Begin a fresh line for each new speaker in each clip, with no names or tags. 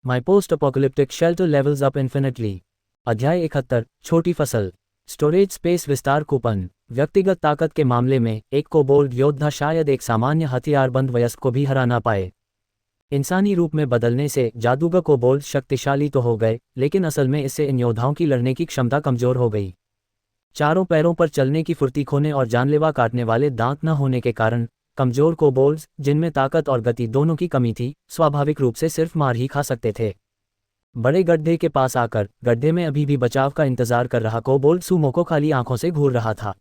My post apocalyptic shelter levels up infinitely. अध्याय 71, छोटी फसल। स्टोरेज स्पेस विस्तार कूपन। व्यक्तिगत ताकत के मामले में एक कोबोल्ड योद्धा शायद एक सामान्य हथियारबंद वयस्क को भी हरा ना पाए। इंसानी रूप में बदलने से जादूगर कोबोल्ड शक्तिशाली तो हो गए, लेकिन असल में इससे इन योद्धाओं की लड़ने की क्षमता कमजोर हो गई। चारों पैरों पर चलने की फुर्ती खोने और जानलेवा काटने वाले दांत न होने के कारण कमजोर कोबोल्ड्स, जिनमें ताकत और गति दोनों की कमी थी, स्वाभाविक रूप से सिर्फ मार ही खा सकते थे। बड़े गड्ढे के पास आकर गड्ढे में अभी भी बचाव का इंतजार कर रहा कोबोल्ड सूमो को खाली आंखों से घूर रहा था,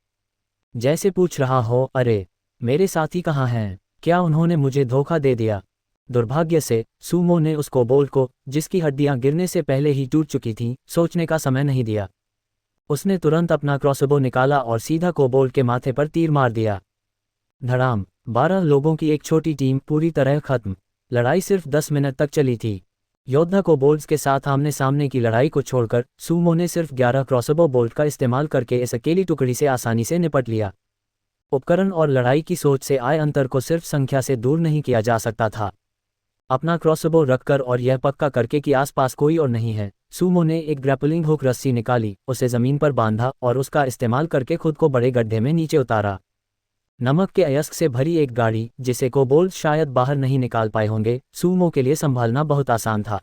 जैसे पूछ रहा हो, अरे मेरे साथी कहाँ हैं? क्या उन्होंने मुझे धोखा दे दिया? दुर्भाग्य से सूमो ने उस कोबोल्ड को, जिसकी हड्डियां गिरने से पहले ही टूट चुकी थीं, सोचने का समय नहीं दिया। उसने तुरंत अपना क्रॉसबो निकाला और सीधा कोबोल्ड के माथे पर तीर मार दिया। धड़ाम। 12 लोगों की एक छोटी टीम पूरी तरह खत्म। लड़ाई सिर्फ 10 मिनट तक चली थी। योद्धा कोबोल्ड्स के साथ आमने सामने की लड़ाई को छोड़कर सूमो ने सिर्फ 11 क्रॉसबो बोल्ट का इस्तेमाल करके इस अकेली टुकड़ी से आसानी से निपट लिया। उपकरण और लड़ाई की सोच से आए अंतर को सिर्फ संख्या से दूर नहीं किया जा सकता था। अपना क्रॉसबो रखकर और यह पक्का करके कि आसपास कोई और नहीं है, सूमो ने एक ग्रैपलिंग हुक रस्सी निकाली, उसे जमीन पर बांधा और उसका इस्तेमाल करके खुद को बड़े गड्ढे में नीचे उतारा। नमक के अयस्क से भरी एक गाड़ी, जिसे कोबोल्ड शायद बाहर नहीं निकाल पाए होंगे, सूमो के लिए संभालना बहुत आसान था।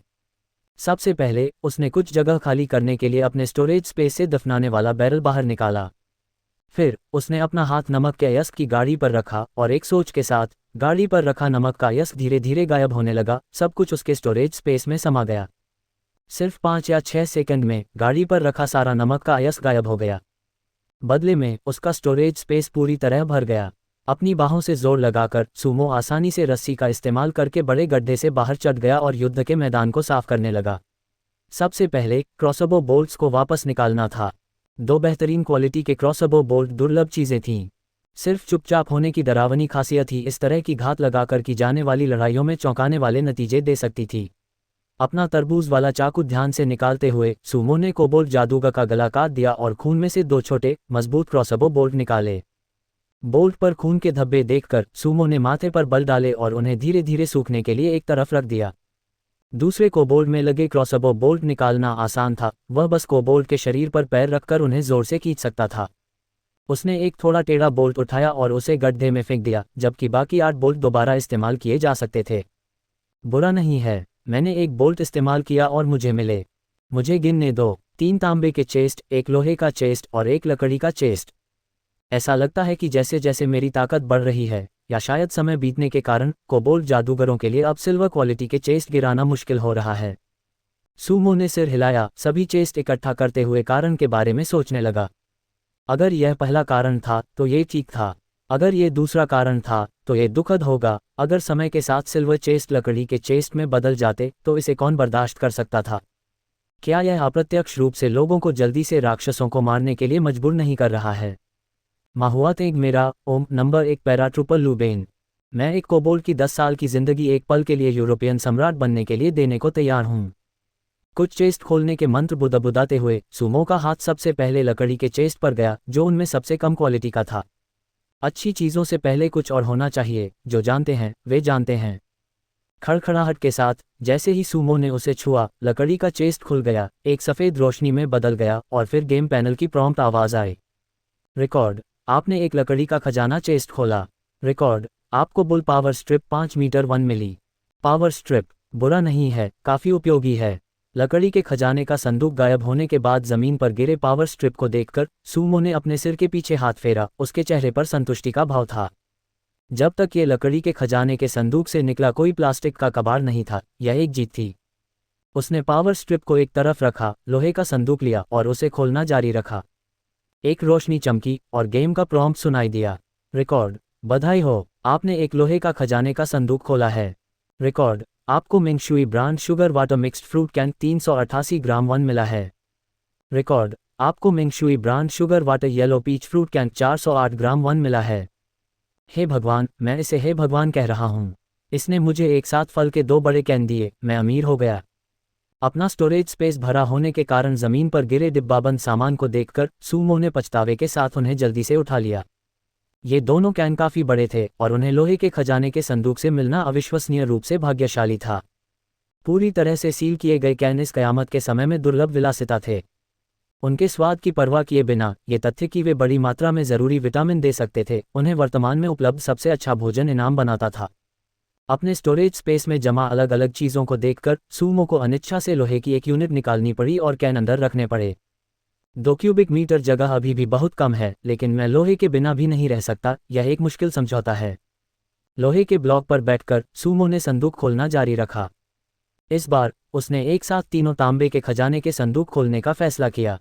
सबसे पहले उसने कुछ जगह खाली करने के लिए अपने स्टोरेज स्पेस से दफनाने वाला बैरल बाहर निकाला। फिर उसने अपना हाथ नमक के अयस्क की गाड़ी पर रखा और एक सोच के साथ गाड़ी पर रखा नमक का अयस्क धीरे धीरे गायब होने लगा। सब कुछ उसके स्टोरेज स्पेस में समा गया। सिर्फ 5 या 6 सेकंड में गाड़ी पर रखा सारा नमक का अयस्क गायब हो गया। बदले में उसका स्टोरेज स्पेस पूरी तरह भर गया। अपनी बाहों से जोर लगाकर सूमो आसानी से रस्सी का इस्तेमाल करके बड़े गड्ढे से बाहर चढ़ गया और युद्ध के मैदान को साफ करने लगा। सबसे पहले क्रॉसबो बोल्ट्स को वापस निकालना था। 2 बेहतरीन क्वालिटी के क्रॉसबो बोल्ट दुर्लभ चीजें थीं। सिर्फ चुपचाप होने की डरावनी खासियत ही इस तरह की घात लगाकर की जाने वाली लड़ाइयों में चौंकाने वाले नतीजे दे सकती थी। अपना तरबूज वाला चाकू ध्यान से निकालते हुए सूमो ने कोबोल्ड जादूगर का गला काट दिया और खून में से 2 छोटे मजबूत क्रॉसबो बोल्ट निकाले। बोल्ट पर खून के धब्बे देखकर सूमो ने माथे पर बल डाले और उन्हें धीरे धीरे सूखने के लिए एक तरफ रख दिया। दूसरे कोबोल्ड में लगे क्रॉसबो बोल्ट निकालना आसान था, वह बस कोबोल्ड के शरीर पर पैर रखकर उन्हें जोर से खींच सकता था। उसने एक थोड़ा टेढ़ा बोल्ट उठाया और उसे गड्ढे में फेंक दिया, जबकि बाकी 8 बोल्ट दोबारा इस्तेमाल किए जा सकते थे। बुरा नहीं है, मैंने एक बोल्ट इस्तेमाल किया और मुझे मिले। मुझे गिनने दो, 3 तांबे के चेस्ट, एक लोहे का चेस्ट और एक लकड़ी का चेस्ट। ऐसा लगता है कि जैसे जैसे मेरी ताकत बढ़ रही है, या शायद समय बीतने के कारण, कोबोल्ड जादूगरों के लिए अब सिल्वर क्वालिटी के चेस्ट गिराना मुश्किल हो रहा है। सूमो ने सिर हिलाया, सभी चेस्ट इकट्ठा करते हुए कारण के बारे में सोचने लगा। अगर यह पहला कारण था तो ये ठीक था। अगर ये दूसरा कारण था तो ये दुखद होगा। अगर समय के साथ सिल्वर चेस्ट लकड़ी के चेस्ट में बदल जाते तो इसे कौन बर्दाश्त कर सकता था? क्या यह अप्रत्यक्ष रूप से लोगों को जल्दी से राक्षसों को मारने के लिए मजबूर नहीं कर रहा है? माहुआत एक मेरा ओम नंबर 1 पैराट्रूपर लुबेन। मैं एक कोबोल्ड की 10 साल की जिंदगी एक पल के लिए यूरोपियन सम्राट बनने के लिए देने को तैयार हूँ। कुछ चेस्ट खोलने के मंत्र बुदाते हुए सूमो का हाथ सबसे पहले लकड़ी के चेस्ट पर गया, जो उनमें सबसे कम क्वालिटी का था। अच्छी चीज़ों से पहले कुछ और होना चाहिए, जो जानते हैं वे जानते हैं। खड़खड़ाहट के साथ जैसे ही सूमो ने उसे छुआ, लकड़ी का चेस्ट खुल गया, एक सफ़ेद रोशनी में बदल गया और फिर गेम पैनल की प्रॉम्प्ट आवाज़ आई। रिकॉर्ड, आपने एक लकड़ी का खजाना चेस्ट खोला। रिकॉर्ड, आपको बुल पावर स्ट्रिप 5 मीटर 1 मिली। पावर स्ट्रिप बुरा नहीं है, काफ़ी उपयोगी है। लकड़ी के खजाने का संदूक गायब होने के बाद जमीन पर गिरे पावर स्ट्रिप को देखकर सूमो ने अपने सिर के पीछे हाथ फेरा। उसके चेहरे पर संतुष्टि का भाव था। जब तक ये लकड़ी के खजाने के संदूक से निकला कोई प्लास्टिक का कबाड़ नहीं था, यह एक जीत थी। उसने पावर स्ट्रिप को एक तरफ रखा, लोहे का संदूक लिया और उसे खोलना जारी रखा। एक रोशनी चमकी और गेम का प्रॉम्प्ट सुनाई दिया। रिकॉर्ड, बधाई हो, आपने एक लोहे का खजाने का संदूक खोला है। रिकॉर्ड, आपको Mingshui brand sugar water mixed fruit can 388 gram 1 मिला है। रिकॉर्ड, आपको Mingshui brand sugar water yellow peach fruit can 408 gram 1 मिला है। हे भगवान, मैं इसे हे भगवान कह रहा हूँ। इसने मुझे एक साथ फल के 2 बड़े कैन दिए, मैं अमीर हो गया। अपना स्टोरेज स्पेस भरा होने के कारण जमीन पर गिरे डिब्बाबंद सामान को देखकर सूमो ने पछतावे के साथ उन्हें जल्दी से उठा लिया। ये दोनों कैन काफी बड़े थे और उन्हें लोहे के खजाने के संदूक से मिलना अविश्वसनीय रूप से भाग्यशाली था। पूरी तरह से सील किए गए कैन इस कयामत के समय में दुर्लभ विलासिता थे। उनके स्वाद की परवाह किए बिना, ये तथ्य कि वे बड़ी मात्रा में ज़रूरी विटामिन दे सकते थे, उन्हें वर्तमान में उपलब्ध सबसे अच्छा भोजन इनाम बनाता था। अपने स्टोरेज स्पेस में जमा अलग अलग चीज़ों को देखकर सूमो को अनिच्छा से लोहे की एक यूनिट निकालनी पड़ी और कैन अंदर रखने पड़े। 2 क्यूबिक मीटर जगह अभी भी बहुत कम है, लेकिन मैं लोहे के बिना भी नहीं रह सकता, यह एक मुश्किल समझौता है। लोहे के ब्लॉक पर बैठकर सूमो ने संदूक खोलना जारी रखा। इस बार उसने एक साथ तीनों तांबे के खजाने के संदूक खोलने का फैसला किया।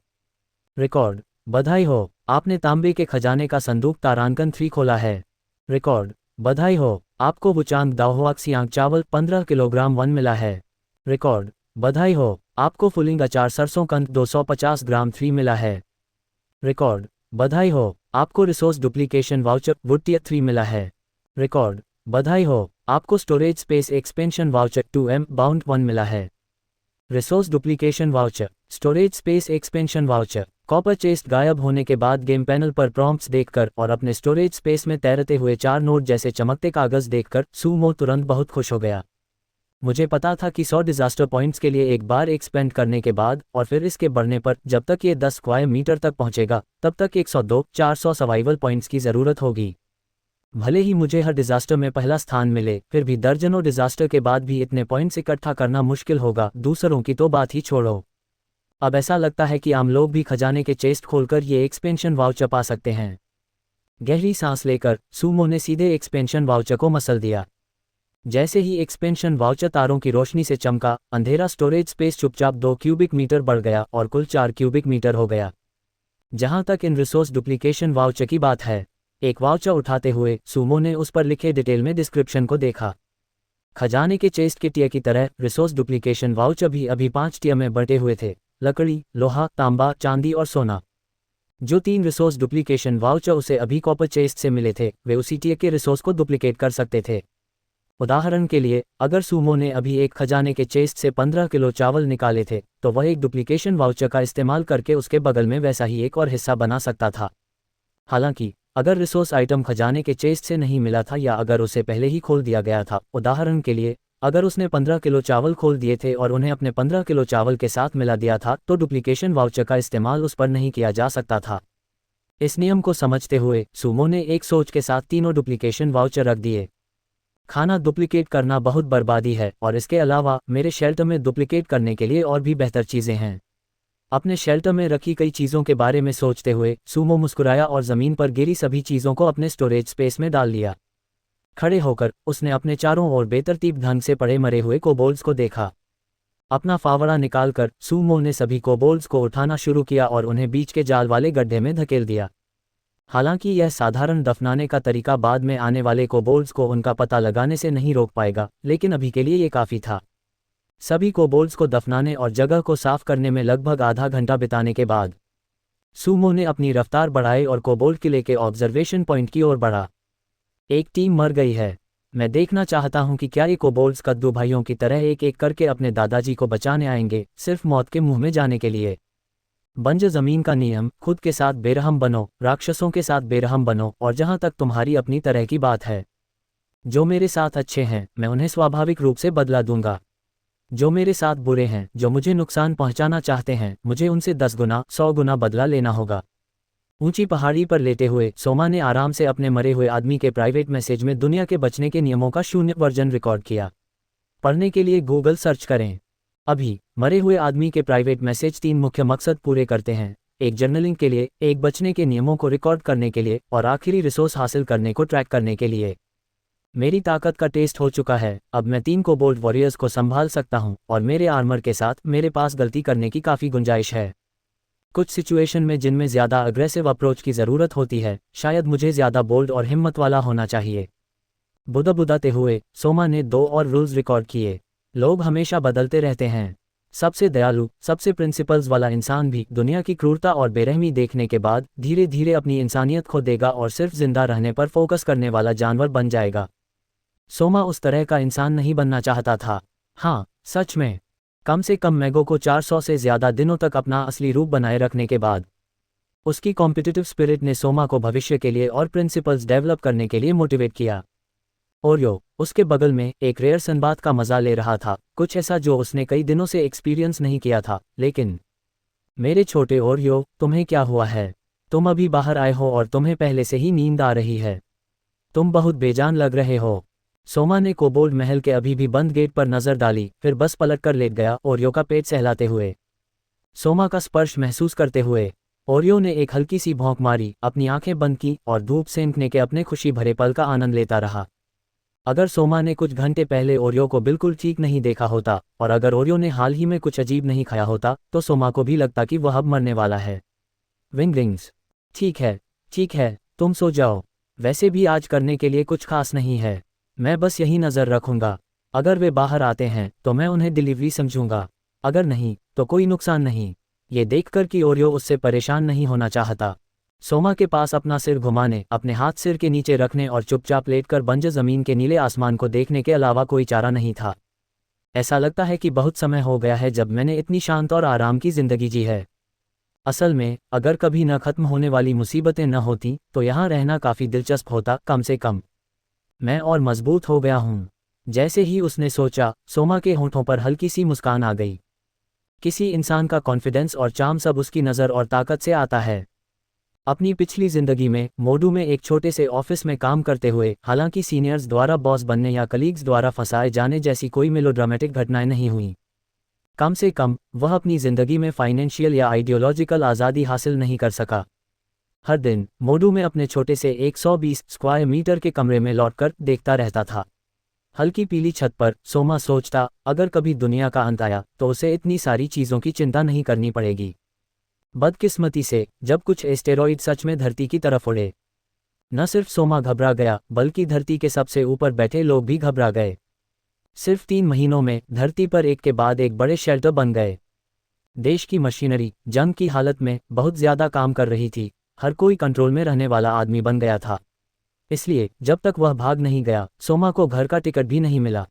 रिकॉर्ड, बधाई हो, आपने तांबे के खजाने का संदूक तारांकन 3 खोला है। रिकॉर्ड, बधाई हो, आपको वुचांग दाओहुआक्सियांग चावल 15 किलोग्राम 1 मिला है। रिकॉर्ड, बधाई हो, आपको फुलिंग अचार सरसों कंद 250 ग्राम 3 मिला है। रिकॉर्ड, बधाई हो, आपको रिसोर्स डुप्लीकेशन वाउचर वुटिया 3 मिला है। रिकॉर्ड, बधाई हो, आपको storage space expansion voucher 2M bound 1 मिला है। Resource duplication voucher, storage space expansion voucher, copper chest गायब होने के बाद गेम पैनल पर प्रॉम्प्ट्स देखकर और अपने स्टोरेज स्पेस में तैरते हुए 4 नोट जैसे चमकते कागज देखकर सूमो तुरंत बहुत खुश हो गया। मुझे पता था कि 100 डिजास्टर पॉइंट्स के लिए एक बार एक्सपेंड करने के बाद और फिर इसके बढ़ने पर जब तक ये 10 स्क्वायर मीटर तक पहुंचेगा तब तक 102-400 सर्वाइवल पॉइंट्स की ज़रूरत होगी। भले ही मुझे हर डिजास्टर में पहला स्थान मिले, फिर भी दर्जनों डिजास्टर के बाद भी इतने पॉइंट्स इकट्ठा करना मुश्किल होगा, दूसरों की तो बात ही छोड़ो। अब ऐसा लगता है कि आम लोग भी खजाने के चेस्ट खोलकर ये एक्सपेंशन वाउचर पा सकते हैं। गहरी सांस लेकर सूमो ने सीधे एक्सपेंशन वाउचर को मसल दिया। जैसे ही एक्सपेंशन वाउचर तारों की रोशनी से चमका, अंधेरा स्टोरेज स्पेस चुपचाप 2 क्यूबिक मीटर बढ़ गया और कुल 4 क्यूबिक मीटर हो गया। जहां तक इन रिसोर्स डुप्लीकेशन वाउचर की बात है, एक वाउचर उठाते हुए सूमो ने उस पर लिखे डिटेल में डिस्क्रिप्शन को देखा। खजाने के चेस्ट के टियर की तरह रिसोर्स डुप्लीकेशन वाउचर भी अभी 5 टियर में बंटे हुए थे: लकड़ी, लोहा, तांबा, चांदी और सोना। जो 3 रिसोर्स डुप्लीकेशन वाउचर उसे अभी कॉपर चेस्ट से मिले थे, वे उसी टियर के रिसोर्स को डुप्लीकेट कर सकते थे। उदाहरण के लिए, अगर सूमो ने अभी एक खजाने के चेस्ट से 15 किलो चावल निकाले थे, तो वह एक डुप्लीकेशन वाउचर का इस्तेमाल करके उसके बगल में वैसा ही एक और हिस्सा बना सकता था। हालांकि अगर रिसोर्स आइटम खजाने के चेस्ट से नहीं मिला था या अगर उसे पहले ही खोल दिया गया था, उदाहरण के लिए अगर उसने 15 किलो चावल खोल दिए थे और उन्हें अपने 15 किलो चावल के साथ मिला दिया था, तो डुप्लीकेशन वाउचर का इस्तेमाल उस पर नहीं किया जा सकता था। इस नियम को समझते हुए सूमो ने एक सोच के साथ तीनों डुप्लीकेशन वाउचर रख दिए। खाना डुप्लीकेट करना बहुत बर्बादी है और इसके अलावा मेरे शेल्टर में डुप्लीकेट करने के लिए और भी बेहतर चीज़ें हैं। अपने शेल्टर में रखी कई चीज़ों के बारे में सोचते हुए सूमो मुस्कुराया और ज़मीन पर गिरी सभी चीज़ों को अपने स्टोरेज स्पेस में डाल लिया। खड़े होकर उसने अपने चारों ओर बेतरतीब ढंग से पड़े मरे हुए कोबोल्ड्स को देखा। अपना फावड़ा निकालकर सूमो ने सभी कोबोल्ड्स को उठाना शुरू किया और उन्हें बीच के जाल वाले गड्ढे में धकेल दिया। हालांकि यह साधारण दफनाने का तरीका बाद में आने वाले कोबोल्ड्स को उनका पता लगाने से नहीं रोक पाएगा, लेकिन अभी के लिए ये काफ़ी था। सभी कोबोल्ड्स को दफनाने और जगह को साफ करने में लगभग आधा घंटा बिताने के बाद सूमो ने अपनी रफ्तार बढ़ाई और कोबोल्ड किले के ऑब्जर्वेशन पॉइंट की ओर बढ़ा। एक टीम मर गई है। मैं देखना चाहता हूं कि क्या ये कोबोल्ड्स कद्दू भाइयों की तरह एक एक करके अपने दादाजी को बचाने आएंगे, सिर्फ मौत के मुंह में जाने के लिए। बंजर जमीन का नियम: खुद के साथ बेरहम बनो, राक्षसों के साथ बेरहम बनो, और जहां तक तुम्हारी अपनी तरह की बात है, जो मेरे साथ अच्छे हैं मैं उन्हें स्वाभाविक रूप से बदला दूंगा। जो मेरे साथ बुरे हैं, जो मुझे नुकसान पहुंचाना चाहते हैं, मुझे उनसे 10 गुना 100 गुना बदला लेना होगा। ऊंची पहाड़ी पर लेटे हुए सोमा ने आराम से अपने मरे हुए आदमी के प्राइवेट मैसेज में दुनिया के बचने के नियमों का 0 वर्जन रिकॉर्ड किया। पढ़ने के लिए गूगल सर्च करें। अभी मरे हुए आदमी के प्राइवेट मैसेज 3 मुख्य मकसद पूरे करते हैं: एक जर्नलिंग के लिए, एक बचने के नियमों को रिकॉर्ड करने के लिए, और आखिरी रिसोर्स हासिल करने को ट्रैक करने के लिए। मेरी ताकत का टेस्ट हो चुका है। अब मैं 3 कोबोल्ड वॉरियर्स को संभाल सकता हूं और मेरे आर्मर के साथ मेरे पास गलती करने की काफ़ी गुंजाइश है। कुछ सिचुएशन में जिनमें ज़्यादा अग्रेसिव अप्रोच की ज़रूरत होती है, शायद मुझे ज़्यादा बोल्ड और हिम्मत वाला होना चाहिए। बुदाते हुए सोमा ने 2 और रूल्स रिकॉर्ड किए। लोग हमेशा बदलते रहते हैं। सबसे दयालु, सबसे प्रिंसिपल्स वाला इंसान भी दुनिया की क्रूरता और बेरहमी देखने के बाद धीरे धीरे अपनी इंसानियत खो देगा और सिर्फ जिंदा रहने पर फोकस करने वाला जानवर बन जाएगा। सोमा उस तरह का इंसान नहीं बनना चाहता था। हाँ, सच में। कम से कम मैगो को 400 से ज़्यादा दिनों तक अपना असली रूप बनाए रखने के बाद उसकी कॉम्पिटिटिव स्पिरिट ने सोमा को भविष्य के लिए और प्रिंसिपल्स डेवलप करने के लिए मोटिवेट किया। ओरियो उसके बगल में एक रेयर सनबाथ का मजा ले रहा था, कुछ ऐसा जो उसने कई दिनों से एक्सपीरियंस नहीं किया था। लेकिन मेरे छोटे ओरियो, तुम्हें क्या हुआ है? तुम अभी बाहर आए हो और तुम्हें पहले से ही नींद आ रही है। तुम बहुत बेजान लग रहे हो। सोमा ने कोबोल्ड महल के अभी भी बंद गेट पर नजर डाली, फिर बस पलट कर लेट गया, ओरियो का पेट सहलाते हुए। सोमा का स्पर्श महसूस करते हुए ओरियो ने एक हल्की सी भौंक मारी, अपनी आंखें बंद की और धूप सेंकने के अपने खुशी भरे पल का आनंद लेता रहा। अगर सोमा ने कुछ घंटे पहले ओरियो को बिल्कुल ठीक नहीं देखा होता, और अगर ओरियो ने हाल ही में कुछ अजीब नहीं खाया होता, तो सोमा को भी लगता कि वह अब मरने वाला है। विंग्रिंग्स। ठीक है, तुम सो जाओ। वैसे भी आज करने के लिए कुछ खास नहीं है। मैं बस यही नज़र रखूंगा। अगर वे बाहर आते हैं तो मैं उन्हें डिलीवरी समझूंगा, अगर नहीं तो कोई नुकसान नहीं। ये देखकर कि ओरियो उससे परेशान नहीं होना चाहता, सोमा के पास अपना सिर घुमाने, अपने हाथ सिर के नीचे रखने और चुपचाप लेटकर बंजर जमीन के नीले आसमान को देखने के अलावा कोई चारा नहीं था। ऐसा लगता है कि बहुत समय हो गया है जब मैंने इतनी शांत और आराम की जिंदगी जी है। असल में अगर कभी न खत्म होने वाली मुसीबतें न होती तो यहाँ रहना काफ़ी दिलचस्प होता, कम से कम मैं और मजबूत हो गया हूँ। जैसे ही उसने सोचा, सोमा के होंठों पर हल्की सी मुस्कान आ गई। किसी इंसान का कॉन्फिडेंस और चार्म सब उसकी नज़र और ताकत से आता है। अपनी पिछली जिंदगी में मोडू में एक छोटे से ऑफिस में काम करते हुए, हालांकि सीनियर्स द्वारा बॉस बनने या कलीग्स द्वारा फंसाए जाने जैसी कोई मेलोड्रामेटिक घटनाएं नहीं हुई। कम से कम वह अपनी जिंदगी में फाइनेंशियल या आइडियोलॉजिकल आज़ादी हासिल नहीं कर सका। हर दिन मोडू में अपने छोटे से 120 स्क्वायर मीटर के कमरे में लौटकर देखता रहता था। हल्की पीली छत पर सोमा सोचता, अगर कभी दुनिया का अंत आया तो उसे इतनी सारी चीज़ों की चिंता नहीं करनी पड़ेगी। बदकिस्मती से जब कुछ एस्टेरॉइड सच में धरती की तरफ उड़े, न सिर्फ सोमा घबरा गया बल्कि धरती के सबसे ऊपर बैठे लोग भी घबरा गए। सिर्फ 3 महीनों में धरती पर एक के बाद एक बड़े शेल्टर बन गए। देश की मशीनरी जंग की हालत में बहुत ज्यादा काम कर रही थी, हर कोई कंट्रोल में रहने वाला आदमी बन गया था। इसलिए जब तक वह भाग नहीं गया, सोमा को घर का टिकट भी नहीं मिला।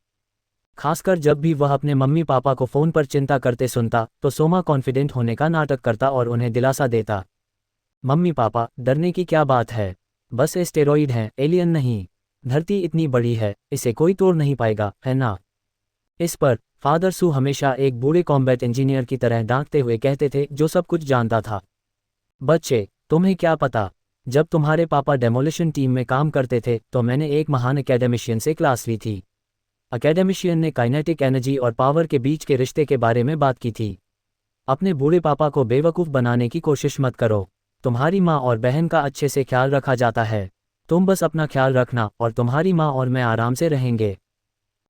खासकर जब भी वह अपने मम्मी पापा को फ़ोन पर चिंता करते सुनता तो सोमा कॉन्फिडेंट होने का नाटक करता और उन्हें दिलासा देता, मम्मी पापा डरने की क्या बात है, बस एस्टेरॉइड हैं, एलियन नहीं। धरती इतनी बड़ी है, इसे कोई तोड़ नहीं पाएगा, है ना। इस पर फादर सू हमेशा एक बूढ़े कॉम्बैट इंजीनियर की तरह डांटते हुए कहते थे, जो सब कुछ जानता था। बच्चे, तुम्हें क्या पता, जब तुम्हारे पापा डेमोलिशन टीम में काम करते थे तो मैंने एक महान एकेडमिशियन से क्लास ली थी। एकेडमिशियन ने काइनेटिक एनर्जी और पावर के बीच के रिश्ते के बारे में बात की थी। अपने बूढ़े पापा को बेवकूफ़ बनाने की कोशिश मत करो। तुम्हारी माँ और बहन का अच्छे से ख्याल रखा जाता है। तुम बस अपना ख्याल रखना और तुम्हारी माँ और मैं आराम से रहेंगे।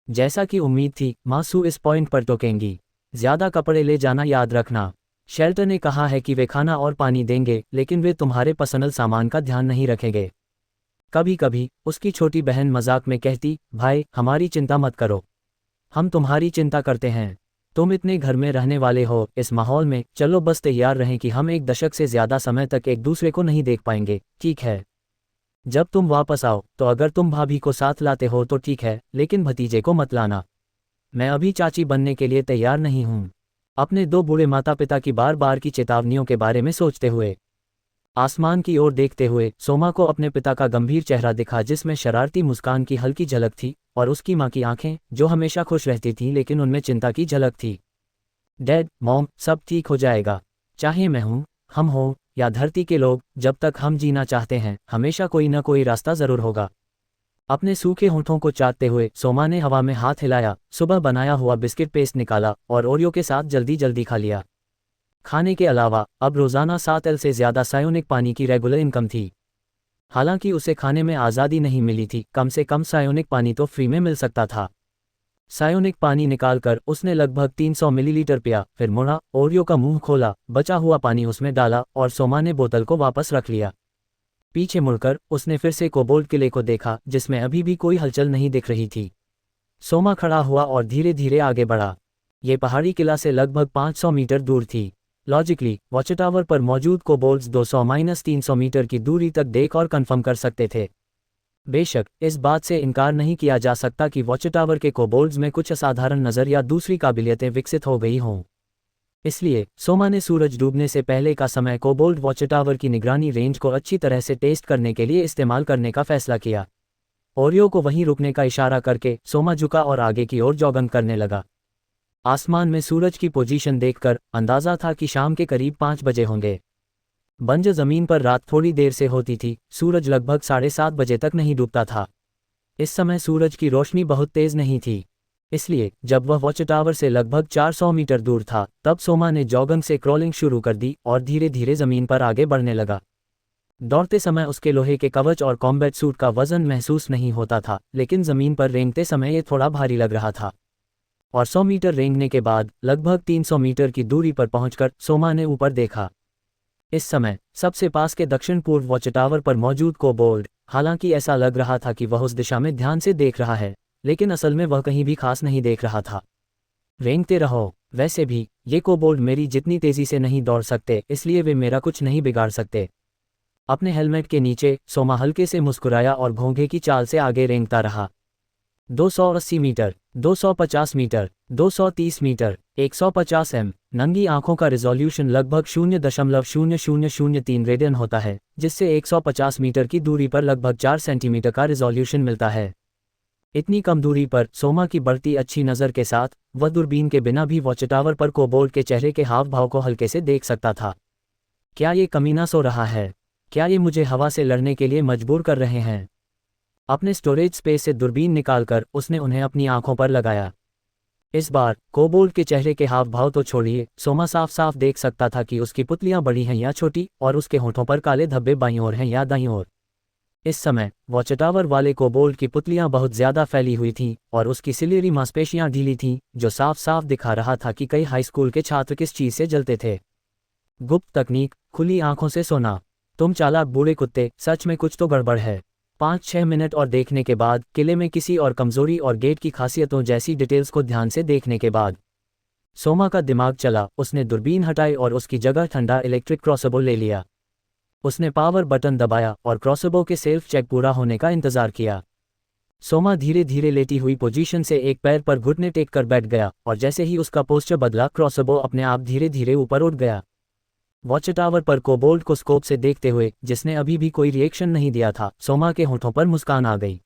जैसा कि उम्मीद थी, माँ सू इस पॉइंट पर टोकेंगी। ज़्यादा कपड़े ले जाना याद रखना। शेल्टर ने कहा है कि वे खाना और पानी देंगे, लेकिन वे तुम्हारे पर्सनल सामान का ध्यान नहीं रखेंगे। कभी कभी उसकी छोटी बहन मजाक में कहती, भाई हमारी चिंता मत करो, हम तुम्हारी चिंता करते हैं। तुम इतने घर में रहने वाले हो, इस माहौल में चलो बस तैयार रहें कि हम 1 दशक से ज़्यादा समय तक एक दूसरे को नहीं देख पाएंगे, ठीक है। जब तुम वापस आओ तो अगर तुम भाभी को साथ लाते हो तो ठीक है, लेकिन भतीजे को मत लाना। मैं अभी चाची बनने के लिए तैयार नहीं हूँ। अपने 2 बूढ़े माता पिता की बार बार की चेतावनियों के बारे में सोचते हुए, आसमान की ओर देखते हुए सोमा को अपने पिता का गंभीर चेहरा दिखा, जिसमें शरारती मुस्कान की हल्की झलक थी, और उसकी माँ की आंखें जो हमेशा खुश रहती थीं लेकिन उनमें चिंता की झलक थी। डैड, मॉम, सब ठीक हो जाएगा। चाहे मैं हूँ, हम हो या धरती के लोग, जब तक हम जीना चाहते हैं हमेशा कोई न कोई रास्ता जरूर होगा। अपने सूखे होंठों को चाटते हुए सोमा ने हवा में हाथ हिलाया, सुबह बनाया हुआ बिस्किट पेस्ट निकाला और ओरियो के साथ जल्दी जल्दी खा लिया। खाने के अलावा अब रोज़ाना 7 एल से ज़्यादा सायोनिक पानी की रेगुलर इनकम थी। हालांकि उसे खाने में आज़ादी नहीं मिली थी, कम से कम सायोनिक पानी तो फ्री में मिल सकता था। सायोनिक पानी निकालकर उसने लगभग 300 मिलीलीटर पिया, फिर मुड़ा, ओरियो का मुंह खोला, बचा हुआ पानी उसमें डाला और सोमा ने बोतल को वापस रख लिया। पीछे मुड़कर उसने फिर से कोबोल्ड किले को देखा, जिसमें अभी भी कोई हलचल नहीं दिख रही थी। सोमा खड़ा हुआ और धीरे धीरे आगे बढ़ा। ये पहाड़ी किला से लगभग 500 मीटर दूर थी। लॉजिकली वॉच टावर पर मौजूद कोबोल्ड्स 200-300 मीटर की दूरी तक देख और कंफर्म कर सकते थे। बेशक इस बात से इनकार नहीं किया जा सकता कि वॉच टावर के कोबोल्ड्स में कुछ असाधारण नज़र या दूसरी काबिलियतें विकसित हो गई हों। इसलिए सोमा ने सूरज डूबने से पहले का समय कोबोल्ड वॉच टावर की निगरानी रेंज को अच्छी तरह से टेस्ट करने के लिए इस्तेमाल करने का फैसला किया। ओरियो को वहीं रुकने का इशारा करके सोमा झुका और आगे की ओर जॉगिंग करने लगा। आसमान में सूरज की पोजीशन देखकर अंदाजा था कि शाम के करीब 5 बजे होंगे। बंजर जमीन पर रात थोड़ी देर से होती थी, सूरज लगभग 7:30 बजे तक नहीं डूबता था। इस समय सूरज की रोशनी बहुत तेज नहीं थी, इसलिए जब वह वॉच टावर से लगभग 400 मीटर दूर था तब सोमा ने जॉगिंग से क्रॉलिंग शुरू कर दी और धीरे धीरे जमीन पर आगे बढ़ने लगा। दौड़ते समय उसके लोहे के कवच और कॉम्बैट सूट का वजन महसूस नहीं होता था, लेकिन जमीन पर रेंगते समय ये थोड़ा भारी लग रहा था। और 100 मीटर रेंगने के बाद लगभग 300 मीटर की दूरी पर पहुंचकर सोमा ने ऊपर देखा। इस समय सबसे पास के दक्षिण पूर्व वॉच टावर पर मौजूद कोबोल्ड, हालांकि ऐसा लग रहा था कि वह उस दिशा में ध्यान से देख रहा है, लेकिन असल में वह कहीं भी खास नहीं देख रहा था। रेंगते रहो, वैसे भी ये कोबोल्ड मेरी जितनी तेजी से नहीं दौड़ सकते, इसलिए वे मेरा कुछ नहीं बिगाड़ सकते। अपने हेलमेट के नीचे सोमा हल्के से मुस्कुराया और घोंघे की चाल से आगे रेंगता रहा। 280 मीटर, 250 मीटर, 230 मीटर, 150 एम। नंगी आंखों का रिजोल्यूशन लगभग 0.0003 रेडियन होता है, जिससे 150 मीटर की दूरी पर लगभग 4 सेंटीमीटर का रिजोल्यूशन मिलता है। इतनी कम दूरी पर सोमा की बढ़ती अच्छी नज़र के साथ वह दूरबीन के बिना भी वॉच टावर पर कोबोल्ड के चेहरे के हाव भाव को हल्के से देख सकता था। क्या ये कमीना सो रहा है? क्या ये मुझे हवा से लड़ने के लिए मजबूर कर रहे हैं? अपने स्टोरेज स्पेस से दूरबीन निकालकर उसने उन्हें अपनी आंखों पर लगाया। इस बार कोबोल्ड के चेहरे के हाव भाव तो छोड़िए, सोमा साफ साफ देख सकता था कि उसकी पुतलियां बड़ी हैं या छोटी, और उसके होठों पर काले धब्बे बाईं ओर हैं या दाईं ओर। इस समय वॉच टावर वाले कोबोल्ड की पुतलियां बहुत ज्यादा फैली हुई थीं और उसकी सिलेरी मांसपेशियां ढीली थीं, जो साफ साफ दिखा रहा था कि कई हाई स्कूल के छात्र किस चीज से जलते थे। गुप्त तकनीक, खुली आंखों से सोना। तुम चालाक बूढ़े कुत्ते, सच में कुछ तो गड़बड़ है। 5-6 मिनट और देखने के बाद, किले में किसी और कमजोरी और गेट की खासियतों जैसी डिटेल्स को ध्यान से देखने के बाद सोमा का दिमाग चला। उसने दूरबीन हटाई और उसकी जगह ठंडा इलेक्ट्रिक क्रॉसबो ले लिया। उसने पावर बटन दबाया और क्रॉसबो के सेल्फ चेक पूरा होने का इंतजार किया। सोमा धीरे धीरे लेटी हुई पोजीशन से एक पैर पर घुटने टेक कर बैठ गया और जैसे ही उसका पोस्चर बदला, क्रॉसबो अपने आप धीरे धीरे ऊपर उठ गया। वॉच टावर पर कोबोल्ड को स्कोप से देखते हुए, जिसने अभी भी कोई रिएक्शन नहीं दिया था, सोमा के होठों पर मुस्कान आ गई।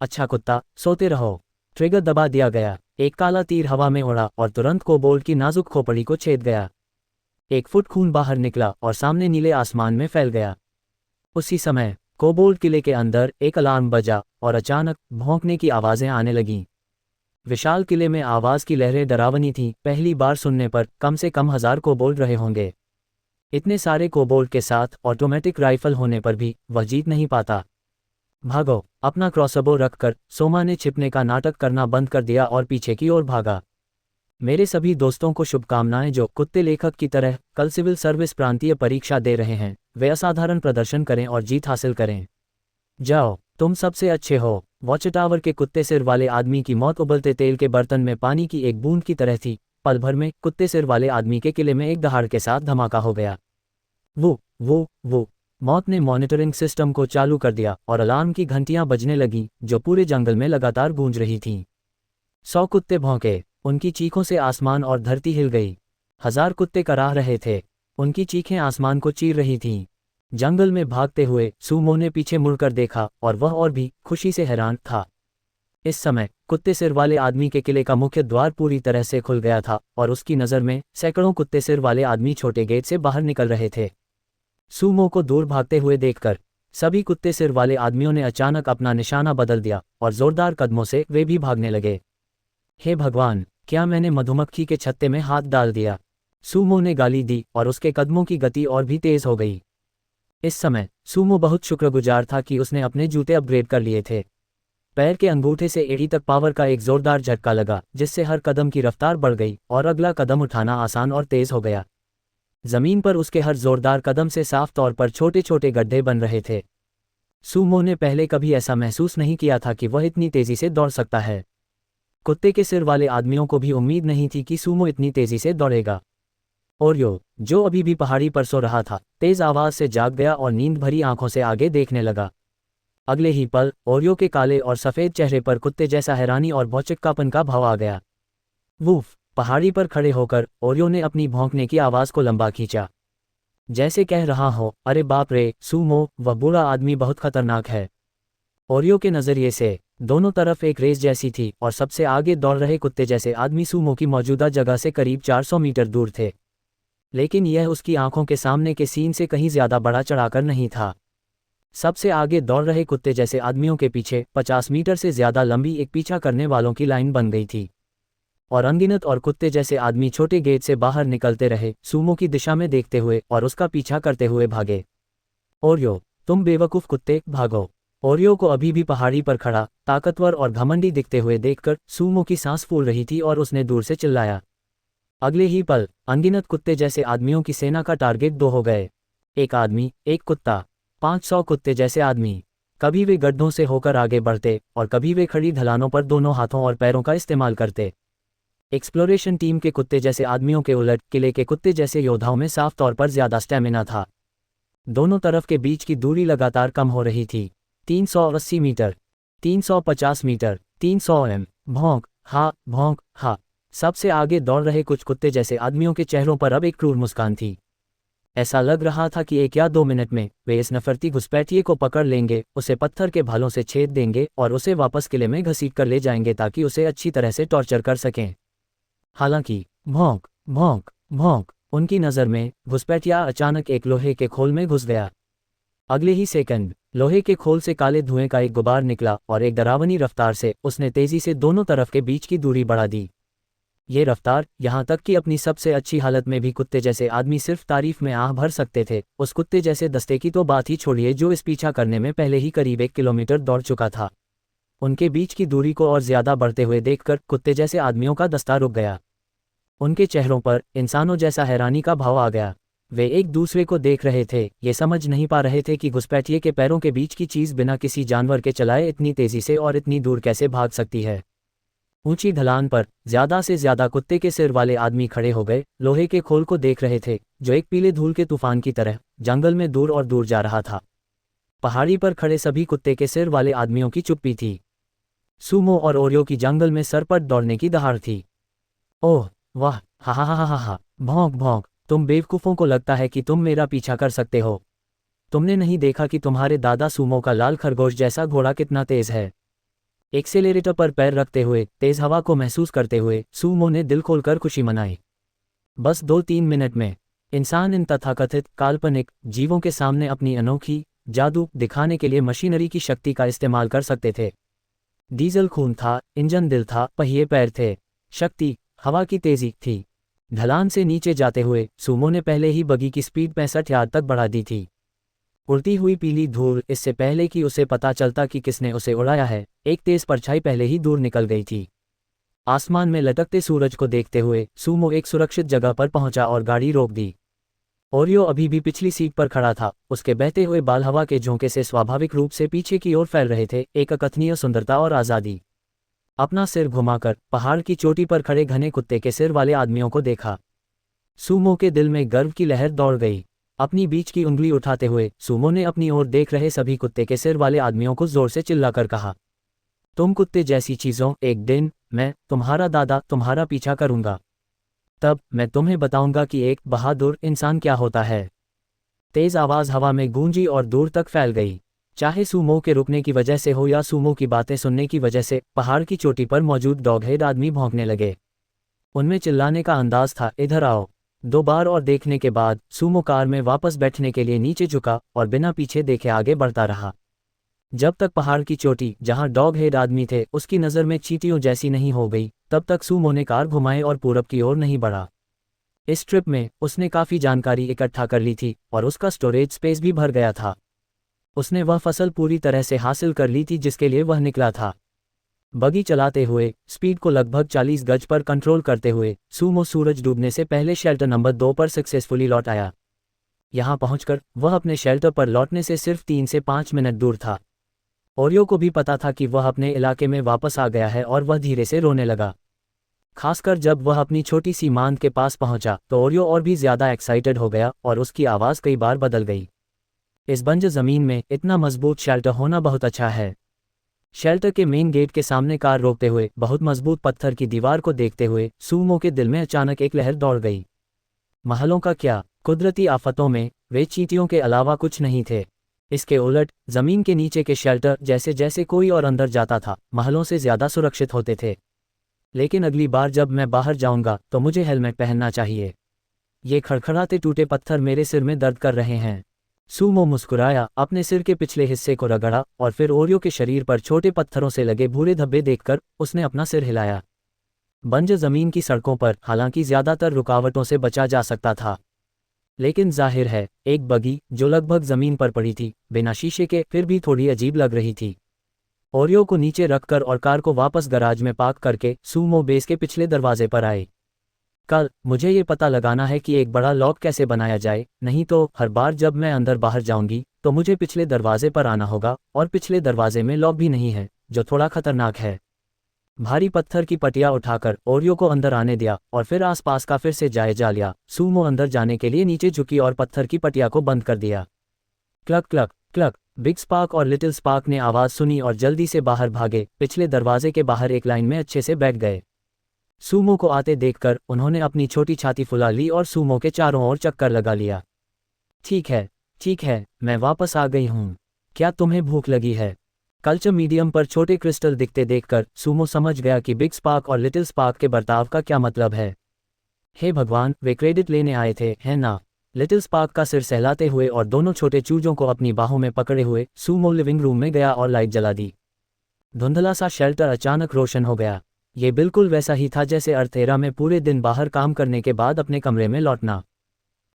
अच्छा कुत्ता, सोते रहो। ट्रिगर दबा दिया गया। एक काला तीर हवा में उड़ा और तुरंत कोबोल्ड की नाजुक खोपड़ी को छेद गया। 1 फुट खून बाहर निकला और सामने नीले आसमान में फैल गया। उसी समय कोबोल्ड किले के अंदर एक अलार्म बजा और अचानक भौंकने की आवाजें आने लगीं। विशाल किले में आवाज की लहरें डरावनी थीं। पहली बार सुनने पर कम से कम 1000 कोबोल्ड रहे होंगे। इतने सारे कोबोल्ड के साथ ऑटोमेटिक राइफल होने पर भी वह जीत नहीं पाता। भागो। अपना क्रॉसबो रखकर सोमा ने छिपने का नाटक करना बंद कर दिया और पीछे की ओर भागा। मेरे सभी दोस्तों को शुभकामनाएं जो कुत्ते लेखक की तरह कल सिविल सर्विस प्रांतीय परीक्षा दे रहे हैं। वे असाधारण प्रदर्शन करें और जीत हासिल करें। जाओ, तुम सबसे अच्छे हो। वॉच टावर के कुत्ते सिर वाले आदमी की मौत उबलते तेल के बर्तन में पानी की एक बूंद की तरह थी। पल भर में कुत्ते सिर वाले आदमी के किले में एक दहाड़ के साथ धमाका हो गया। वो मौत ने मॉनिटरिंग सिस्टम को चालू कर दिया और अलार्म की घंटियां बजने लगीं, जो पूरे जंगल में लगातार गूंज रही थीं। 100 कुत्ते भौंके। उनकी चीखों से आसमान और धरती हिल गई। 1000 कुत्ते कराह रहे थे। उनकी चीखें आसमान को चीर रही थीं। जंगल में भागते हुए सूमो ने पीछे मुड़कर देखा और वह और भी खुशी से हैरान था। इस समय कुत्ते सिर वाले आदमी के किले का मुख्य द्वार पूरी तरह से खुल गया था और उसकी नज़र में सैकड़ों कुत्ते सिर वाले आदमी छोटे गेट से बाहर निकल रहे थे। सूमो को दूर भागते हुए देखकर सभी कुत्ते सिर वाले आदमियों ने अचानक अपना निशाना बदल दिया और जोरदार कदमों से वे भी भागने लगे। हे भगवान, क्या मैंने मधुमक्खी के छत्ते में हाथ डाल दिया? सूमो ने गाली दी और उसके कदमों की गति और भी तेज हो गई। इस समय सूमो बहुत शुक्रगुजार था कि उसने अपने जूते अपग्रेड कर लिए थे। पैर के अंगूठे से एड़ी तक पावर का एक जोरदार झटका लगा, जिससे हर कदम की रफ्तार बढ़ गई और अगला कदम उठाना आसान और तेज हो गया। जमीन पर उसके हर जोरदार कदम से साफ तौर पर छोटे छोटे गड्ढे बन रहे थे। सूमो ने पहले कभी ऐसा महसूस नहीं किया था कि वह इतनी तेजी से दौड़ सकता है। कुत्ते के सिर वाले आदमियों को भी उम्मीद नहीं थी कि सूमो इतनी तेजी से दौड़ेगा। ओरियो, जो अभी भी पहाड़ी पर सो रहा था, तेज आवाज से जाग गया और नींद भरी आंखों से आगे देखने लगा। अगले ही पल ओरियो के काले और सफेद चेहरे पर कुत्ते जैसा हैरानी और भौचक्कापन का भाव आ गया। वूफ! पहाड़ी पर खड़े होकर ओरियो ने अपनी भौंकने की आवाज को लंबा खींचा, जैसे कह रहा हो, अरे बाप रे सूमो, वह बूढ़ा आदमी बहुत खतरनाक है। ओरियो के नज़रिए से दोनों तरफ एक रेस जैसी थी और सबसे आगे दौड़ रहे कुत्ते जैसे आदमी सूमो की मौजूदा जगह से करीब 400 मीटर दूर थे। लेकिन यह उसकी आंखों के सामने के सीन से कहीं ज़्यादा बढ़ा चढ़ाकर नहीं था। सबसे आगे दौड़ रहे कुत्ते जैसे आदमियों के पीछे 50 मीटर से ज़्यादा लंबी एक पीछा करने वालों की लाइन बन गई थी और अनगिनत और कुत्ते जैसे आदमी छोटे गेट से बाहर निकलते रहे, सूमो की दिशा में देखते हुए और उसका पीछा करते हुए भागे। ओरियो, तुम बेवकूफ़ कुत्ते, भागो। ओरियो को अभी भी पहाड़ी पर खड़ा, ताकतवर और घमंडी दिखते हुए देखकर सूमो की सांस फूल रही थी और उसने दूर से चिल्लाया। अगले ही पल अनगिनत कुत्ते जैसे आदमियों की सेना का टारगेट 2 हो गए। एक आदमी, एक कुत्ता, 500 कुत्ते जैसे आदमी। कभी वे गड्ढों से होकर आगे बढ़ते और कभी वे खड़ी ढलानों पर दोनों हाथों और पैरों का इस्तेमाल करते। एक्सप्लोरेशन टीम के कुत्ते जैसे आदमियों के उलट किले के कुत्ते जैसे योद्धाओं में साफ तौर पर ज़्यादा स्टैमिना था। दोनों तरफ के बीच की दूरी लगातार कम हो रही थी। 380 मीटर, 350 मीटर, 300 एम। भौंक, हा, भौंक, हा। सबसे आगे दौड़ रहे कुछ कुत्ते जैसे आदमियों के चेहरों पर अब एक क्रूर मुस्कान थी। ऐसा लग रहा था कि 1 या 2 मिनट में वे इस नफरती घुसपैठिए को पकड़ लेंगे, उसे पत्थर के भालों से छेद देंगे और उसे वापस किले में घसीट कर ले जाएंगे ताकि उसे अच्छी तरह से टॉर्चर कर सकें। हालांकि भौंक, भौंक, भौंक, उनकी नज़र में घुसपैठिया अचानक एक लोहे के खोल में घुस गया। अगले ही सेकंड लोहे के खोल से काले धुएं का एक गुबार निकला और एक डरावनी रफ्तार से उसने तेजी से दोनों तरफ के बीच की दूरी बढ़ा दी। ये रफ्तार, यहाँ तक कि अपनी सबसे अच्छी हालत में भी कुत्ते जैसे आदमी सिर्फ तारीफ में आह भर सकते थे। उस कुत्ते जैसे दस्ते की तो बात ही छोड़िए जो इस पीछा करने में पहले ही करीब 1 किलोमीटर दौड़ चुका था। उनके बीच की दूरी को और ज़्यादा बढ़ते हुए देखकर कुत्ते जैसे आदमियों का दस्ता रुक गया। उनके चेहरों पर इंसानों जैसा हैरानी का भाव आ गया। वे एक दूसरे को देख रहे थे, ये समझ नहीं पा रहे थे कि घुसपैठिए के पैरों के बीच की चीज़ बिना किसी जानवर के चलाए इतनी तेज़ी से और इतनी दूर कैसे भाग सकती है। ऊंची ढलान पर ज़्यादा से ज़्यादा कुत्ते के सिर वाले आदमी खड़े हो गए, लोहे के खोल को देख रहे थे जो एक पीले धूल के तूफान की तरह जंगल में दूर और दूर जा रहा था। पहाड़ी पर खड़े सभी कुत्ते के सिर वाले आदमियों की चुप्पी थी। सूमो और ओरियो की जंगल में सरपट दौड़ने की दहाड़ थी। ओह वाह, हा हा हा हा हा, भौंक भौंक, तुम बेवकूफ़ों को लगता है कि तुम मेरा पीछा कर सकते हो। तुमने नहीं देखा कि तुम्हारे दादा सूमो का लाल खरगोश जैसा घोड़ा कितना तेज है। एक्सेलेरेटर पर पैर रखते हुए तेज हवा को महसूस करते हुए सूमो ने दिल खोलकर खुशी मनाई। बस 2-3 मिनट में इंसान इन तथाकथित काल्पनिक जीवों के सामने अपनी अनोखी जादू दिखाने के लिए मशीनरी की शक्ति का इस्तेमाल कर सकते थे। डीजल खून था, इंजन दिल था, पहिए पैर थे, शक्ति हवा की तेजी थी। ढलान से नीचे जाते हुए सूमो ने पहले ही बगी की स्पीड 65 यार्ड तक बढ़ा दी थी। उड़ती हुई पीली धूल, इससे पहले कि उसे पता चलता कि किसने उसे उड़ाया है, एक तेज परछाई पहले ही दूर निकल गई थी। आसमान में लटकते सूरज को देखते हुए सूमो एक सुरक्षित जगह पर पहुंचा और गाड़ी रोक दी। ओरियो अभी भी पिछली सीट पर खड़ा था, उसके बहते हुए बाल हवा के झोंके से स्वाभाविक रूप से पीछे की ओर फैल रहे थे, एक अकथनीय सुंदरता और आज़ादी। अपना सिर घुमाकर पहाड़ की चोटी पर खड़े घने कुत्ते के सिर वाले आदमियों को देखा। सूमो के दिल में गर्व की लहर दौड़ गई। अपनी बीच की उंगली उठाते हुए सूमो ने अपनी ओर देख रहे सभी कुत्ते के सिर वाले आदमियों को जोर से चिल्लाकर कहा, तुम कुत्ते जैसी चीज़ों, एक दिन मैं तुम्हारा दादा तुम्हारा पीछा करूंगा। तब मैं तुम्हें बताऊंगा कि एक बहादुर इंसान क्या होता है। तेज आवाज़ हवा में गूंजी और दूर तक फैल गई। चाहे सूमो के रुकने की वजह से हो या सूमो की बातें सुनने की वजह से, पहाड़ की चोटी पर मौजूद डॉगहेड आदमी भौंकने लगे। उनमें चिल्लाने का अंदाज था, इधर आओ। 2 बार और देखने के बाद सूमो कार में वापस बैठने के लिए नीचे झुका और बिना पीछे देखे आगे बढ़ता रहा। जब तक पहाड़ की चोटी जहां डॉगहेड आदमी थे उसकी नज़र में चींटियों जैसी नहीं हो गई, तब तक सूमो ने कार घुमाए और पूरब की ओर नहीं बढ़ा। इस ट्रिप में उसने काफ़ी जानकारी इकट्ठा कर ली थी और उसका स्टोरेज स्पेस भी भर गया था। उसने वह फसल पूरी तरह से हासिल कर ली थी जिसके लिए वह निकला था। बगी चलाते हुए स्पीड को लगभग 40 गज पर कंट्रोल करते हुए सूमो सूरज डूबने से पहले शेल्टर नंबर 2 पर सक्सेसफुली लौट आया। यहां पहुंचकर वह अपने शेल्टर पर लौटने से सिर्फ 3 से 5 मिनट दूर था। ओरियो को भी पता था कि वह अपने इलाके में वापस आ गया है और वह धीरे से रोने लगा। खासकर जब वह अपनी छोटी सी मांद के पास पहुंचा तो ओरियो और भी ज़्यादा एक्साइटेड हो गया और उसकी आवाज़ कई बार बदल गई। इस बंजर ज़मीन में इतना मजबूत शेल्टर होना बहुत अच्छा है। शेल्टर के मेन गेट के सामने कार रोकते हुए बहुत मजबूत पत्थर की दीवार को देखते हुए सूमो के दिल में अचानक एक लहर दौड़ गई। महलों का क्या, कुदरती आफतों में वे चींटियों के अलावा कुछ नहीं थे। इसके उलट जमीन के नीचे के शेल्टर जैसे जैसे कोई और अंदर जाता था महलों से ज्यादा सुरक्षित होते थे। लेकिन अगली बार जब मैं बाहर जाऊंगा तो मुझे हेलमेट पहनना चाहिए। ये खड़खड़ाते टूटे पत्थर मेरे सिर में दर्द कर रहे हैं। सूमो मुस्कुराया, अपने सिर के पिछले हिस्से को रगड़ा और फिर ओरियो के शरीर पर छोटे पत्थरों से लगे भूरे धब्बे देखकर उसने अपना सिर हिलाया। बंजर जमीन की सड़कों पर हालांकि ज्यादातर रुकावटों से बचा जा सकता था, लेकिन जाहिर है एक बगी जो लगभग जमीन पर पड़ी थी बिना शीशे के फिर भी थोड़ी अजीब लग रही थी। ओरियो को नीचे रखकर और कार को वापस गराज में पार्क करके सूमो बेस के पिछले दरवाजे पर आए। कल मुझे ये पता लगाना है कि एक बड़ा लॉक कैसे बनाया जाए, नहीं तो हर बार जब मैं अंदर बाहर जाऊंगी तो मुझे पिछले दरवाजे पर आना होगा और पिछले दरवाजे में लॉक भी नहीं है, जो थोड़ा खतरनाक है। भारी पत्थर की पटिया उठाकर ओरियो को अंदर आने दिया और फिर आसपास का फिर से जायजा लिया। सूमो अंदर जाने के लिए नीचे झुकी और पत्थर की पटिया को बंद कर दिया। Clock clock clock. Big spark और लिटिल स्पार्क ने आवाज सुनी और जल्दी से बाहर भागे। पिछले दरवाजे के बाहर एक लाइन में अच्छे से बैठ गए। सूमो को आते देखकर उन्होंने अपनी छोटी छाती फुला ली और सूमो के चारों ओर चक्कर लगा लिया। ठीक है, मैं वापस आ गई हूँ। क्या तुम्हें भूख लगी है? कल्चर मीडियम पर छोटे क्रिस्टल दिखते देखकर सूमो समझ गया कि बिग स्पार्क और लिटिल स्पार्क के बर्ताव का क्या मतलब है। हे भगवान, वे क्रेडिट लेने आए थे, है ना? लिटिल स्पार्क का सिर सहलाते हुए और दोनों छोटे चूजों को अपनी बाहों में पकड़े हुए सूमो लिविंग रूम में गया और लाइट जला दी। धुंधला सा शेल्टर अचानक रोशन हो गया। ये बिल्कुल वैसा ही था जैसे अर्थेरा में पूरे दिन बाहर काम करने के बाद अपने कमरे में लौटना।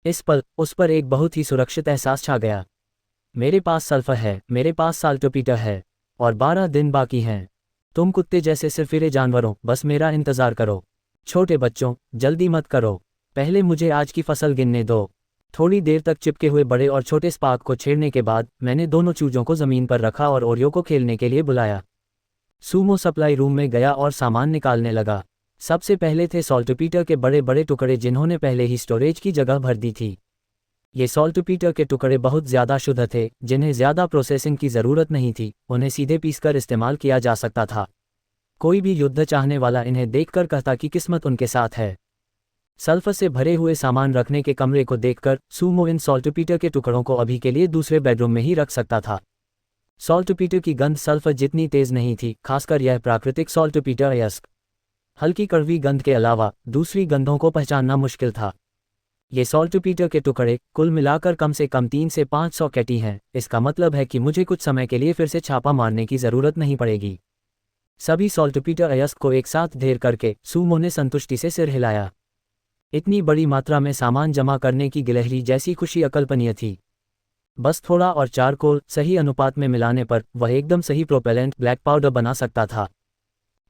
इस पल उस पर एक बहुत ही सुरक्षित एहसास छा गया। मेरे पास सल्फर है, मेरे पास साल्टोपीटर है और 12 दिन बाकी हैं। तुम कुत्ते जैसे सिरफिरे जानवरों, बस मेरा इंतजार करो। छोटे बच्चों, जल्दी मत करो, पहले मुझे आज की फसल गिनने दो। थोड़ी देर तक चिपके हुए बड़े और छोटे स्पार्क को छेड़ने के बाद मैंने दोनों चूजों को जमीन पर रखा और ओरियो को खेलने के लिए बुलाया। सूमो सप्लाई रूम में गया और सामान निकालने लगा। सबसे पहले थे सॉल्टोपीटर के बड़े बड़े टुकड़े जिन्होंने पहले ही स्टोरेज की जगह भर दी थी। ये सॉल्टोपीटर के टुकड़े बहुत ज़्यादा शुद्ध थे, जिन्हें ज़्यादा प्रोसेसिंग की ज़रूरत नहीं थी, उन्हें सीधे पीसकर इस्तेमाल किया जा सकता था। कोई भी युद्ध चाहने वाला इन्हें देखकर कहता कि किस्मत उनके साथ है। सल्फर से भरे हुए सामान रखने के कमरे को देखकर सूमो इन सॉल्टोपीटर के टुकड़ों को अभी के लिए दूसरे बेडरूम में ही रख सकता था। सॉल्टोपीटर की गंध सल्फर जितनी तेज नहीं थी, खासकर यह प्राकृतिक सॉल्टोपीटर अयस्क। हल्की कड़वी गंध के अलावा दूसरी गंधों को पहचानना मुश्किल था। ये सॉल्टोपीटर के टुकड़े कुल मिलाकर कम से कम 300 से 500 कैटी हैं। इसका मतलब है कि मुझे कुछ समय के लिए फिर से छापा मारने की ज़रूरत नहीं पड़ेगी। सभी सॉल्टोपीटर अयस्क को एक साथ ढेर करके सूमो ने संतुष्टि से सिर हिलाया। इतनी बड़ी मात्रा में सामान जमा करने की गिलहरी जैसी खुशी अकल्पनीय थी। बस थोड़ा और चारकोल सही अनुपात में मिलाने पर वह एकदम सही प्रोपेलेंट ब्लैक पाउडर बना सकता था।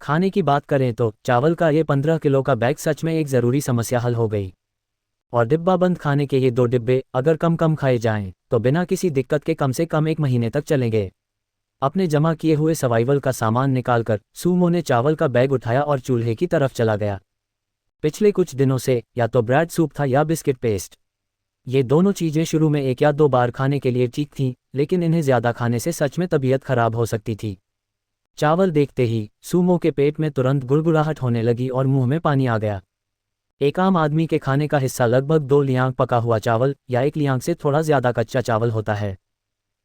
खाने की बात करें तो चावल का ये 15 किलो का बैग सच में एक ज़रूरी समस्या हल हो गई। और डिब्बाबंद खाने के ये 2 डिब्बे अगर कम खाए जाएं तो बिना किसी दिक्कत के कम से कम 1 महीने तक चलेंगे। अपने जमा किए हुए सर्वाइवल का सामान निकालकर सूमो ने चावल का बैग उठाया और चूल्हे की तरफ चला गया। पिछले कुछ दिनों से या तो ब्रेड सूप था या बिस्किट पेस्ट। ये दोनों चीज़ें शुरू में 1 या 2 बार खाने के लिए ठीक थीं, लेकिन इन्हें ज़्यादा खाने से सच में तबीयत खराब हो सकती थी। चावल देखते ही सूमो के पेट में तुरंत गुड़गुड़ाहट होने लगी और मुंह में पानी आ गया। एक आम आदमी के खाने का हिस्सा लगभग 2 लियांग पका हुआ चावल या 1 लियांग से थोड़ा ज़्यादा कच्चा चावल होता है।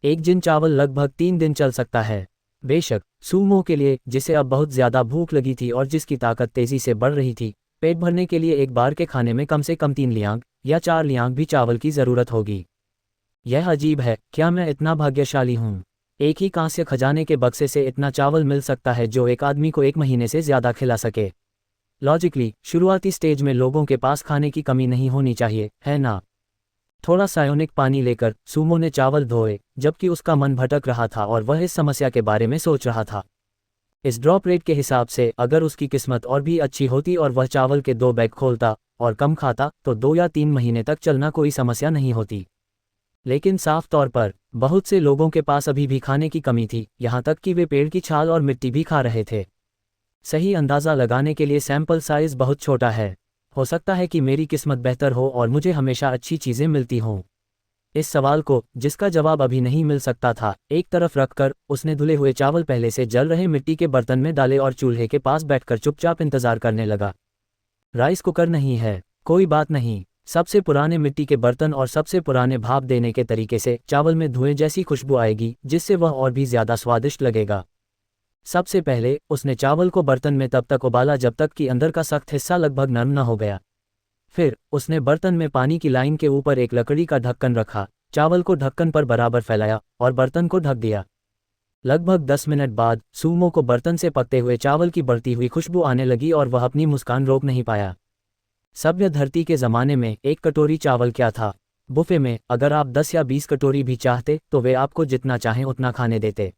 एक जिन चावल लगभग 3 दिन चल सकता है। बेशक सूमो के लिए, जिसे अब बहुत ज़्यादा भूख लगी थी और जिसकी ताकत तेज़ी से बढ़ रही थी, पेट भरने के लिए एक बार के खाने में कम से कम 3 लियांग या 4 लियांग भी चावल की ज़रूरत होगी। यह अजीब है, क्या मैं इतना भाग्यशाली हूँ? एक ही कांस्य खजाने के बक्से से इतना चावल मिल सकता है जो एक आदमी को 1 महीने से ज़्यादा खिला सके। लॉजिकली शुरुआती स्टेज में लोगों के पास खाने की कमी नहीं होनी चाहिए, है ना? थोड़ा सायोनिक पानी लेकर सूमो ने चावल धोए, जबकि उसका मन भटक रहा था और वह इस समस्या के बारे में सोच रहा था। इस ड्रॉप रेट के हिसाब से अगर उसकी किस्मत और भी अच्छी होती और वह चावल के 2 बैग खोलता और कम खाता तो 2 या 3 महीने तक चलना कोई समस्या नहीं होती। लेकिन साफ तौर पर बहुत से लोगों के पास अभी भी खाने की कमी थी, यहाँ तक कि वे पेड़ की छाल और मिट्टी भी खा रहे थे। सही अंदाज़ा लगाने के लिए सैंपल साइज़ बहुत छोटा है। हो सकता है कि मेरी किस्मत बेहतर हो और मुझे हमेशा अच्छी चीज़ें मिलती हों। इस सवाल को, जिसका जवाब अभी नहीं मिल सकता था, एक तरफ रखकर उसने धुले हुए चावल पहले से जल रहे मिट्टी के बर्तन में डाले और चूल्हे के पास बैठकर चुपचाप इंतजार करने लगा। राइस कुकर नहीं है, कोई बात नहीं, सबसे पुराने मिट्टी के बर्तन और सबसे पुराने भाप देने के तरीके से चावल में धुएं जैसी खुशबू आएगी, जिससे वह और भी ज़्यादा स्वादिष्ट लगेगा। सबसे पहले उसने चावल को बर्तन में तब तक उबाला जब तक कि अंदर का सख्त हिस्सा लगभग नरम न हो गया। फिर उसने बर्तन में पानी की लाइन के ऊपर एक लकड़ी का ढक्कन रखा, चावल को ढक्कन पर बराबर फैलाया और बर्तन को ढक दिया। लगभग 10 मिनट बाद सूमो को बर्तन से पकते हुए चावल की बढ़ती हुई खुशबू आने लगी और वह अपनी मुस्कान रोक नहीं पाया। सभ्य धरती के ज़माने में एक कटोरी चावल क्या था? बुफे में अगर आप 10 या 20 कटोरी भी चाहते तो वे आपको जितना चाहें उतना खाने देते।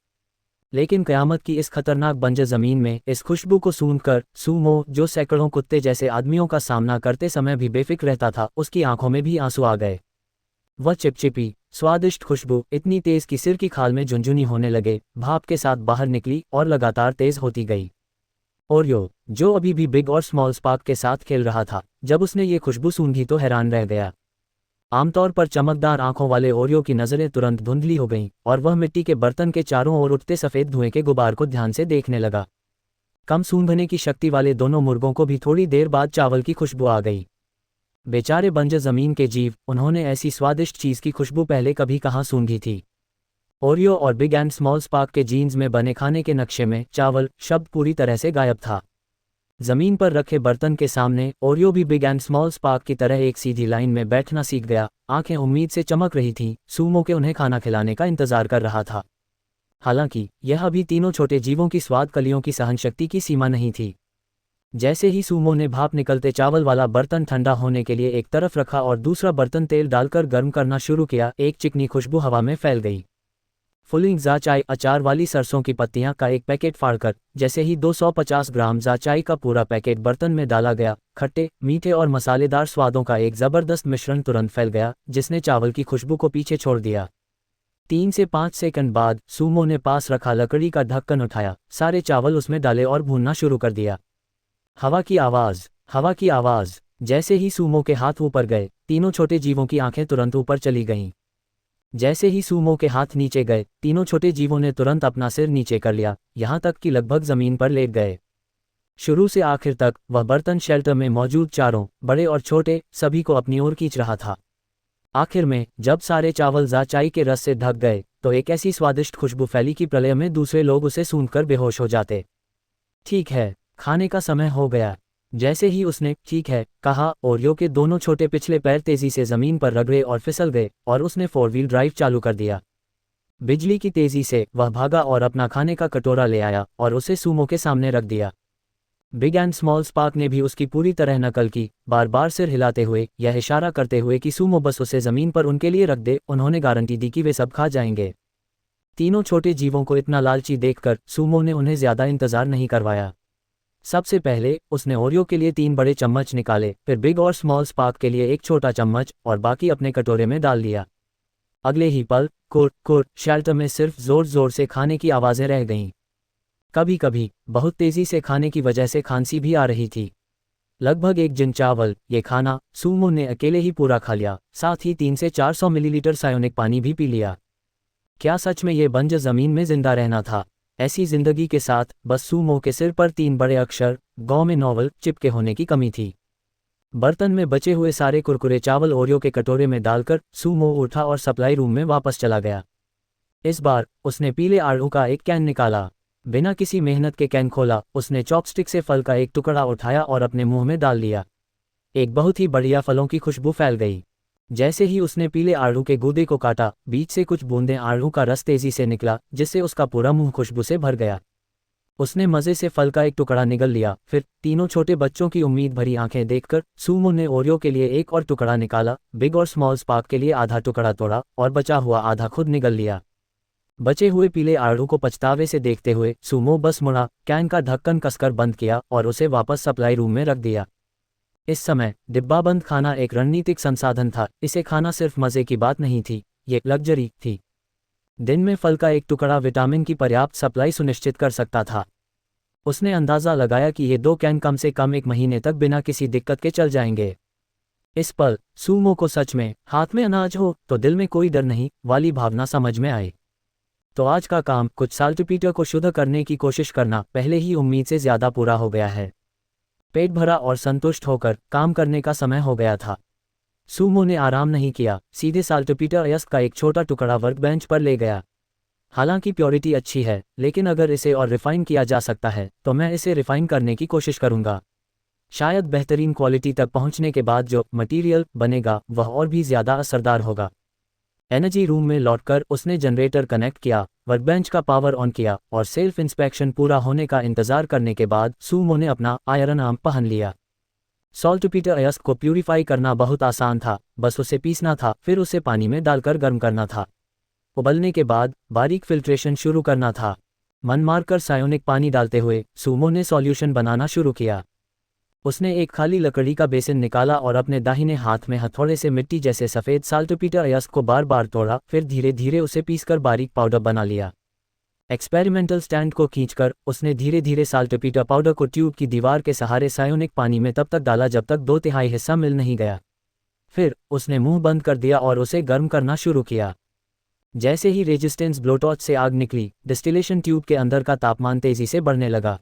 लेकिन क़यामत की इस खतरनाक बंजर ज़मीन में इस खुशबू को सूंघकर सूमो, जो सैकड़ों कुत्ते जैसे आदमियों का सामना करते समय भी बेफिक्र रहता था, उसकी आंखों में भी आंसू आ गए। वह चिपचिपी स्वादिष्ट खुशबू इतनी तेज कि सिर की खाल में झुनझुनी होने लगे, भाप के साथ बाहर निकली और लगातार तेज होती गई। ओरियो, जो अभी भी बिग और स्मॉल स्पार्क के साथ खेल रहा था, जब उसने ये खुशबू सूंघी तो हैरान रह गया। आमतौर पर चमकदार आंखों वाले ओरियो की नज़रें तुरंत धुंधली हो गईं और वह मिट्टी के बर्तन के चारों ओर उठते सफ़ेद धुएं के गुबार को ध्यान से देखने लगा। कम सूंघने की शक्ति वाले दोनों मुर्गों को भी थोड़ी देर बाद चावल की खुशबू आ गई। बेचारे बंजर ज़मीन के जीव, उन्होंने ऐसी स्वादिष्ट चीज़ की खुशबू पहले कभी कहाँ सूंघी थी। ओरियो और बिग एंड स्मॉल स्पार्क के जीन्स में बने खाने के नक्शे में चावल शब्द पूरी तरह से गायब था। ज़मीन पर रखे बर्तन के सामने ओरियो भी बिग एंड स्मॉल स्पार्क की तरह एक सीधी लाइन में बैठना सीख गया। आंखें उम्मीद से चमक रही थीं, सूमो के उन्हें खाना खिलाने का इंतजार कर रहा था। हालांकि यह अभी तीनों छोटे जीवों की स्वाद कलियों की सहनशक्ति की सीमा नहीं थी। जैसे ही सूमो ने भाप निकलते चावल वाला बर्तन ठंडा होने के लिए एक तरफ रखा और दूसरा बर्तन तेल डालकर गर्म करना शुरू किया, एक चिकनी खुशबू हवा में फैल गई। फुलिंग जाचाई अचार वाली सरसों की पत्तियां का एक पैकेट फाड़कर जैसे ही 250 ग्राम जाचाई का पूरा पैकेट बर्तन में डाला गया, खट्टे, मीठे और मसालेदार स्वादों का एक ज़बरदस्त मिश्रण तुरंत फैल गया, जिसने चावल की खुशबू को पीछे छोड़ दिया। 3 से 5 सेकंड बाद सूमो ने पास रखा लकड़ी का ढक्कन उठाया, सारे चावल उसमें डाले और भूनना शुरू कर दिया। हवा की आवाज़, हवा की आवाज़। जैसे ही सूमो के हाथ ऊपर गए, तीनों छोटे जीवों की आंखें तुरंत ऊपर चली गईं। जैसे ही सूमो के हाथ नीचे गए, तीनों छोटे जीवों ने तुरंत अपना सिर नीचे कर लिया, यहाँ तक कि लगभग ज़मीन पर लेट गए। शुरू से आखिर तक वह बर्तन शेल्टर में मौजूद चारों, बड़े और छोटे, सभी को अपनी ओर खींच रहा था। आखिर में जब सारे चावल जाचाई के रस से ढक गए, तो एक ऐसी स्वादिष्ट खुशबू फैली कि प्रलय में दूसरे लोग उसे सूंघकर बेहोश हो जाते। ठीक है, खाने का समय हो गया। जैसे ही उसने ठीक है कहा, ओरियो के दोनों छोटे पिछले पैर तेजी से जमीन पर रगड़े और फिसल गए और उसने 4 व्हील ड्राइव चालू कर दिया। बिजली की तेजी से वह भागा और अपना खाने का कटोरा ले आया और उसे सूमो के सामने रख दिया। बिग एंड स्मॉल स्पार्क ने भी उसकी पूरी तरह नकल की, बार बार सिर हिलाते हुए, यह इशारा करते हुए कि सूमो बस उसे जमीन पर उनके लिए रख दे। उन्होंने गारंटी दी कि वे सब खा जाएंगे। तीनों छोटे जीवों को इतना लालची देखकर सूमो ने उन्हें ज्यादा इंतजार नहीं करवाया। सबसे पहले उसने ओरियो के लिए 3 बड़े चम्मच निकाले, फिर बिग और स्मॉल स्पार्क के लिए एक छोटा चम्मच और बाकी अपने कटोरे में डाल दिया। अगले ही पल कुर कुर शेल्टर में सिर्फ जोर जोर से खाने की आवाज़ें रह गईं। कभी कभी बहुत तेज़ी से खाने की वजह से खांसी भी आ रही थी। लगभग 1 जिन चावल, ये खाना सूमो ने अकेले ही पूरा खा लिया, साथ ही 300 से 400 मिलीलीटर सायोनिक पानी भी पी लिया। क्या सच में ये बंजर ज़मीन में जिंदा रहना था? ऐसी जिंदगी के साथ बस सूमो के सिर पर 3 बड़े अक्षर गांव में नॉवल चिपके होने की कमी थी। बर्तन में बचे हुए सारे कुरकुरे चावल ओरियो के कटोरे में डालकर सूमो उठा और सप्लाई रूम में वापस चला गया। इस बार उसने पीले आड़ू का एक कैन निकाला। बिना किसी मेहनत के कैन खोला, उसने चॉपस्टिक से फल का एक टुकड़ा उठाया और अपने मुंह में डाल लिया। एक बहुत ही बढ़िया फलों की खुशबू फैल गई। जैसे ही उसने पीले आड़ू के गूदे को काटा, बीच से कुछ बूंदें आड़ू का रस तेजी से निकला, जिससे उसका पूरा मुंह खुशबू से भर गया। उसने मज़े से फल का एक टुकड़ा निगल लिया। फिर तीनों छोटे बच्चों की उम्मीद भरी आंखें देखकर सूमो ने ओरियो के लिए एक और टुकड़ा निकाला, बिग और स्मॉल स्पार्क के लिए आधा टुकड़ा तोड़ा और बचा हुआ आधा खुद निगल लिया। बचे हुए पीले आड़ू को पछतावे से देखते हुए सूमो बस मुड़ा, कैन का ढक्कन कसकर बंद किया और उसे वापस सप्लाई रूम में रख दिया। इस समय डिब्बाबंद खाना एक रणनीतिक संसाधन था। इसे खाना सिर्फ मज़े की बात नहीं थी, ये लग्जरी थी। दिन में फल का एक टुकड़ा विटामिन की पर्याप्त सप्लाई सुनिश्चित कर सकता था। उसने अंदाज़ा लगाया कि ये 2 कैन कम से कम 1 महीने तक बिना किसी दिक्कत के चल जाएंगे। इस पल सूमो को सच में हाथ में अनाज हो तो दिल में कोई डर नहीं वाली भावना समझ में आई। तो आज का काम कुछ साल्टपीटर को शुद्ध करने की कोशिश करना पहले ही उम्मीद से ज़्यादा पूरा हो गया है। पेट भरा और संतुष्ट होकर काम करने का समय हो गया था। सूमो ने आराम नहीं किया, सीधे साल्टपीटर अयस्क का एक छोटा टुकड़ा वर्कबेंच पर ले गया। हालांकि प्योरिटी अच्छी है, लेकिन अगर इसे और रिफाइन किया जा सकता है तो मैं इसे रिफाइन करने की कोशिश करूंगा। शायद बेहतरीन क्वालिटी तक पहुंचने के बाद जो मटेरियल बनेगा वह और भी ज़्यादा असरदार होगा। एनर्जी रूम में लौटकर उसने जनरेटर कनेक्ट किया, वर्कबेंच का पावर ऑन किया और सेल्फ इंस्पेक्शन पूरा होने का इंतजार करने के बाद सूमो ने अपना आयरन आर्म पहन लिया। सॉल्टपीटर अयस्क को प्यूरिफाई करना बहुत आसान था, बस उसे पीसना था, फिर उसे पानी में डालकर गर्म करना था। उबलने के बाद बारीक फिल्ट्रेशन शुरू करना था। मन मारकर सायोनिक पानी डालते हुए सूमो ने सॉल्यूशन बनाना शुरू किया। उसने एक खाली लकड़ी का बेसिन निकाला और अपने दाहिने हाथ में हथौड़े से मिट्टी जैसे सफ़ेद साल्टपीटर अयस्क को बार बार तोड़ा, फिर धीरे धीरे उसे पीसकर बारीक पाउडर बना लिया। एक्सपेरिमेंटल स्टैंड को खींचकर उसने धीरे धीरे साल्टपीटर पाउडर को ट्यूब की दीवार के सहारे सायोनिक पानी में तब तक डाला जब तक 2/3 हिस्सा मिल नहीं गया। फिर उसने मुंह बंद कर दिया और उसे गर्म करना शुरू किया। जैसे ही रेजिस्टेंस ब्लोटॉर्च से आग निकली, डिस्टिलेशन ट्यूब के अंदर का तापमान तेजी से बढ़ने लगा।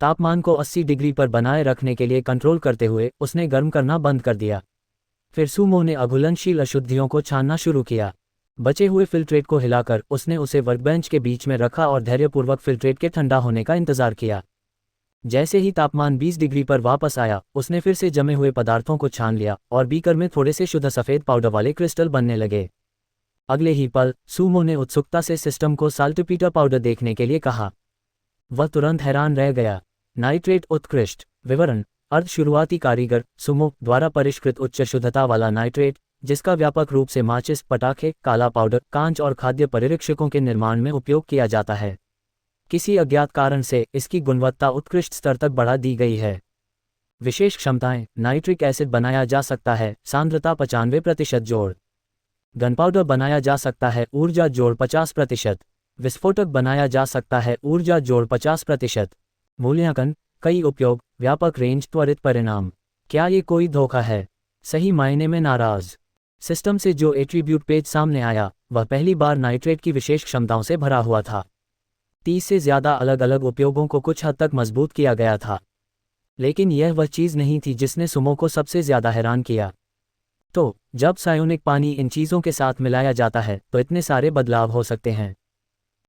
तापमान को 80 डिग्री पर बनाए रखने के लिए कंट्रोल करते हुए उसने गर्म करना बंद कर दिया। फिर सूमो ने अघुलनशील अशुद्धियों को छानना शुरू किया। बचे हुए फिल्ट्रेट को हिलाकर उसने उसे वर्कबेंच के बीच में रखा और धैर्यपूर्वक फिल्ट्रेट के ठंडा होने का इंतजार किया। जैसे ही तापमान 20 डिग्री पर वापस आया, उसने फिर से जमे हुए पदार्थों को छान लिया और बीकर में थोड़े से शुद्ध सफ़ेद पाउडर वाले क्रिस्टल बनने लगे। अगले ही पल सूमो ने उत्सुकता से सिस्टम को साल्टपीटर पाउडर देखने के लिए कहा। वह तुरंत हैरान रह गया। नाइट्रेट उत्कृष्ट विवरण। अर्ध शुरुआती कारीगर सूमो द्वारा परिष्कृत उच्च शुद्धता वाला नाइट्रेट, जिसका व्यापक रूप से माचिस, पटाखे, काला पाउडर, कांच और खाद्य परिरक्षकों के निर्माण में उपयोग किया जाता है। किसी अज्ञात कारण से इसकी गुणवत्ता उत्कृष्ट स्तर तक बढ़ा दी गई है। विशेष क्षमताएं: नाइट्रिक एसिड बनाया जा सकता है, सांद्रता 95% जोड़। गनपाउडर बनाया जा सकता है, ऊर्जा जोड़ 50%। विस्फोटक बनाया जा सकता है, ऊर्जा जोड़ 50%। मूल्यांकन: कई उपयोग, व्यापक रेंज, त्वरित परिणाम। क्या ये कोई धोखा है? सही मायने में नाराज। सिस्टम से जो एट्रीब्यूट पेज सामने आया वह पहली बार नाइट्रेट की विशेष क्षमताओं से भरा हुआ था। 30 से ज़्यादा अलग अलग उपयोगों को कुछ हद तक मजबूत किया गया था, लेकिन यह वह चीज़ नहीं थी जिसने सुमो को सबसे ज़्यादा हैरान किया। तो जब सायोनिक पानी इन चीज़ों के साथ मिलाया जाता है तो इतने सारे बदलाव हो सकते हैं।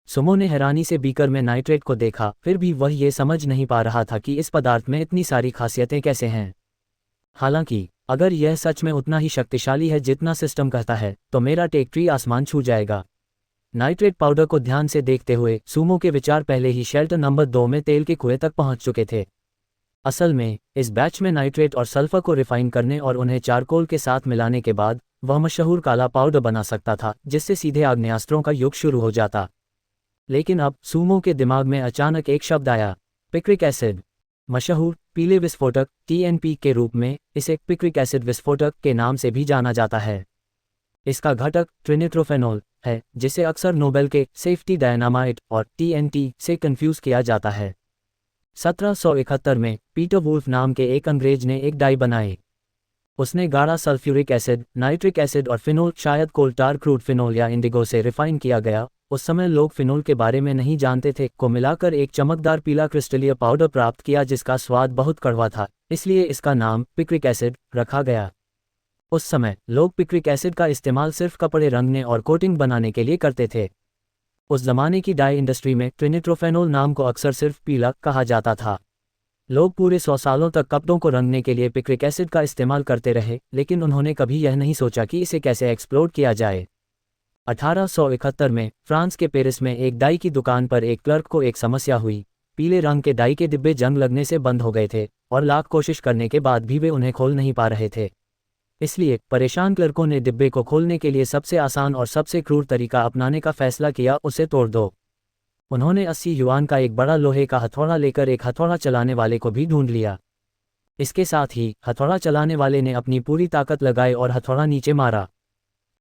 सुमो ने हैरानी से बीकर में नाइट्रेट को देखा, फिर भी वह ये समझ नहीं पा रहा था कि इस पदार्थ में इतनी सारी खासियतें कैसे हैं। हालांकि अगर यह सच में उतना ही शक्तिशाली है जितना सिस्टम कहता है तो मेरा टेक ट्री आसमान छू जाएगा। नाइट्रेट पाउडर को ध्यान से देखते हुए सूमो के विचार पहले ही शेल्टर नंबर 2 में तेल के कुएं तक पहुंच चुके थे। असल में इस बैच में नाइट्रेट और सल्फर को रिफाइन करने और उन्हें चारकोल के साथ मिलाने के बाद वह मशहूर काला पाउडर बना सकता था, जिससे सीधे आग्नेयास्त्रों का युग शुरू हो जाता। लेकिन अब सूमो के दिमाग में अचानक एक शब्द आया, पिक्रिक एसिड। मशहूर पीले विस्फोटक TNP के रूप में इसे पिक्रिक एसिड विस्फोटक के नाम से भी जाना जाता है। इसका घटक ट्रिनिट्रोफेनॉल है, जिसे अक्सर नोबेल के सेफ्टी डायनामाइट और TNT से कंफ्यूज किया जाता है। 1771 में पीटर वुल्फ नाम के एक अंग्रेज ने एक डाई बनाई। उसने गाढ़ा सल्फ्यूरिक एसिड, नाइट्रिक एसिड और फिनोल, शायद कोल टार क्रूड फिनोल या इंडिगो से रिफाइन किया गया, उस समय लोग फिनोल के बारे में नहीं जानते थे, को मिलाकर एक चमकदार पीला क्रिस्टलीय पाउडर प्राप्त किया जिसका स्वाद बहुत कड़वा था, इसलिए इसका नाम पिक्रिक एसिड रखा गया। उस समय लोग पिक्रिक एसिड का इस्तेमाल सिर्फ कपड़े रंगने और कोटिंग बनाने के लिए करते थे। उस जमाने की डाई इंडस्ट्री में ट्रिनिट्रोफेनॉल नाम को अक्सर सिर्फ पीला कहा जाता था। लोग पूरे 100 सालों तक कपड़ों को रंगने के लिए पिक्रिक एसिड का इस्तेमाल करते रहे, लेकिन उन्होंने कभी यह नहीं सोचा कि इसे कैसे एक्सप्लोर किया जाए। 1871 में फ्रांस के पेरिस में एक डाई की दुकान पर एक क्लर्क को एक समस्या हुई। पीले रंग के डाई के डिब्बे जंग लगने से बंद हो गए थे और लाख कोशिश करने के बाद भी वे उन्हें खोल नहीं पा रहे थे। इसलिए परेशान क्लर्कों ने डिब्बे को खोलने के लिए सबसे आसान और सबसे क्रूर तरीका अपनाने का फैसला किया, उसे तोड़ दो। उन्होंने 80 युआन का एक बड़ा लोहे का हथौड़ा लेकर एक हथौड़ा चलाने वाले को भी ढूंढ लिया। इसके साथ ही हथौड़ा चलाने वाले ने अपनी पूरी ताकत लगाई और हथौड़ा नीचे मारा।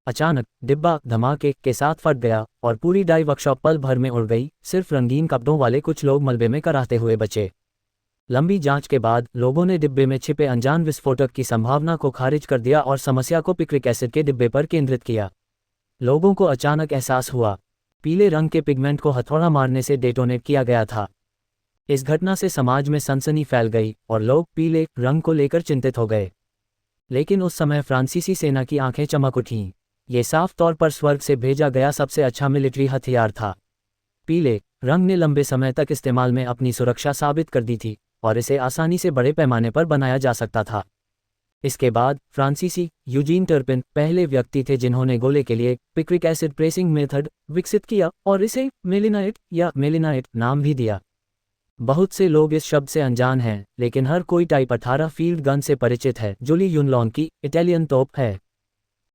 अचानक डिब्बा धमाके के साथ फट गया और पूरी डाई वर्कशॉप पल भर में उड़ गई। सिर्फ रंगीन कपड़ों वाले कुछ लोग मलबे में कराहते हुए बचे। लंबी जांच के बाद लोगों ने डिब्बे में छिपे अनजान विस्फोटक की संभावना को खारिज कर दिया और समस्या को पिक्रिक एसिड के डिब्बे पर केंद्रित किया। लोगों को अचानक एहसास हुआ, पीले रंग के पिगमेंट को हथौड़ा मारने से डेटोनेट किया गया था। इस घटना से समाज में सनसनी फैल गई और लोग पीले रंग को लेकर चिंतित हो गए। लेकिन उस समय फ्रांसीसी सेना की आंखें चमक उठीं। ये साफ तौर पर स्वर्ग से भेजा गया सबसे अच्छा मिलिट्री हथियार था। पीले रंग ने लंबे समय तक इस्तेमाल में अपनी सुरक्षा साबित कर दी थी और इसे आसानी से बड़े पैमाने पर बनाया जा सकता था। इसके बाद फ्रांसीसी यूजीन टर्पिन पहले व्यक्ति थे जिन्होंने गोले के लिए पिक्रिक एसिड प्रेसिंग मेथड विकसित किया और इसे मेलिनाइट या मेलिनाइट नाम भी दिया। बहुत से लोग इस शब्द से अनजान हैं, लेकिन हर कोई टाइप 18 फील्ड गन से परिचित है जो ली यूनलॉन की इटालियन तोप है।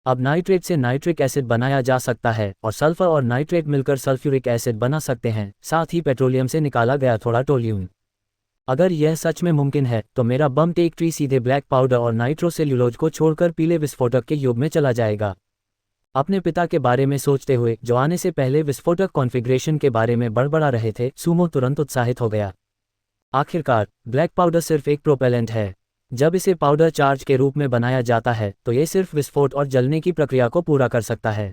अब नाइट्रेट से नाइट्रिक एसिड बनाया जा सकता है और सल्फर और नाइट्रेट मिलकर सल्फ्यूरिक एसिड बना सकते हैं, साथ ही पेट्रोलियम से निकाला गया थोड़ा टोल्यून। अगर यह सच में मुमकिन है तो मेरा बम टेक ट्री सीधे ब्लैक पाउडर और नाइट्रोसेल्यूलोज को छोड़कर पीले विस्फोटक के युग में चला जाएगा। अपने पिता के बारे में सोचते हुए जो आने से पहले विस्फोटक कॉन्फ़िगरेशन के बारे में बड़बड़ा रहे थे, सूमो तुरंत उत्साहित हो गया। आखिरकार ब्लैक पाउडर सिर्फ एक प्रोपेलेंट है। जब इसे पाउडर चार्ज के रूप में बनाया जाता है तो ये सिर्फ विस्फोट और जलने की प्रक्रिया को पूरा कर सकता है।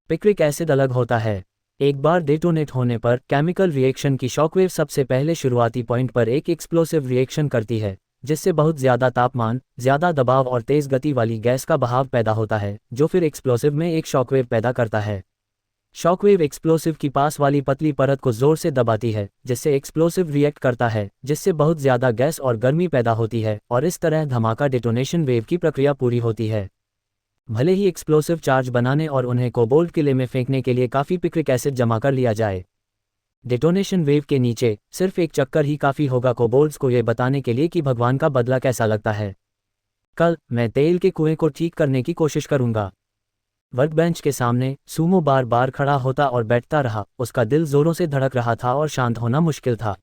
पिक्रिक एसिड अलग होता है। एक बार डेटोनेट होने पर केमिकल रिएक्शन की शॉकवेव सबसे पहले शुरुआती पॉइंट पर एक एक्सप्लोसिव रिएक्शन करती है, जिससे बहुत ज़्यादा तापमान, ज़्यादा दबाव और तेज़ गति वाली गैस का बहाव पैदा होता है, जो फिर एक्सप्लोसिव में एक शॉकवेव पैदा करता है। शॉकवेव एक्सप्लोसिव की पास वाली पतली परत को जोर से दबाती है, जिससे एक्सप्लोसिव रिएक्ट करता है, जिससे बहुत ज़्यादा गैस और गर्मी पैदा होती है और इस तरह धमाका डेटोनेशन वेव की प्रक्रिया पूरी होती है। भले ही एक्सप्लोसिव चार्ज बनाने और उन्हें कोबाल्ट किले में फेंकने के लिए काफ़ी पिक्रिक एसिड जमा कर लिया जाए, डेटोनेशन वेव के नीचे सिर्फ एक चक्कर ही काफ़ी होगा कोबाल्ट्स को यह बताने के लिए कि भगवान का बदला कैसा लगता है। कल मैं तेल के कुएं को ठीक करने की कोशिश करूंगा। वर्कबेंच के सामने सूमो बार बार खड़ा होता और बैठता रहा। उसका दिल जोरों से धड़क रहा था और शांत होना मुश्किल था।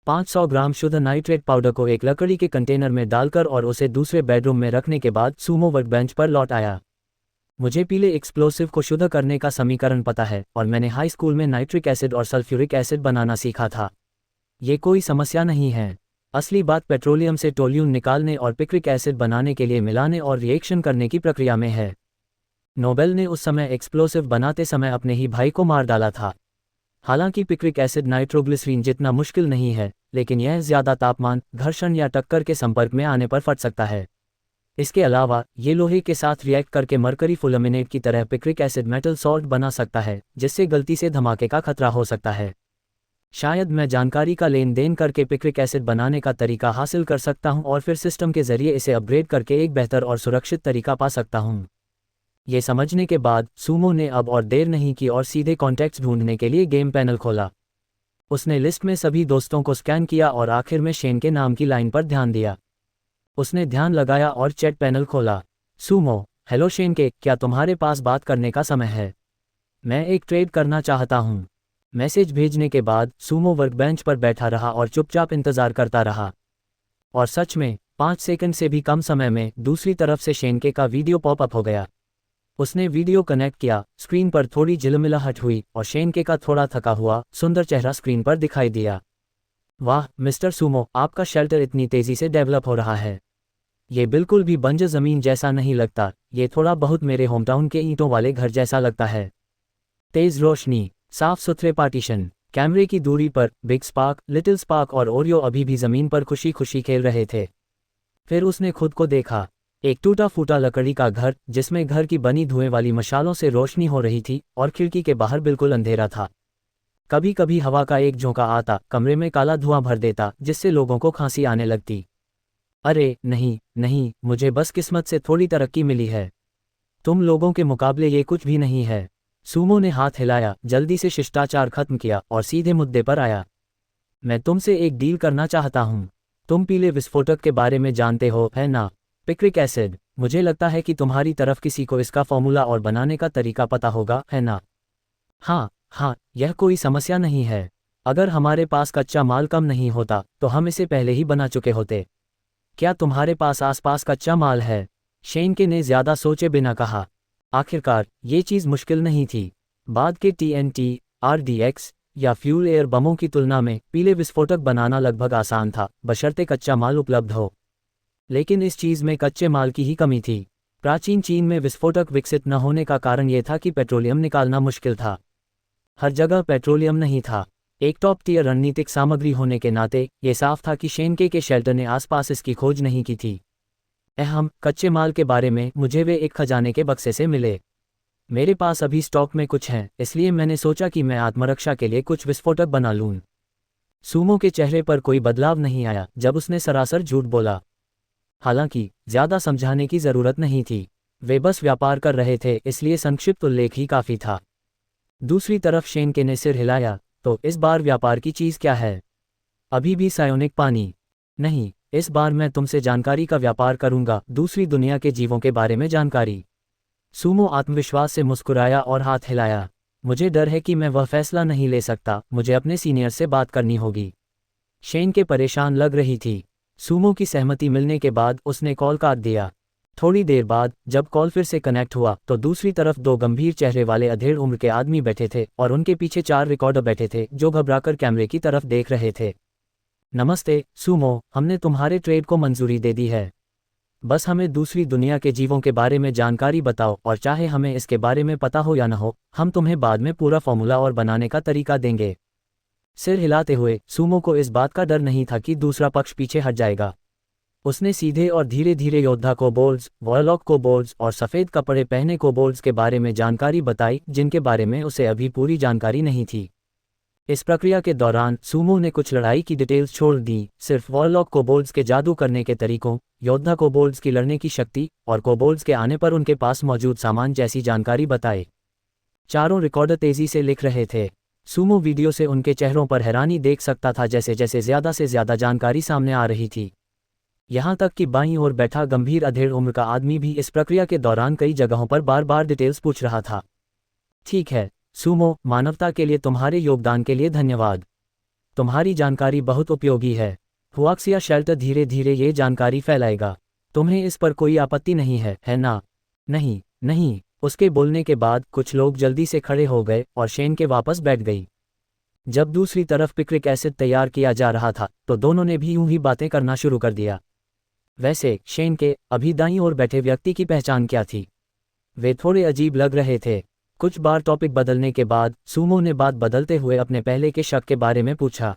500 ग्राम शुद्ध नाइट्रेट पाउडर को एक लकड़ी के कंटेनर में डालकर और उसे दूसरे बेडरूम में रखने के बाद सूमो वर्कबेंच पर लौट आया। मुझे पीले एक्सप्लोसिव को शुद्ध करने का समीकरण पता है और मैंने हाई स्कूल में नाइट्रिक एसिड और सल्फ्यूरिक एसिड बनाना सीखा था। ये कोई समस्या नहीं है। असली बात पेट्रोलियम से टोल्यून निकालने और पिक्रिक एसिड बनाने के लिए मिलाने और रिएक्शन करने की प्रक्रिया में है। नोबेल ने उस समय एक्सप्लोसिव बनाते समय अपने ही भाई को मार डाला था। हालांकि पिक्रिक एसिड नाइट्रोग्लिसरीन जितना मुश्किल नहीं है, लेकिन यह ज़्यादा तापमान, घर्षण या टक्कर के संपर्क में आने पर फट सकता है। इसके अलावा ये लोहे के साथ रिएक्ट करके मरकरी फुलमिनेट की तरह पिक्रिक एसिड मेटल सॉल्ट बना सकता है, जिससे गलती से धमाके का खतरा हो सकता है। शायद मैं जानकारी का लेन देन करके पिक्रिक एसिड बनाने का तरीका हासिल कर सकता हूं और फिर सिस्टम के जरिए इसे अपग्रेड करके एक बेहतर और सुरक्षित तरीका पा सकता हूं। ये समझने के बाद सूमो ने अब और देर नहीं की और सीधे कॉन्टैक्ट्स ढूंढने के लिए गेम पैनल खोला। उसने लिस्ट में सभी दोस्तों को स्कैन किया और आखिर में शेन के नाम की लाइन पर ध्यान दिया। उसने ध्यान लगाया और चैट पैनल खोला। सूमो, हेलो शेन के, क्या तुम्हारे पास बात करने का समय है? मैं एक ट्रेड करना चाहता हूँ। मैसेज भेजने के बाद सूमो वर्कबेंच पर बैठा रहा और चुपचाप इंतजार करता रहा। और सच में 5 सेकंड से भी कम समय में दूसरी तरफ से शेनके का वीडियो पॉपअप हो गया। उसने वीडियो कनेक्ट किया, स्क्रीन पर थोड़ी झिलमिलाहट हुई और शेनके का थोड़ा थका हुआ, सुंदर चेहरा स्क्रीन पर दिखाई दिया। वाह मिस्टर सूमो, आपका शेल्टर इतनी तेज़ी से डेवलप हो रहा है। ये बिल्कुल भी बंजर ज़मीन जैसा नहीं लगता, ये थोड़ा बहुत मेरे होमटाउन के ईंटों वाले घर जैसा लगता है। तेज़ रोशनी, साफ सुथरे पार्टीशन, कैमरे की दूरी पर बिग स्पार्क, लिटिल स्पार्क और ओरियो अभी भी ज़मीन पर खुशी खुशी खेल रहे थे। फिर उसने खुद को देखा, एक टूटा फूटा लकड़ी का घर जिसमें घर की बनी धुएं वाली मशालों से रोशनी हो रही थी और खिड़की के बाहर बिल्कुल अंधेरा था। कभी कभी हवा का एक झोंका आता, कमरे में काला धुआं भर देता, जिससे लोगों को खांसी आने लगती। अरे नहीं नहीं, मुझे बस किस्मत से थोड़ी तरक्की मिली है। तुम लोगों के मुकाबले ये कुछ भी नहीं है। सूमो ने हाथ हिलाया, जल्दी से शिष्टाचार खत्म किया और सीधे मुद्दे पर आया। मैं तुमसे एक डील करना चाहता हूँ। तुम पीले विस्फोटक के बारे में जानते हो, है ना? Picric acid. मुझे लगता है कि तुम्हारी तरफ किसी को इसका फॉर्मूला और बनाने का तरीका पता होगा, है ना? हाँ, यह कोई समस्या नहीं है। अगर हमारे पास कच्चा माल कम नहीं होता तो हम इसे पहले ही बना चुके होते। क्या तुम्हारे पास आसपास कच्चा माल है? शेनके ने ज़्यादा सोचे बिना कहा। आखिरकार ये चीज़ मुश्किल नहीं थी। बाद के TNT, RDX या फ्यूल एयर बमों की तुलना में पीले विस्फोटक बनाना लगभग आसान था, बशर्ते कच्चा माल उपलब्ध हो। लेकिन इस चीज़ में कच्चे माल की ही कमी थी। प्राचीन चीन में विस्फोटक विकसित न होने का कारण यह था कि पेट्रोलियम निकालना मुश्किल था। हर जगह पेट्रोलियम नहीं था। एक टॉप टियर रणनीतिक सामग्री होने के नाते ये साफ था कि शेनके के शेल्टर ने आसपास इसकी खोज नहीं की थी। अहम कच्चे माल के बारे में मुझे वे एक खजाने के बक्से से मिले। मेरे पास अभी स्टॉक में कुछ हैं, इसलिए मैंने सोचा कि मैं आत्मरक्षा के लिए कुछ विस्फोटक बना लूं। सूमो के चेहरे पर कोई बदलाव नहीं आया जब उसने सरासर झूठ बोला। हालांकि ज्यादा समझाने की जरूरत नहीं थी, वे बस व्यापार कर रहे थे, इसलिए संक्षिप्त उल्लेख ही काफी था। दूसरी तरफ शेनके ने सिर हिलाया, तो इस बार व्यापार की चीज क्या है? अभी भी सायोनिक पानी? नहीं, इस बार मैं तुमसे जानकारी का व्यापार करूंगा, दूसरी दुनिया के जीवों के बारे में जानकारी। सूमो आत्मविश्वास से मुस्कुराया और हाथ हिलाया। मुझे डर है कि मैं वह फैसला नहीं ले सकता, मुझे अपने सीनियर से बात करनी होगी। शेनके परेशान लग रही थी। सूमो की सहमति मिलने के बाद उसने कॉल काट दिया। थोड़ी देर बाद जब कॉल फिर से कनेक्ट हुआ तो दूसरी तरफ दो गंभीर चेहरे वाले अधेड़ उम्र के आदमी बैठे थे और उनके पीछे 4 रिकॉर्डर बैठे थे जो घबराकर कैमरे की तरफ देख रहे थे। नमस्ते सूमो, हमने तुम्हारे ट्रेड को मंजूरी दे दी है। बस हमें दूसरी दुनिया के जीवों के बारे में जानकारी बताओ, और चाहे हमें इसके बारे में पता हो या न हो, हम तुम्हें बाद में पूरा फॉर्मूला और बनाने का तरीका देंगे। सिर हिलाते हुए सूमो को इस बात का डर नहीं था कि दूसरा पक्ष पीछे हट जाएगा। उसने सीधे और धीरे धीरे योद्धा कोबोल्ड्स, वॉरलॉक कोबोल्ड्स और सफ़ेद कपड़े पहने कोबोल्ड्स के बारे में जानकारी बताई, जिनके बारे में उसे अभी पूरी जानकारी नहीं थी। इस प्रक्रिया के दौरान सूमो ने कुछ लड़ाई की डिटेल्स छोड़ दी, सिर्फ वॉरलॉक कोबोल्ड्स के जादू करने के तरीकों, योद्धा कोबोल्ड्स की लड़ने की शक्ति और कोबोल्ड्स के आने पर उनके पास मौजूद सामान जैसी जानकारी बताए। चारों रिकॉर्डर तेजी से लिख रहे थे। सूमो वीडियो से उनके चेहरों पर हैरानी देख सकता था जैसे जैसे ज्यादा से ज्यादा जानकारी सामने आ रही थी। यहाँ तक कि बाईं ओर बैठा गंभीर अधेड़ उम्र का आदमी भी इस प्रक्रिया के दौरान कई जगहों पर बार बार डिटेल्स पूछ रहा था। ठीक है सूमो, मानवता के लिए तुम्हारे योगदान के लिए धन्यवाद। तुम्हारी जानकारी बहुत उपयोगी है। हुआक्सिया शेल्टर धीरे धीरे ये जानकारी फैलाएगा। तुम्हें इस पर कोई आपत्ति नहीं है ना? नहीं नहीं। उसके बोलने के बाद कुछ लोग जल्दी से खड़े हो गए और शेन के वापस बैठ गई। जब दूसरी तरफ पिक्रिक एसिड तैयार किया जा रहा था तो दोनों ने भी यूं ही बातें करना शुरू कर दिया। वैसे शेन के अभी दाईं ओर बैठे व्यक्ति की पहचान क्या थी? वे थोड़े अजीब लग रहे थे। कुछ बार टॉपिक बदलने के बाद सूमो ने बात बदलते हुए अपने पहले के शक के बारे में पूछा।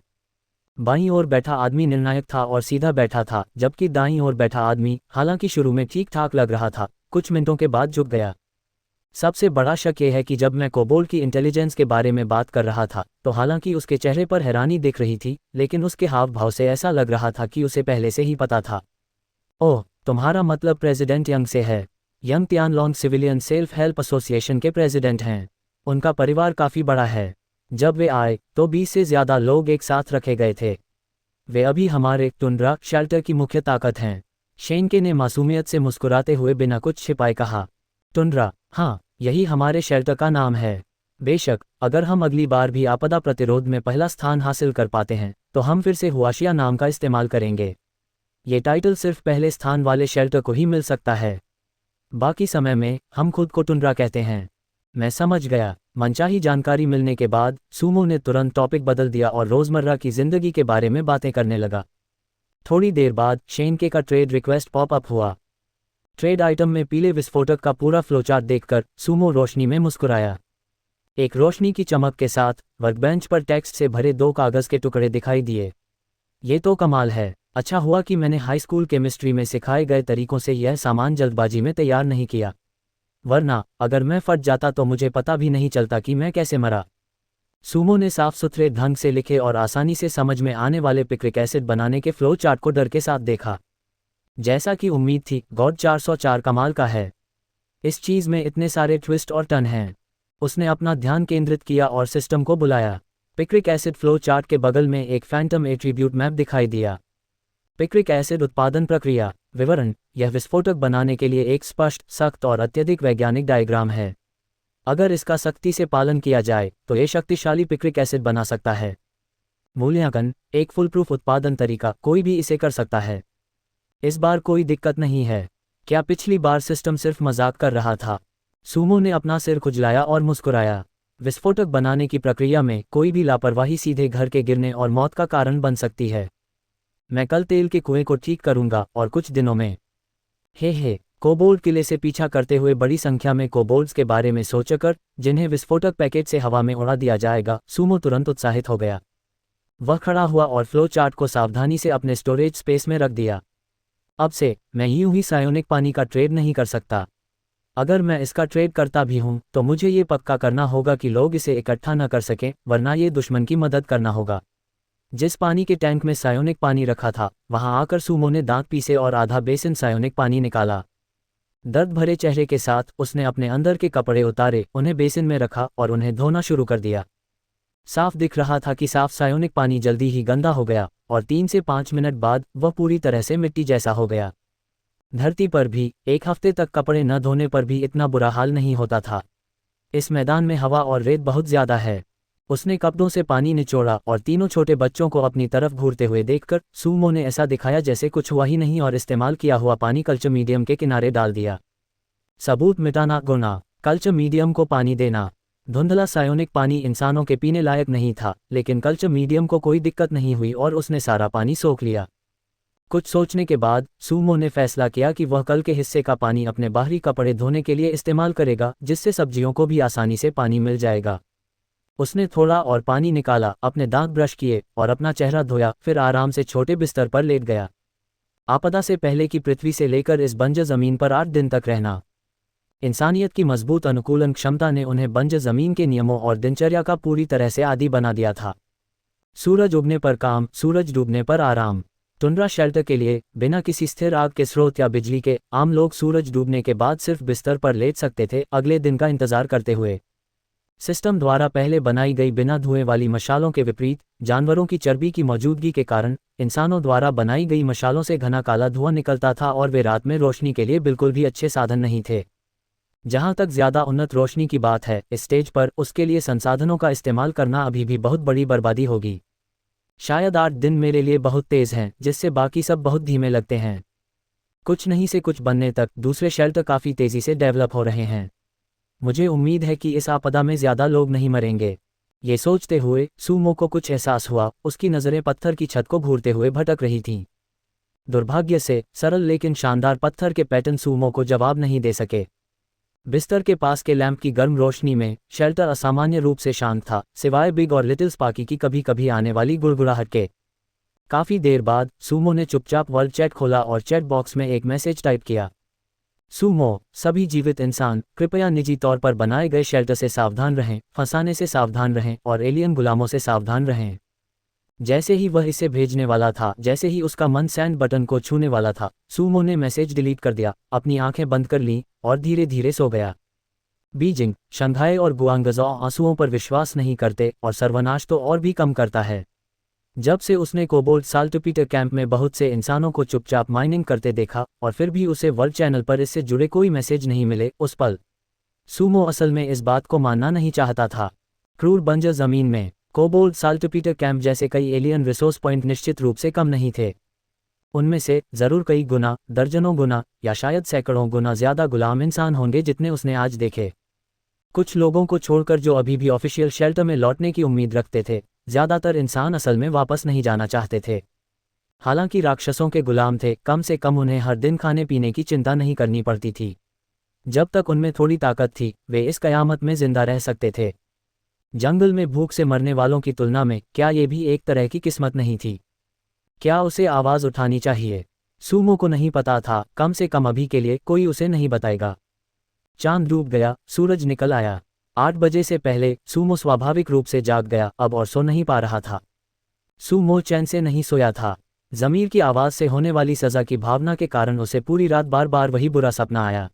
बाईं ओर बैठा आदमी निर्णायक था और सीधा बैठा था, जबकि दाईं ओर बैठा आदमी, हालांकि शुरू में ठीक ठाक लग रहा था, कुछ मिनटों के बाद झुक गया। सबसे बड़ा शक यह है कि जब मैं कोबोल्ड की इंटेलिजेंस के बारे में बात कर रहा था तो हालांकि उसके चेहरे पर हैरानी दिख रही थी, लेकिन उसके हाव भाव से ऐसा लग रहा था कि उसे पहले से ही पता था। ओह, तुम्हारा मतलब प्रेसिडेंट यंग से है। Young Tianlong civilian self help association के प्रेसिडेंट हैं। उनका परिवार काफ़ी बड़ा है। जब वे आए तो 20 से ज़्यादा लोग एक साथ रखे गए थे। वे अभी हमारे टुंड्रा शेल्टर की मुख्य ताकत हैं। शेनके ने मासूमियत से मुस्कुराते हुए बिना कुछ छिपाए कहा। टुंड्रा? हाँ, यही हमारे शेल्टर का नाम है। बेशक, अगर हम अगली बार भी आपदा प्रतिरोध में पहला स्थान हासिल कर पाते हैं तो हम फिर से हुआशिया नाम का इस्तेमाल करेंगे। ये टाइटल सिर्फ पहले स्थान वाले शेल्टर को ही मिल सकता है। बाकी समय में हम खुद को टुंड्रा कहते हैं। मैं समझ गया। मनचाही जानकारी मिलने के बाद सूमो ने तुरंत टॉपिक बदल दिया और रोजमर्रा की जिंदगी के बारे में बातें करने लगा। थोड़ी देर बाद शेनके का ट्रेड रिक्वेस्ट पॉप अप हुआ। ट्रेड आइटम में पीले विस्फोटक का पूरा फ्लोचार्ट देखकर सूमो रोशनी में मुस्कुराया। एक रोशनी की चमक के साथ वर्कबेंच पर टेक्स्ट से भरे 2 कागज के टुकड़े दिखाई दिए। ये तो कमाल है। अच्छा हुआ कि मैंने हाई स्कूल केमिस्ट्री में सिखाए गए तरीकों से यह सामान जल्दबाजी में तैयार नहीं किया, वरना अगर मैं फट जाता तो मुझे पता भी नहीं चलता कि मैं कैसे मरा। सूमो ने साफ सुथरे ढंग से लिखे और आसानी से समझ में आने वाले पिक्रिक एसिड बनाने के फ्लो चार्ट को डर के साथ देखा। जैसा कि उम्मीद थी, गॉड 404 कमाल का है। इस चीज़ में इतने सारे ट्विस्ट और टर्न हैं। उसने अपना ध्यान केंद्रित किया और सिस्टम को बुलाया। पिक्रिक एसिड फ्लो चार्ट के बगल में एक फैंटम एट्रीब्यूट मैप दिखाई दिया। पिक्रिक एसिड उत्पादन प्रक्रिया विवरण। यह विस्फोटक बनाने के लिए एक स्पष्ट, सख्त और अत्यधिक वैज्ञानिक डायग्राम है। अगर इसका सख्ती से पालन किया जाए तो ये शक्तिशाली पिक्रिक एसिड बना सकता है। मूल्यांकन। एक फुलप्रूफ उत्पादन तरीका, कोई भी इसे कर सकता है। इस बार कोई दिक्कत नहीं है। क्या पिछली बार सिस्टम सिर्फ मजाक कर रहा था? सूमो ने अपना सिर खुजलाया और मुस्कुराया। विस्फोटक बनाने की प्रक्रिया में कोई भी लापरवाही सीधे घर के गिरने और मौत का कारण बन सकती है। मैं कल तेल के कुएं को ठीक करूंगा और कुछ दिनों में। हे कोबोल्ड किले से पीछा करते हुए बड़ी संख्या में कोबोल्ड्स के बारे में सोचकर, जिन्हें विस्फोटक पैकेट से हवा में उड़ा दिया जाएगा, सूमो तुरंत उत्साहित हो गया। वह खड़ा हुआ और फ्लो चार्ट को सावधानी से अपने स्टोरेज स्पेस में रख दिया। अब से मैं यूं ही सायोनिक पानी का ट्रेड नहीं कर सकता। अगर मैं इसका ट्रेड करता भी हूं तो मुझे ये पक्का करना होगा कि लोग इसे इकट्ठा न कर सकें, वरना ये दुश्मन की मदद करना होगा। जिस पानी के टैंक में सायोनिक पानी रखा था वहां आकर सूमो ने दांत पीसे और आधा बेसिन सायोनिक पानी निकाला। दर्द भरे चेहरे के साथ उसने अपने अंदर के कपड़े उतारे, उन्हें बेसिन में रखा और उन्हें धोना शुरू कर दिया। साफ दिख रहा था कि साफ सायोनिक पानी जल्दी ही गंदा हो गया और 3 से 5 मिनट बाद वह पूरी तरह से मिट्टी जैसा हो गया। धरती पर भी 1 हफ्ते तक कपड़े न धोने पर भी इतना बुरा हाल नहीं होता था। इस मैदान में हवा और रेत बहुत ज्यादा है। उसने कपड़ों से पानी निचोड़ा और तीनों छोटे बच्चों को अपनी तरफ घूरते हुए देखकर सूमो ने ऐसा दिखाया जैसे कुछ हुआ ही नहीं और इस्तेमाल किया हुआ पानी कल्चर मीडियम के किनारे डाल दिया। सबूत मिटाना गुना, कल्चर मीडियम को पानी देना। धुंधला सायोनिक पानी इंसानों के पीने लायक नहीं था, लेकिन कल्चर मीडियम को कोई दिक्कत नहीं हुई और उसने सारा पानी सोख लिया। कुछ सोचने के बाद सूमो ने फैसला किया कि वह कल के हिस्से का पानी अपने बाहरी कपड़े धोने के लिए इस्तेमाल करेगा, जिससे सब्जियों को भी आसानी से पानी मिल जाएगा। उसने थोड़ा और पानी निकाला, अपने दांत ब्रश किए और अपना चेहरा धोया, फिर आराम से छोटे बिस्तर पर लेट गया। आपदा से पहले की पृथ्वी से लेकर इस बंजर जमीन पर 8 दिन तक रहना। इंसानियत की मजबूत अनुकूलन क्षमता ने उन्हें बंजर जमीन के नियमों और दिनचर्या का पूरी तरह से आदी बना दिया था। सूरज उगने पर काम, सूरज डूबने पर आराम। टुंड्रा शेल्टर के लिए बिना किसी स्थिर आग के स्रोत या बिजली के आम लोग सूरज डूबने के बाद सिर्फ बिस्तर पर लेट सकते थे, अगले दिन का इंतजार करते हुए। सिस्टम द्वारा पहले बनाई गई बिना धुएं वाली मशालों के विपरीत जानवरों की चर्बी की मौजूदगी के कारण इंसानों द्वारा बनाई गई मशालों से घना काला धुआं निकलता था और वे रात में रोशनी के लिए बिल्कुल भी अच्छे साधन नहीं थे। जहां तक ज्यादा उन्नत रोशनी की बात है, इस स्टेज पर उसके लिए संसाधनों का इस्तेमाल करना अभी भी बहुत बड़ी बर्बादी होगी। शायद 8 दिन मेरे लिए बहुत तेज हैं, जिससे बाकी सब बहुत धीमे लगते हैं। कुछ नहीं से कुछ बनने तक दूसरे शेल्टर काफ़ी तेज़ी से डेवलप हो रहे हैं। मुझे उम्मीद है कि इस आपदा में ज़्यादा लोग नहीं मरेंगे। ये सोचते हुए सूमो को कुछ एहसास हुआ, उसकी नज़रें पत्थर की छत को घूरते हुए भटक रही थीं। दुर्भाग्य से सरल लेकिन शानदार पत्थर के पैटर्न सूमो को जवाब नहीं दे सके। बिस्तर के पास के लैंप की गर्म रोशनी में शेल्टर असामान्य रूप से शांत था, सिवाय बिग और लिटिल स्पार्की की कभी कभी आने वाली गुड़गुड़ाहट के। काफ़ी देर बाद सूमो ने चुपचाप वर्ल्ड चैट खोला और चैट बॉक्स में एक मैसेज टाइप किया। सूमो, सभी जीवित इंसान कृपया निजी तौर पर बनाए गए शेल्टर से सावधान रहें, फंसाने से सावधान रहें और एलियन गुलामों से सावधान रहें। जैसे ही वह इसे भेजने वाला था, जैसे ही उसका मन सेंड बटन को छूने वाला था, सूमो ने मैसेज डिलीट कर दिया, अपनी आंखें बंद कर लीं और धीरे धीरे सो गया। बीजिंग, शंघाई और गुआंगझो आंसुओं पर विश्वास नहीं करते और सर्वनाश तो और भी कम करता है। जब से उसने कोबोल्ट साल्टपीटर कैंप में बहुत से इंसानों को चुपचाप माइनिंग करते देखा और फिर भी उसे वर्ल्ड चैनल पर इससे जुड़े कोई मैसेज नहीं मिले, उस पल सूमो असल में इस बात को मानना नहीं चाहता था। क्रूर बंजर जमीन में कोबोल्ट साल्टपीटर कैंप जैसे कई एलियन रिसोर्स पॉइंट निश्चित रूप से कम नहीं थे। उनमें से जरूर कई गुना, दर्जनों गुना या शायद सैकड़ों गुना ज्यादा गुलाम इंसान होंगे जितने उसने आज देखे। कुछ लोगों को छोड़कर जो अभी भी ऑफिशियल शेल्टर में लौटने की उम्मीद रखते थे, ज्यादातर इंसान असल में वापस नहीं जाना चाहते थे। हालांकि राक्षसों के गुलाम थे, कम से कम उन्हें हर दिन खाने पीने की चिंता नहीं करनी पड़ती थी। जब तक उनमें थोड़ी ताकत थी, वे इस कयामत में जिंदा रह सकते थे। जंगल में भूख से मरने वालों की तुलना में क्या ये भी एक तरह की किस्मत नहीं थी? क्या उसे आवाज उठानी चाहिए? सूमो को नहीं पता था, कम से कम अभी के लिए कोई उसे नहीं बताएगा। चांद डूब गया, सूरज निकल आया। 8 बजे से पहले सूमो स्वाभाविक रूप से जाग गया अब और सो नहीं पा रहा था। सूमो चैन से नहीं सोया था। ज़मीर की आवाज़ से होने वाली सज़ा की भावना के कारण उसे पूरी रात बार बार वही बुरा सपना आया।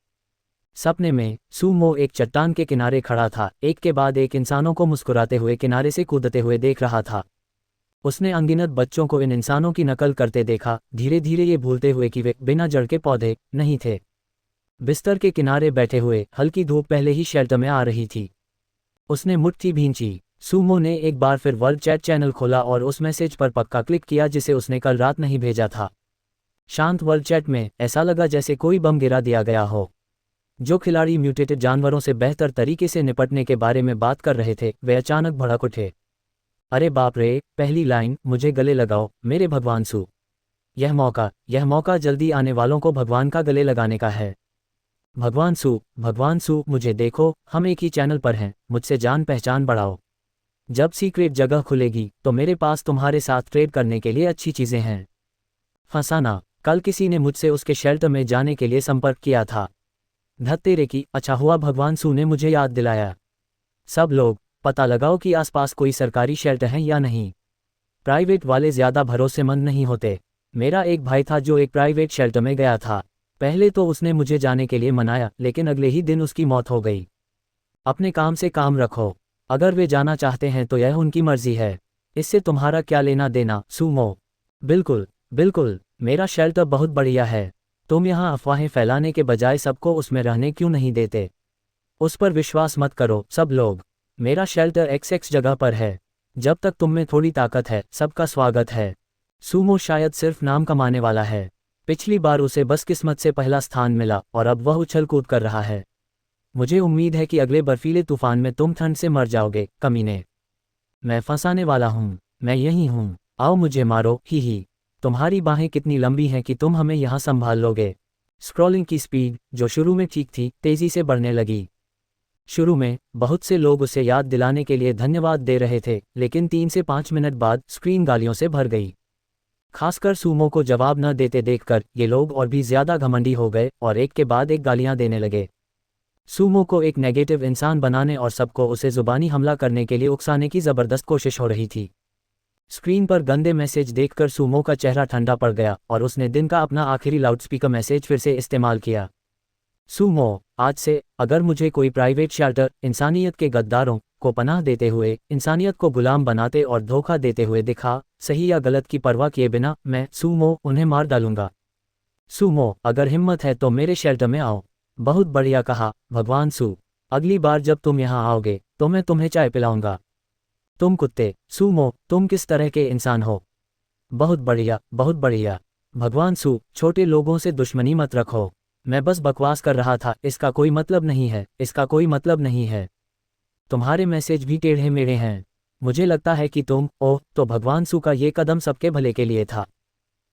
सपने में सूमो एक चट्टान के किनारे खड़ा था, एक के बाद एक इंसानों को मुस्कुराते हुए किनारे से कूदते हुए देख रहा था। उसने अनगिनत बच्चों को इन इंसानों की नकल करते देखा, धीरे धीरे ये भूलते हुए कि वे बिना जड़ के पौधे नहीं थे। बिस्तर के किनारे बैठे हुए हल्की धूप पहले ही शेल्टर में आ रही थी। उसने मुट्ठी भींची। सूमो ने एक बार फिर वर्ल्ड चैट चैनल खोला और उस मैसेज पर पक्का क्लिक किया जिसे उसने कल रात नहीं भेजा था। शांत वर्ल्ड चैट में ऐसा लगा जैसे कोई बम गिरा दिया गया हो। जो खिलाड़ी म्यूटेटेड जानवरों से बेहतर तरीके से निपटने के बारे में बात कर रहे थे, वे अचानक भड़क उठे। अरे बाप रे, पहली लाइन, मुझे गले लगाओ मेरे भगवान सू। यह मौका जल्दी आने वालों को भगवान का गले लगाने का है। भगवान सू, मुझे देखो, हम एक ही चैनल पर हैं, मुझसे जान पहचान बढ़ाओ। जब सीक्रेट जगह खुलेगी तो मेरे पास तुम्हारे साथ ट्रेड करने के लिए अच्छी चीज़ें हैं। फंसाना, कल किसी ने मुझसे उसके शेल्टर में जाने के लिए संपर्क किया था। धत तेरे की, अच्छा हुआ भगवान सू ने मुझे याद दिलाया। सब लोग, पता लगाओ कि आसपास कोई सरकारी शेल्टर है या नहीं। प्राइवेट वाले ज़्यादा भरोसेमंद नहीं होते। मेरा एक भाई था जो एक प्राइवेट शेल्टर में गया था। पहले तो उसने मुझे जाने के लिए मनाया, लेकिन अगले ही दिन उसकी मौत हो गई। अपने काम से काम रखो। अगर वे जाना चाहते हैं तो यह उनकी मर्जी है, इससे तुम्हारा क्या लेना देना। सूमो: बिल्कुल बिल्कुल, मेरा शेल्टर बहुत बढ़िया है। तुम यहाँ अफवाहें फैलाने के बजाय सबको उसमें रहने क्यों नहीं देते? उस पर विश्वास मत करो सब लोग। मेरा शेल्टर XX जगह पर है। जब तक तुम में थोड़ी ताकत है, सबका स्वागत है। सूमो शायद सिर्फ नाम कमाने वाला है। पिछली बार उसे बस किस्मत से पहला स्थान मिला और अब वह उछल कूद कर रहा है। मुझे उम्मीद है कि अगले बर्फीले तूफान में तुम ठंड से मर जाओगे, कमीने। मैं फंसाने वाला हूँ, मैं यही हूँ, आओ मुझे मारो, ही। तुम्हारी बाहें कितनी लंबी हैं कि तुम हमें यहाँ संभाल लोगे। स्क्रॉलिंग की स्पीड, जो शुरू में ठीक थी, तेजी से बढ़ने लगी। शुरू में बहुत से लोग उसे याद दिलाने के लिए धन्यवाद दे रहे थे, लेकिन 3 से 5 मिनट बाद स्क्रीन गालियों से भर गई। खासकर सूमो को जवाब न देते देखकर ये लोग और भी ज्यादा घमंडी हो गए और एक के बाद एक गालियां देने लगे। सूमो को एक नेगेटिव इंसान बनाने और सबको उसे जुबानी हमला करने के लिए उकसाने की जबरदस्त कोशिश हो रही थी। स्क्रीन पर गंदे मैसेज देखकर सूमो का चेहरा ठंडा पड़ गया और उसने दिन का अपना आखिरी लाउडस्पीकर मैसेज फिर से इस्तेमाल किया। सूमो: आज से अगर मुझे कोई प्राइवेट शेल्टर इंसानियत के गद्दारों को पनाह देते हुए, इंसानियत को गुलाम बनाते और धोखा देते हुए दिखा, सही या गलत की परवाह किए बिना, मैं सूमो उन्हें मार डालूंगा। सूमो: अगर हिम्मत है तो मेरे शेल्टर में आओ। बहुत बढ़िया कहा भगवान सू। अगली बार जब तुम यहाँ आओगे तो मैं तुम्हें चाय पिलाऊंगा। तुम कुत्ते। सूमो: तुम किस तरह के इंसान हो? बहुत बढ़िया, बहुत बढ़िया। भगवान सू: छोटे लोगों से दुश्मनी मत रखो। मैं बस बकवास कर रहा था, इसका कोई मतलब नहीं है, इसका कोई मतलब नहीं है। तुम्हारे मैसेज भी टेढ़े मेढ़े हैं। मुझे लगता है कि तुम, ओह, तो भगवान सू का ये कदम सबके भले के लिए था।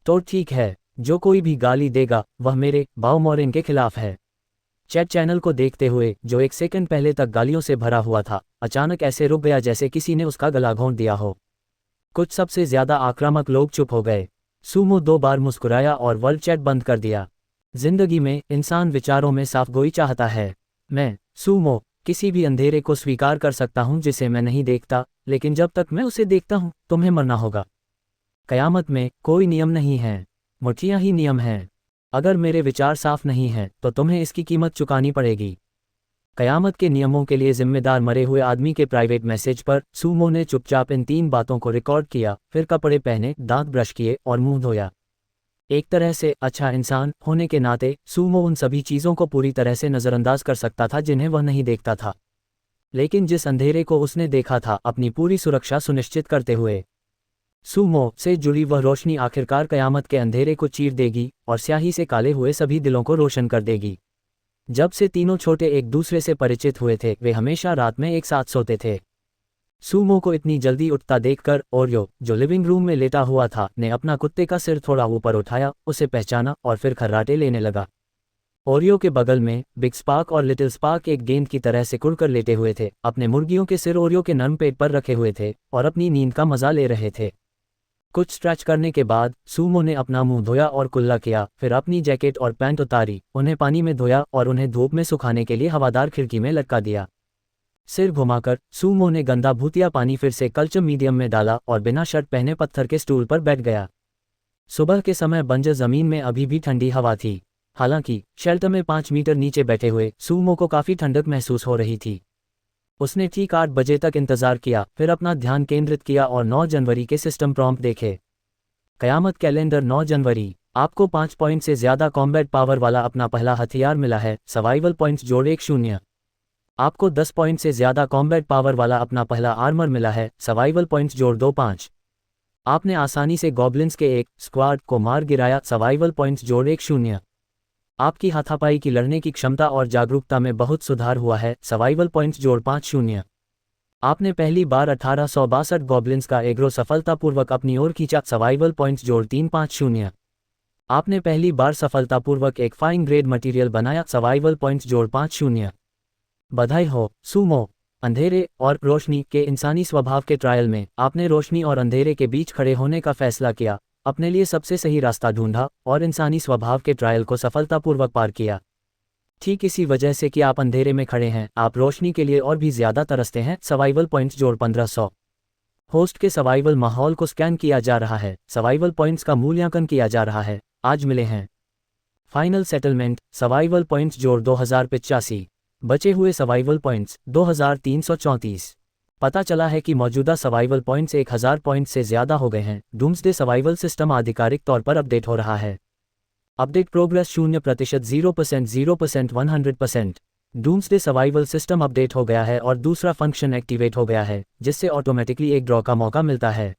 तो ठीक है, जो कोई भी गाली देगा वह मेरे बाओमोरिन के खिलाफ है। चैट चैनल को देखते हुए, जो 1 सेकंड पहले तक गालियों से भरा हुआ था, अचानक ऐसे रुक गया जैसे किसी ने उसका गला घोंट दिया हो। कुछ सबसे ज्यादा आक्रामक लोग चुप हो गए। सूमो 2 बार मुस्कुराया और वर्ल्ड चैट बंद कर दिया। जिंदगी में इंसान विचारों में साफगोई चाहता है। मैं, सूमो, किसी भी अंधेरे को स्वीकार कर सकता हूं जिसे मैं नहीं देखता, लेकिन जब तक मैं उसे देखता हूं, तुम्हें मरना होगा। कयामत में कोई नियम नहीं है, मुठियां ही नियम हैं। अगर मेरे विचार साफ नहीं हैं तो तुम्हें इसकी कीमत चुकानी पड़ेगी। कयामत के नियमों के लिए जिम्मेदार मरे हुए आदमी के प्राइवेट मैसेज पर सूमो ने चुपचाप इन 3 बातों को रिकॉर्ड किया, फिर कपड़े पहने, दांत ब्रश किए और मुंह धोया। एक तरह से अच्छा इंसान होने के नाते सूमो उन सभी चीज़ों को पूरी तरह से नज़रअंदाज कर सकता था जिन्हें वह नहीं देखता था। लेकिन जिस अंधेरे को उसने देखा था, अपनी पूरी सुरक्षा सुनिश्चित करते हुए, सूमो से जुड़ी वह रोशनी आखिरकार कयामत के अंधेरे को चीर देगी और स्याही से काले हुए सभी दिलों को रोशन कर देगी। जब से तीनों छोटे एक दूसरे से परिचित हुए थे, वे हमेशा रात में एक साथ सोते थे। सूमो को इतनी जल्दी उठता देखकर ओरियो, जो लिविंग रूम में लेटा हुआ था, ने अपना कुत्ते का सिर थोड़ा ऊपर उठाया, उसे पहचाना और फिर खर्राटे लेने लगा। ओरियो के बगल में बिग स्पार्क और लिटिल स्पार्क एक गेंद की तरह सिकुड़ कर लेटे हुए थे, अपने मुर्गियों के सिर ओरियो के नर्म पेट पर रखे हुए थे और अपनी नींद का मजा ले रहे थे। कुछ स्ट्रेच करने के बाद सूमो ने अपना मुंह धोया और कुल्ला किया, फिर अपनी जैकेट और पैंट उतारी, उन्हें पानी में धोया और उन्हें धूप में सुखाने के लिए हवादार खिड़की में लटका दिया। सिर घुमाकर सूमो ने गंदा भूतिया पानी फिर से कल्चर मीडियम में डाला और बिना शर्ट पहने पत्थर के स्टूल पर बैठ गया। सुबह के समय बंजर जमीन में अभी भी ठंडी हवा थी। हालांकि शेल्टर में 5 मीटर नीचे बैठे हुए सूमो को काफी ठंडक महसूस हो रही थी। उसने ठीक 8 बजे तक इंतजार किया, फिर अपना ध्यान केंद्रित किया और 9 जनवरी के सिस्टम प्रॉम्प्ट देखे। कयामत कैलेंडर 9 जनवरी। आपको 5 पॉइंट से ज्यादा कॉम्बैट पावर वाला अपना पहला हथियार मिला है, सर्वाइवल पॉइंट्स जोड़ 1 0। आपको 10 पॉइंट से ज्यादा कॉम्बैट पावर वाला अपना पहला आर्मर मिला है, सर्वाइवल पॉइंट्स जोड़ 2 5। आपने आसानी से गॉब्लिन्स के एक स्क्वाड को मार गिराया, सर्वाइवल पॉइंट्स जोड़ 1 0। आपकी हाथापाई की लड़ने की क्षमता और जागरूकता में बहुत सुधार हुआ है, सर्वाइवल पॉइंट्स जोड़ 5 0। आपने पहली बार 1862 गॉब्लिन्स का एग्रो सफलतापूर्वक अपनी ओर खींचा, सर्वाइवल पॉइंट्स जोड़ 3 5 0। आपने पहली बार सफलतापूर्वक एक फाइन ग्रेड मटेरियल बनाया, सर्वाइवल पॉइंट्स जोड़ 5 0। बधाई हो सूमो। अंधेरे और रोशनी के इंसानी स्वभाव के ट्रायल में आपने रोशनी और अंधेरे के बीच खड़े होने का फैसला किया अपने लिए सबसे सही रास्ता ढूंढा और इंसानी स्वभाव के ट्रायल को सफलतापूर्वक पार किया। ठीक इसी वजह से कि आप अंधेरे में खड़े हैं, आप रोशनी के लिए और भी ज्यादा तरसते हैं। सर्वाइवल पॉइंट्स जोड़ 1500। होस्ट के सर्वाइवल माहौल को स्कैन किया जा रहा है, सर्वाइवल पॉइंट्स का मूल्यांकन किया जा रहा है। आज मिले हैं फाइनल सेटलमेंट, सर्वाइवल पॉइंट्स जोड़ 2085, बचे हुए सर्वाइवल पॉइंट्स 2334। पता चला है कि मौजूदा सर्वाइवल पॉइंट्स 1000 पॉइंट्स से ज्यादा हो गए हैं। डूम्सडे सर्वाइवल सिस्टम आधिकारिक तौर पर अपडेट हो रहा है। Update progress 0%, 0%, 0%, 100%। Doomsday survival system update हो गया है और दूसरा फंक्शन एक्टिवेट हो गया है, जिससे ऑटोमेटिकली एक ड्रॉ का मौका मिलता है।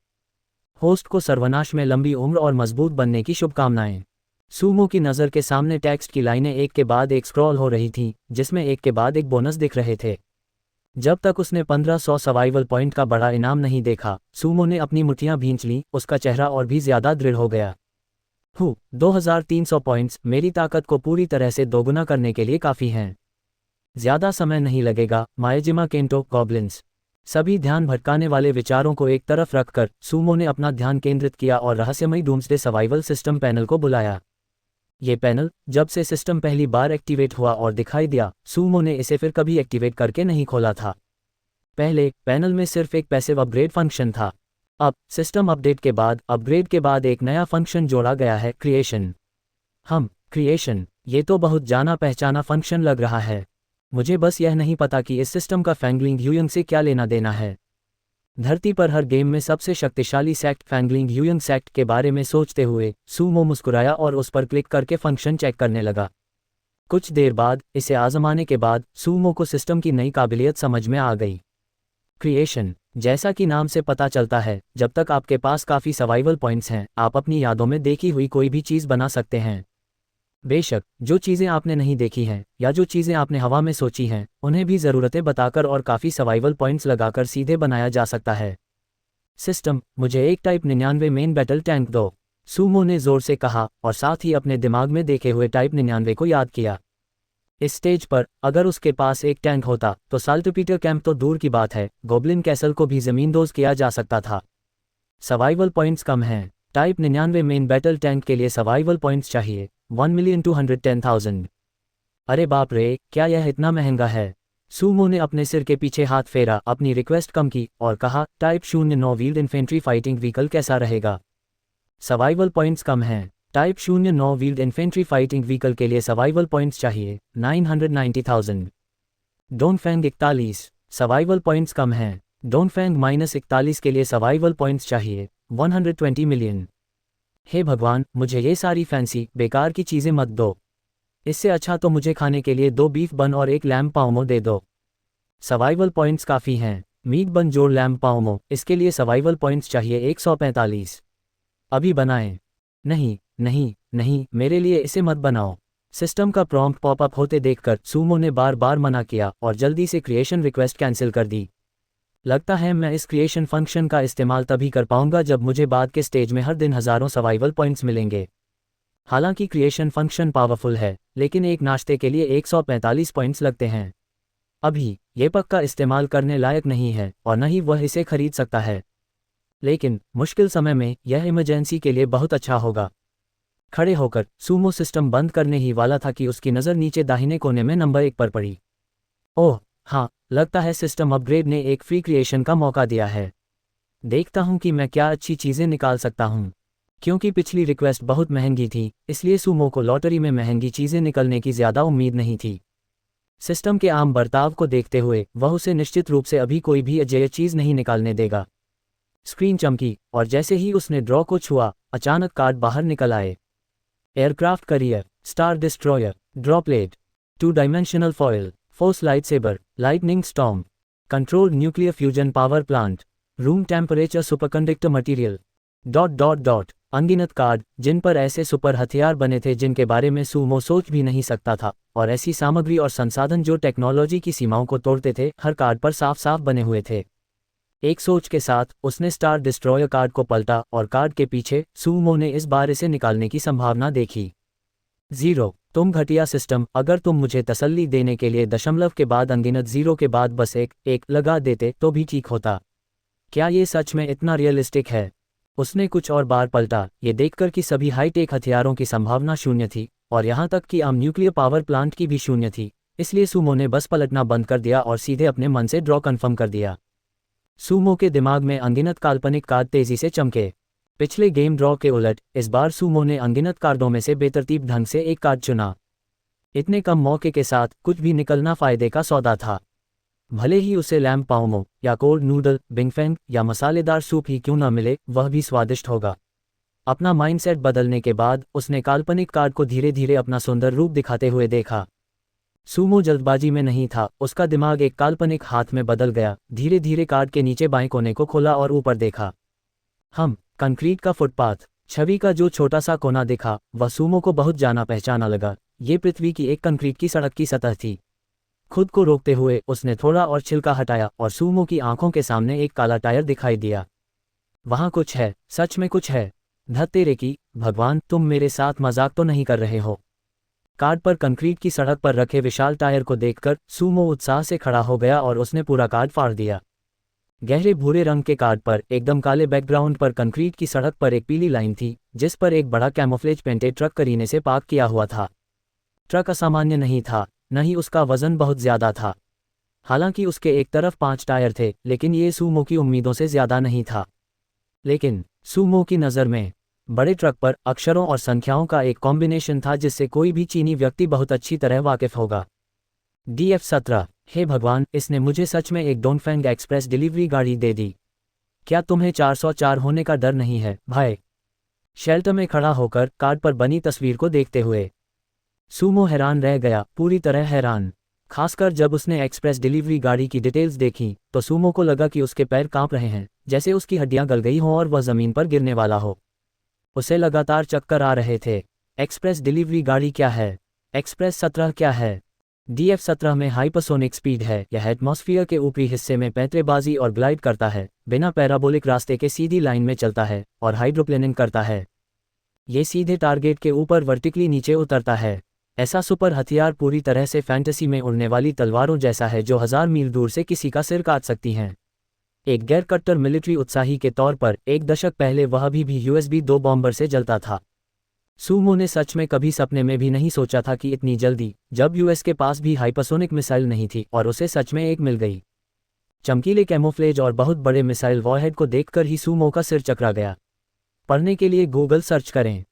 होस्ट को सर्वनाश में लंबी उम्र और मजबूत बनने की शुभकामनाएं। सूमो की नज़र के सामने टेक्स्ट की लाइनें एक के बाद एक स्क्रॉल हो रही थीं, जिसमें एक के बाद एक बोनस दिख रहे थे। जब तक उसने 1500 सर्वाइवल पॉइंट का बड़ा इनाम नहीं देखा, सूमो ने अपनी मुट्ठियां भींच लीं, उसका चेहरा और भी ज्यादा दृढ़ हो गया। 2300 पॉइंट्स मेरी ताकत को पूरी तरह से दोगुना करने के लिए काफ़ी हैं। ज्यादा समय नहीं लगेगा। माएजिमा केंटो गॉब्लिन्स। सभी ध्यान भटकाने वाले विचारों को एक तरफ रखकर सूमो ने अपना ध्यान केंद्रित किया और रहस्यमयी डूम्सडे सर्वाइवल सिस्टम पैनल को बुलाया। ये पैनल जब से सिस्टम पहली बार एक्टिवेट हुआ और दिखाई दिया, सूमो ने इसे फिर कभी एक्टिवेट करके नहीं खोला था। पहले पैनल में सिर्फ एक पैसिव अपग्रेड फंक्शन था। अब सिस्टम अपडेट के बाद अपग्रेड के बाद एक नया फंक्शन जोड़ा गया है, क्रिएशन। क्रिएशन, ये तो बहुत जाना पहचाना फंक्शन लग रहा है। मुझे बस यह नहीं पता कि इस सिस्टम का फैंगलिंग ह्यूयंग से क्या लेना देना है। धरती पर हर गेम में सबसे शक्तिशाली सेक्ट फैंगलिंग ह्यूयंग सेक्ट के बारे में सोचते हुए सूमो मुस्कुराया और उस पर क्लिक करके फंक्शन चेक करने लगा। कुछ देर बाद इसे आजमाने के बाद सूमो को सिस्टम की नई काबिलियत समझ में आ गई। क्रिएशन, जैसा कि नाम से पता चलता है, जब तक आपके पास काफ़ी सर्वाइवल पॉइंट्स हैं, आप अपनी यादों में देखी हुई कोई भी चीज़ बना सकते हैं। बेशक जो चीज़ें आपने नहीं देखी हैं या जो चीज़ें आपने हवा में सोची हैं, उन्हें भी ज़रूरतें बताकर और काफ़ी सर्वाइवल पॉइंट्स लगाकर सीधे बनाया जा सकता है। सिस्टम, मुझे एक टाइप 99 मेन बैटल टैंक दो, सूमो ने ज़ोर से कहा और साथ ही अपने दिमाग में देखे हुए टाइप 99 को याद किया। इस स्टेज पर अगर उसके पास एक टैंक होता तो साल्टपीटर कैंप तो दूर की बात है, गोब्लिन कैसल को भी ज़मींदोज़ किया जा सकता था। सर्वाइवल पॉइंट्स कम हैं। टाइप 99 मेन बैटल टैंक के लिए सर्वाइवल पॉइंट्स चाहिए 1,210,000। अरे बाप रे, क्या यह इतना महंगा है? सूमो ने अपने सिर के पीछे हाथ फेरा, अपनी रिक्वेस्ट कम की और कहा, type 09 wheeled infantry fighting vehicle कैसा रहेगा? सर्वाइवल पॉइंट्स कम हैं। Type 09 wheeled infantry fighting vehicle के लिए सर्वाइवल पॉइंट्स चाहिए 990,000। डोनफैंग 41, सर्वाइवल पॉइंट्स कम हैं। डोनफैंग -41 के लिए सर्वाइवल पॉइंट्स चाहिए 120 मिलियन। हे भगवान, मुझे ये सारी फैंसी बेकार की चीज़ें मत दो। इससे अच्छा तो मुझे खाने के लिए 2 बीफ बन और 1 लैम्ब पाओमो दे दो। सर्वाइवल पॉइंट्स काफ़ी हैं। मीट बन जोड़ लैम्ब पाओमो, इसके लिए सर्वाइवल पॉइंट्स चाहिए 145। अभी बनाएं। नहीं नहीं नहीं, मेरे लिए इसे मत बनाओ। सिस्टम का प्रॉम्प्ट पॉपअप होते देखकर सूमो ने बार बार मना किया और जल्दी से क्रिएशन रिक्वेस्ट कैंसिल कर दी। लगता है मैं इस क्रिएशन फंक्शन का इस्तेमाल तभी कर पाऊंगा जब मुझे बाद के स्टेज में हर दिन हज़ारों सर्वाइवल पॉइंट्स मिलेंगे। हालांकि क्रिएशन फंक्शन पावरफुल है, लेकिन एक नाश्ते के लिए 145 पॉइंट्स लगते हैं। अभी ये पक्का इस्तेमाल करने लायक नहीं है और न ही वह इसे खरीद सकता है, लेकिन मुश्किल समय में यह इमरजेंसी के लिए बहुत अच्छा होगा। खड़े होकर सूमो सिस्टम बंद करने ही वाला था कि उसकी नज़र नीचे दाहिने कोने में नंबर 1 पर पड़ी। ओह हाँ, लगता है सिस्टम अपग्रेड ने एक फ्री क्रिएशन का मौका दिया है। देखता हूँ कि मैं क्या अच्छी चीज़ें निकाल सकता हूँ। क्योंकि पिछली रिक्वेस्ट बहुत महंगी थी, इसलिए सूमो को लॉटरी में महंगी चीज़ें निकलने की ज़्यादा उम्मीद नहीं थी। सिस्टम के आम बर्ताव को देखते हुए वह उसे निश्चित रूप से अभी कोई भी अजेय चीज़ नहीं निकालने देगा। स्क्रीन चमकी और जैसे ही उसने ड्रॉ को छुआ, अचानक कार्ड बाहर निकल आए। Aircraft carrier, star destroyer, droplet, 2 dimensional foil, force lightsaber, lightning storm, controlled nuclear fusion power plant, room temperature superconductor material, ... अनगिनत कार्ड जिन पर ऐसे सुपर हथियार बने थे जिनके बारे में सूमो सोच भी नहीं सकता था, और ऐसी सामग्री और संसाधन जो टेक्नोलॉजी की सीमाओं को तोड़ते थे, हर कार्ड पर साफ साफ बने हुए थे। एक सोच के साथ उसने स्टार डिस्ट्रॉयर कार्ड को पलटा और कार्ड के पीछे सूमो ने इस बार इसे निकालने की संभावना देखी। 0, तुम घटिया सिस्टम, अगर तुम मुझे तसल्ली देने के लिए दशमलव के बाद अनगिनत 0 के बाद बस एक लगा देते तो भी ठीक होता। क्या ये सच में इतना रियलिस्टिक है? उसने कुछ और बार पलटा, ये देखकर कि सभी हाईटेक हथियारों की संभावना शून्य थी, और यहाँ तक कि आम न्यूक्लियर पावर प्लांट की भी शून्य थी। इसलिए सूमो ने बस पलटना बंद कर दिया और सीधे अपने मन से ड्रॉ कन्फर्म कर दिया। सूमो के दिमाग में अनगिनत काल्पनिक कार्ड तेजी से चमके। पिछले गेम ड्रॉ के उलट इस बार सूमो ने अनगिनत कार्डों में से बेतरतीब ढंग से एक कार्ड चुना। इतने कम मौके के साथ कुछ भी निकलना फायदे का सौदा था। भले ही उसे लैम्प पाओमो या कोल्ड नूडल, बिंगफेंग या मसालेदार सूप ही क्यों न मिले, वह भी स्वादिष्ट होगा। अपना माइंडसेट बदलने के बाद उसने काल्पनिक कार्ड को धीरे धीरे अपना सुंदर रूप दिखाते हुए देखा। सूमो जल्दबाजी में नहीं था, उसका दिमाग एक काल्पनिक हाथ में बदल गया। धीरे धीरे कार्ड के नीचे बाएं कोने को खोला और ऊपर देखा। कंक्रीट का फुटपाथ। छवि का जो छोटा सा कोना दिखा वह सूमो को बहुत जाना पहचाना लगा। ये पृथ्वी की एक कंक्रीट की सड़क की सतह थी। खुद को रोकते हुए उसने थोड़ा और छिलका हटाया और सूमो की आंखों के सामने एक काला टायर दिखाई दिया। वहां कुछ है, सच में कुछ है। धत तेरे की, भगवान, तुम मेरे साथ मजाक तो नहीं कर रहे हो। कार्ड पर कंक्रीट की सड़क पर रखे विशाल टायर को देखकर सूमो उत्साह से खड़ा हो गया और उसने पूरा कार्ड फाड़ दिया। गहरे भूरे रंग के कार्ड पर एकदम काले बैकग्राउंड पर कंक्रीट की सड़क पर एक पीली लाइन थी, जिस पर एक बड़ा कैमोफ्लेज पेंटेड ट्रक करीने से पार्क किया हुआ था। ट्रक असामान्य नहीं था, न ही उसका वजन बहुत ज्यादा था। हालांकि उसके एक तरफ 5 टायर थे, लेकिन ये सूमो की उम्मीदों से ज्यादा नहीं था। लेकिन सूमो की नज़र में बड़े ट्रक पर अक्षरों और संख्याओं का एक कॉम्बिनेशन था जिससे कोई भी चीनी व्यक्ति बहुत अच्छी तरह वाकिफ होगा। DF-17। हे भगवान, इसने मुझे सच में एक डोंगफेंग एक्सप्रेस डिलीवरी गाड़ी दे दी। क्या तुम्हें 404 होने का डर नहीं है, भाई? शेल्टर में खड़ा होकर कार्ड पर बनी तस्वीर को देखते हुए सूमो हैरान रह गया, पूरी तरह हैरान। खासकर जब उसने एक्सप्रेस डिलीवरी गाड़ी की डिटेल्स देखी तो सूमो को लगा कि उसके पैर कांप रहे हैं, जैसे उसकी हड्डियां गल गई हों और वह जमीन पर गिरने वाला हो। उसे लगातार चक्कर आ रहे थे। एक्सप्रेस डिलीवरी गाड़ी क्या है? एक्सप्रेस 17 क्या है? DF-17 में हाइपरसोनिक स्पीड है। यह एटमॉस्फेयर के ऊपरी हिस्से में पैंतरेबाजी और ग्लाइड करता है, बिना पैराबोलिक रास्ते के सीधी लाइन में चलता है और हाइड्रोप्लेनिंग करता है। ये सीधे टारगेट के ऊपर वर्टिकली नीचे उतरता है। ऐसा सुपर हथियार पूरी तरह से फैंटेसी में उड़ने वाली तलवारों जैसा है जो 1000 मील दूर से किसी का सिर काट सकती हैं। एक गैर कट्टर मिलिट्री उत्साही के तौर पर एक दशक पहले वह भी USB-2 बॉम्बर से जलता था। सूमो ने सच में कभी सपने में भी नहीं सोचा था कि इतनी जल्दी, जब US के पास भी हाइपरसोनिक मिसाइल नहीं थी, और उसे सच में एक मिल गई। चमकीले कैमोफ्लेज और बहुत बड़े मिसाइल वॉरहेड को देखकर ही सूमो का सिर चकरा गया। पढ़ने के लिए गूगल सर्च करें।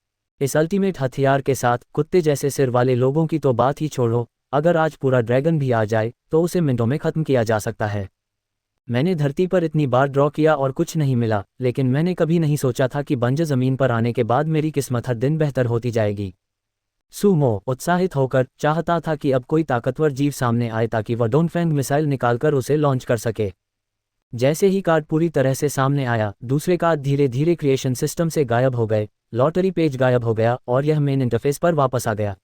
इस अल्टीमेट हथियार के साथ कुत्ते जैसे सिर वाले लोगों की तो बात ही छोड़ो, अगर आज पूरा ड्रैगन भी आ जाए तो उसे मिनटों में खत्म किया जा सकता है। मैंने धरती पर इतनी बार ड्रॉ किया और कुछ नहीं मिला, लेकिन मैंने कभी नहीं सोचा था कि बंजर जमीन पर आने के बाद मेरी किस्मत हर दिन बेहतर होती जाएगी। सूमो उत्साहित होकर चाहता था कि अब कोई ताकतवर जीव सामने आए ताकि वह डोंगफेंग मिसाइल निकालकर उसे लॉन्च कर सके। जैसे ही कार्ड पूरी तरह से सामने आया, दूसरे कार्ड धीरे धीरे क्रिएशन सिस्टम से गायब हो गए, लॉटरी पेज गायब हो गया और यह मेन इंटरफेस पर वापस आ गया।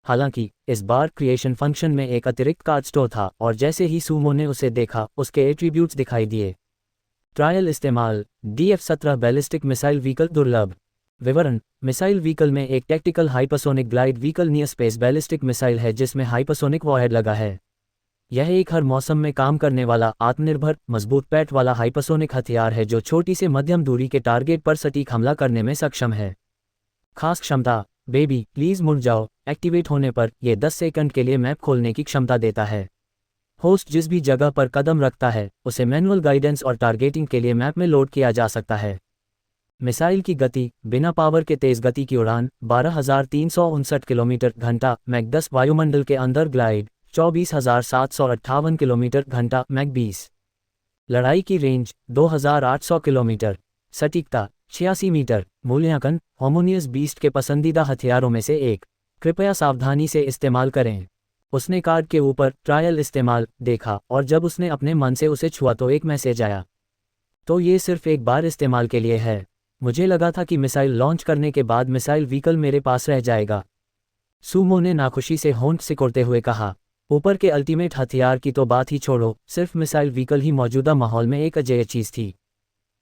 हालांकि इस बार क्रिएशन फंक्शन में एक अतिरिक्त कार्ड स्टोर था और जैसे ही सूमो ने उसे देखा, उसके एट्रीब्यूट्स दिखाई दिए। ट्रायल इस्तेमाल DF-17 बैलिस्टिक मिसाइल व्हीकल दुर्लभ। विवरण: मिसाइल व्हीकल में एक tactical hypersonic glide vehicle near space ballistic missile है जिसमें हाइपरसोनिक वॉरहेड लगा है। यह एक हर मौसम में काम करने वाला, आत्मनिर्भर, मजबूत पैट वाला हाइपरसोनिक हथियार है जो छोटी से मध्यम दूरी के टारगेट पर सटीक हमला करने में सक्षम है। खास क्षमता: बेबी प्लीज मुड़ जाओ। एक्टिवेट होने पर यह 10 सेकंड के लिए मैप खोलने की क्षमता देता है। होस्ट जिस भी जगह पर कदम रखता है उसे मैनुअल गाइडेंस और टारगेटिंग के लिए मैप में लोड किया जा सकता है। मिसाइल की गति: बिना पावर के तेज गति की उड़ान 12,359 किलोमीटर घंटा मैक 10, वायुमंडल के अंदर ग्लाइड 24,758 किलोमीटर घंटा मैक 20। लड़ाई की रेंज 2,800 किलोमीटर। सटीकता 86 मीटर। मूल्यांकन: होमोनियस बीस्ट के पसंदीदा हथियारों में से एक। कृपया सावधानी से इस्तेमाल करें। उसने कार्ड के ऊपर ट्रायल इस्तेमाल देखा और जब उसने अपने मन से उसे छुआ तो एक मैसेज आया। तो ये सिर्फ एक बार इस्तेमाल के लिए है। मुझे लगा था कि मिसाइल लॉन्च करने के बाद मिसाइल व्हीकल मेरे पास रह जाएगा। सूमो ने नाखुशी से होंठ सिकोड़ते हुए कहा। ऊपर के अल्टीमेट हथियार की तो बात ही छोड़ो, सिर्फ मिसाइल व्हीकल ही मौजूदा माहौल में एक अजय चीज़ थी।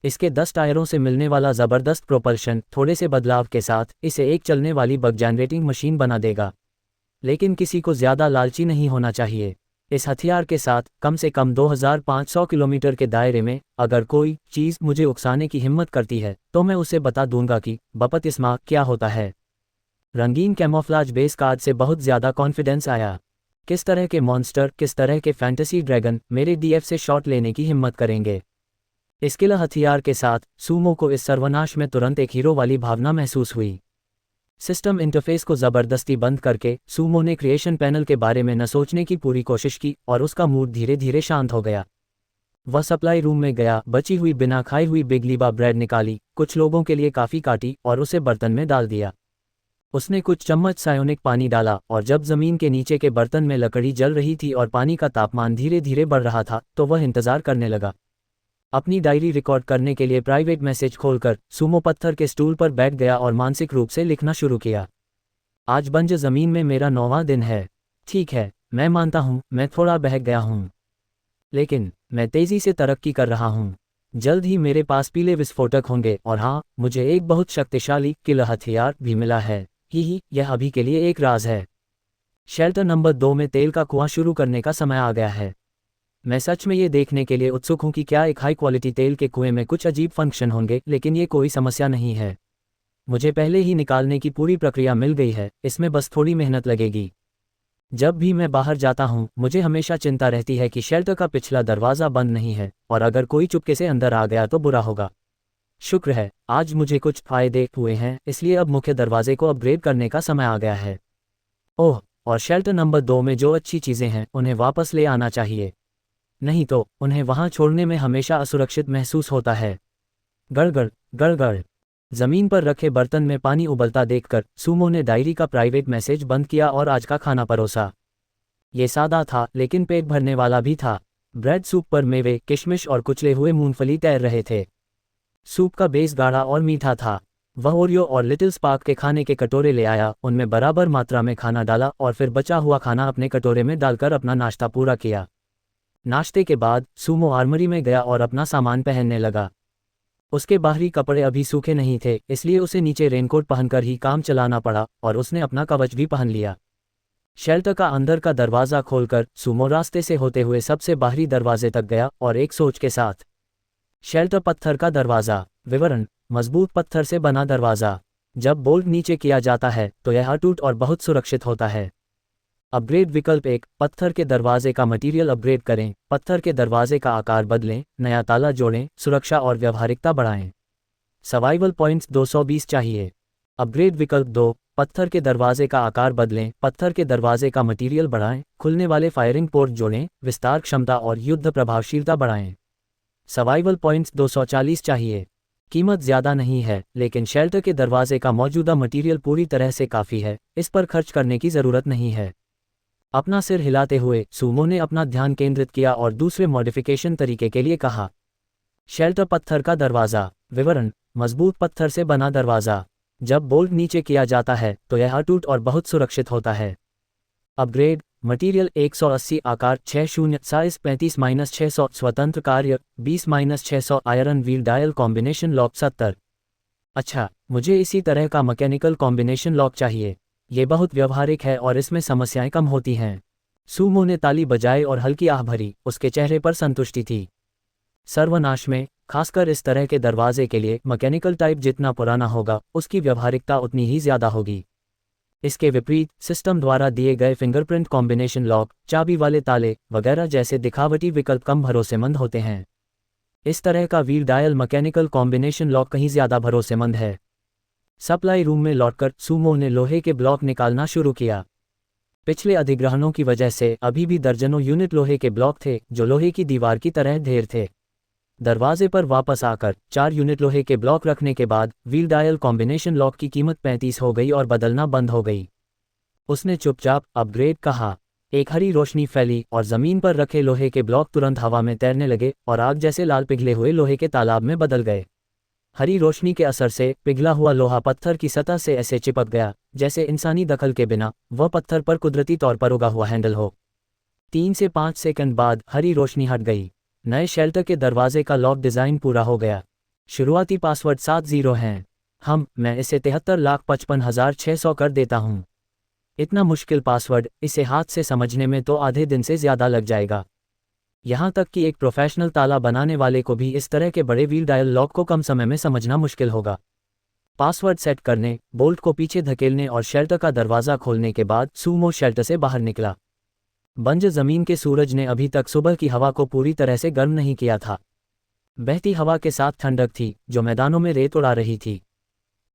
इसके 10 टायरों से मिलने वाला ज़बरदस्त प्रोपल्शन थोड़े से बदलाव के साथ इसे एक चलने वाली बग जनरेटिंग मशीन बना देगा। लेकिन किसी को ज़्यादा लालची नहीं होना चाहिए। इस हथियार के साथ कम से कम 2500 किलोमीटर के दायरे में अगर कोई चीज़ मुझे उकसाने की हिम्मत करती है तो मैं उसे बता दूंगा कि बपतिस्मा क्या होता है। रंगीन कैमोफ्लाज बेस कार्ड से बहुत ज़्यादा कॉन्फिडेंस आया। किस तरह के मॉन्स्टर, किस तरह के फैंटेसी ड्रैगन मेरे डीएफ से शॉट लेने की हिम्मत करेंगे। इस किला हथियार के साथ सूमो को इस सर्वनाश में तुरंत एक हीरो वाली भावना महसूस हुई। सिस्टम इंटरफेस को ज़बरदस्ती बंद करके सूमो ने क्रिएशन पैनल के बारे में न सोचने की पूरी कोशिश की और उसका मूड धीरे धीरे शांत हो गया। वह सप्लाई रूम में गया, बची हुई बिना खाई हुई बिग लीबा ब्रेड निकाली, कुछ लोगों के लिए काफ़ी काटी और उसे बर्तन में डाल दिया। उसने कुछ चम्मच सायोनिक पानी डाला और जब ज़मीन के नीचे के बर्तन में लकड़ी जल रही थी और पानी का तापमान धीरे धीरे बढ़ रहा था तो वह इंतज़ार करने लगा। अपनी डायरी रिकॉर्ड करने के लिए प्राइवेट मैसेज खोलकर सूमो पत्थर के स्टूल पर बैठ गया और मानसिक रूप से लिखना शुरू किया। आज बंजर ज़मीन में मेरा 9वां दिन है। ठीक है, मैं मानता हूँ मैं थोड़ा बहक गया हूँ, लेकिन मैं तेज़ी से तरक्की कर रहा हूँ। जल्द ही मेरे पास पीले विस्फोटक होंगे और हाँ, मुझे एक बहुत शक्तिशाली किलर हथियार भी मिला है। यह अभी के लिए एक राज है। शेल्टर नंबर 2 में तेल का कुआं शुरू करने का समय आ गया है। मैं सच में ये देखने के लिए उत्सुक हूँ कि क्या एक हाई क्वालिटी तेल के कुएं में कुछ अजीब फंक्शन होंगे, लेकिन ये कोई समस्या नहीं है। मुझे पहले ही निकालने की पूरी प्रक्रिया मिल गई है, इसमें बस थोड़ी मेहनत लगेगी। जब भी मैं बाहर जाता हूँ मुझे हमेशा चिंता रहती है कि शेल्टर का पिछला दरवाज़ा बंद नहीं है और अगर कोई चुपके से अंदर आ गया तो बुरा होगा। शुक्र है आज मुझे कुछ फायदे हुए हैं, इसलिए अब मुख्य दरवाजे को अपग्रेड करने का समय आ गया है। ओह, और शेल्टर नंबर 2 में जो अच्छी चीज़ें हैं उन्हें वापस ले आना चाहिए, नहीं तो उन्हें वहाँ छोड़ने में हमेशा असुरक्षित महसूस होता है। गड़गड़ गड़गड़। ज़मीन पर रखे बर्तन में पानी उबलता देखकर सूमो ने डायरी का प्राइवेट मैसेज बंद किया और आज का खाना परोसा। ये सादा था लेकिन पेट भरने वाला भी था। ब्रेड सूप पर मेवे, किशमिश और कुचले हुए मूंगफली तैर रहे थे। सूप का बेस गाढ़ा और मीठा था। वह ओरियो और लिटिल स्पार्क के खाने के कटोरे ले आया, उनमें बराबर मात्रा में खाना डाला और फिर बचा हुआ खाना अपने कटोरे में डालकर अपना नाश्ता पूरा किया। नाश्ते के बाद सूमो आर्मरी में गया और अपना सामान पहनने लगा। उसके बाहरी कपड़े अभी सूखे नहीं थे, इसलिए उसे नीचे रेनकोट पहनकर ही काम चलाना पड़ा और उसने अपना कवच भी पहन लिया। शेल्टर का अंदर का दरवाज़ा खोलकर सूमो रास्ते से होते हुए सबसे बाहरी दरवाजे तक गया और एक सोच के साथ। शेल्टर पत्थर का दरवाज़ा। विवरण: मजबूत पत्थर से बना दरवाज़ा। जब बोल्ट नीचे किया जाता है तो यह अटूट और बहुत सुरक्षित होता है। अपग्रेड विकल्प 1, पत्थर के दरवाजे का मटेरियल अपग्रेड करें, पत्थर के दरवाजे का आकार बदलें, नया ताला जोड़ें, सुरक्षा और व्यावहारिकता बढ़ाएं। सर्वाइवल पॉइंट्स 220 चाहिए। अपग्रेड विकल्प 2, पत्थर के दरवाजे का आकार बदलें, पत्थर के दरवाजे का मटेरियल बढ़ाएं, खुलने वाले फायरिंग पोर्ट जोड़ें, विस्तार क्षमता और युद्ध प्रभावशीलता बढ़ाएं। सर्वाइवल पॉइंट्स 240 चाहिए। कीमत ज़्यादा नहीं है, लेकिन शेल्टर के दरवाजे का मौजूदा मटेरियल पूरी तरह से काफ़ी है, इस पर खर्च करने की ज़रूरत नहीं है। अपना सिर हिलाते हुए सूमो ने अपना ध्यान केंद्रित किया और दूसरे मॉडिफिकेशन तरीके के लिए कहा। शेल्टर पत्थर का दरवाज़ा। विवरण: मजबूत पत्थर से बना दरवाज़ा। जब बोल्ट नीचे किया जाता है तो यह अटूट और बहुत सुरक्षित होता है। अपग्रेड: मटेरियल 180, आकार 60, साइज 35-600, स्वतंत्र कार्य 20-600, iron wheel dial combination lock 70। अच्छा, मुझे इसी तरह का मैकेनिकल कॉम्बिनेशन लॉक चाहिए। ये बहुत व्यवहारिक है और इसमें समस्याएं कम होती हैं। सूमो ने ताली बजाई और हल्की आह भरी, उसके चेहरे पर संतुष्टि थी। सर्वनाश में, खासकर इस तरह के दरवाजे के लिए, मैकेनिकल टाइप जितना पुराना होगा उसकी व्यवहारिकता उतनी ही ज़्यादा होगी। इसके विपरीत, सिस्टम द्वारा दिए गए फिंगरप्रिंट कॉम्बिनेशन लॉक, चाबी वाले ताले वगैरह जैसे दिखावटी विकल्प कम भरोसेमंद होते हैं। इस तरह का wheel dial mechanical combination lock कहीं ज़्यादा भरोसेमंद है। सप्लाई रूम में लौटकर सूमो ने लोहे के ब्लॉक निकालना शुरू किया। पिछले अधिग्रहणों की वजह से अभी भी दर्जनों यूनिट लोहे के ब्लॉक थे जो लोहे की दीवार की तरह ढेर थे। दरवाजे पर वापस आकर 4 यूनिट लोहे के ब्लॉक रखने के बाद व्हील डायल कॉम्बिनेशन लॉक की कीमत 35 हो गई और बदलना बंद हो गई। उसने चुपचाप अपग्रेड कहा। एक हरी रोशनी फैली और ज़मीन पर रखे लोहे के ब्लॉक तुरंत हवा में तैरने लगे और आग जैसे लाल पिघले हुए लोहे के तालाब में बदल गए। हरी रोशनी के असर से पिघला हुआ लोहा पत्थर की सतह से ऐसे चिपक गया जैसे इंसानी दखल के बिना वह पत्थर पर कुदरती तौर पर उगा हुआ हैंडल हो। 3 से 5 सेकंड बाद हरी रोशनी हट गई। नए शेल्टर के दरवाजे का लॉक डिज़ाइन पूरा हो गया। शुरुआती पासवर्ड 70 हैं। मैं इसे 73,55,600 कर देता हूँ। इतना मुश्किल पासवर्ड, इसे हाथ से समझने में तो आधे दिन से ज़्यादा लग जाएगा। यहाँ तक कि एक प्रोफेशनल ताला बनाने वाले को भी इस तरह के बड़े व्हील डायल लॉक को कम समय में समझना मुश्किल होगा। पासवर्ड सेट करने, बोल्ट को पीछे धकेलने और शेल्टर का दरवाज़ा खोलने के बाद सूमो शेल्टर से बाहर निकला। बंजर ज़मीन के सूरज ने अभी तक सुबह की हवा को पूरी तरह से गर्म नहीं किया था। बहती हवा के साथ ठंडक थी जो मैदानों में रेत उड़ा रही थी।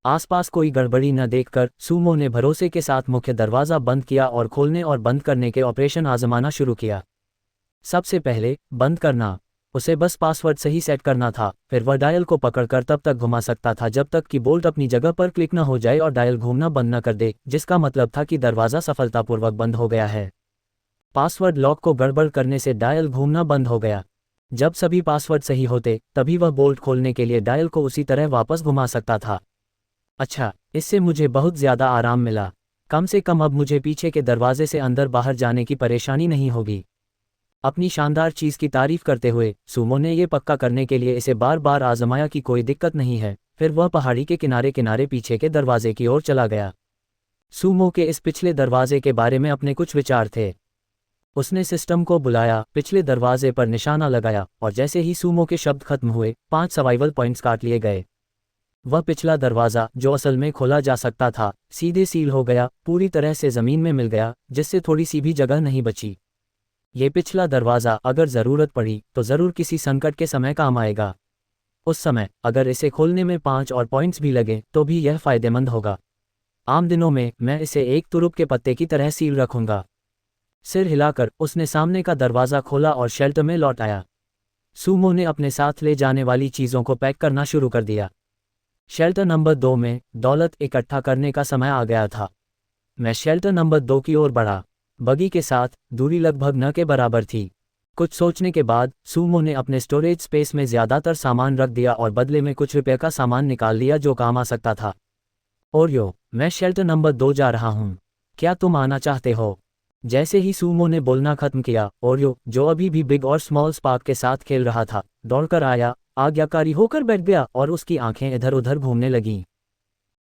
आसपास कोई गड़बड़ी न देखकर सूमो ने भरोसे के साथ मुख्य दरवाज़ा बंद किया और खोलने और बंद करने के ऑपरेशन आजमाना शुरू किया। सबसे पहले बंद करना। उसे बस पासवर्ड सही सेट करना था, फिर वह डायल को पकड़कर तब तक घुमा सकता था जब तक कि बोल्ट अपनी जगह पर क्लिक न हो जाए और डायल घूमना बंद न कर दे, जिसका मतलब था कि दरवाज़ा सफलतापूर्वक बंद हो गया है। पासवर्ड लॉक को गड़बड़ करने से डायल घूमना बंद हो गया। जब सभी पासवर्ड सही होते तभी वह बोल्ट खोलने के लिए डायल को उसी तरह वापस घुमा सकता था। अच्छा, इससे मुझे बहुत ज़्यादा आराम मिला। कम से कम अब मुझे पीछे के दरवाजे से अंदर बाहर जाने की परेशानी नहीं होगी। अपनी शानदार चीज़ की तारीफ करते हुए सूमो ने ये पक्का करने के लिए इसे बार बार आजमाया कि कोई दिक्कत नहीं है, फिर वह पहाड़ी के किनारे किनारे पीछे के दरवाजे की ओर चला गया। सूमो के इस पिछले दरवाजे के बारे में अपने कुछ विचार थे। उसने सिस्टम को बुलाया, पिछले दरवाजे पर निशाना लगाया और जैसे ही सूमो के शब्द खत्म हुए 5 सर्वाइवल पॉइंट्स काट लिए गए। वह पिछला दरवाज़ा, जो असल में खोला जा सकता था, सीधे सील हो गया, पूरी तरह से ज़मीन में मिल गया, जिससे थोड़ी सी भी जगह नहीं बची। ये पिछला दरवाज़ा अगर ज़रूरत पड़ी तो ज़रूर किसी संकट के समय काम आएगा। उस समय अगर इसे खोलने में 5 और पॉइंट्स भी लगे तो भी यह फ़ायदेमंद होगा। आम दिनों में मैं इसे एक तुरुप के पत्ते की तरह सील रखूँगा। सिर हिलाकर उसने सामने का दरवाज़ा खोला और शेल्टर में लौट आया। सूमो ने अपने साथ ले जाने वाली चीज़ों को पैक करना शुरू कर दिया। शेल्टर नंबर 2 में दौलत इकट्ठा करने का समय आ गया था। मैं शेल्टर नंबर 2 की ओर बढ़ा। बगी के साथ दूरी लगभग न के बराबर थी। कुछ सोचने के बाद सूमो ने अपने स्टोरेज स्पेस में ज़्यादातर सामान रख दिया और बदले में कुछ रुपये का सामान निकाल लिया जो काम आ सकता था। ओरियो, मैं शेल्टर नंबर 2 जा रहा हूँ, क्या तुम आना चाहते हो? जैसे ही सूमो ने बोलना खत्म किया, ओरियो, जो अभी भी बिग और स्मॉल स्पार्क के साथ खेल रहा था, दौड़कर आया, आज्ञाकारी होकर बैठ गया और उसकी आंखें इधर उधर घूमने लगीं।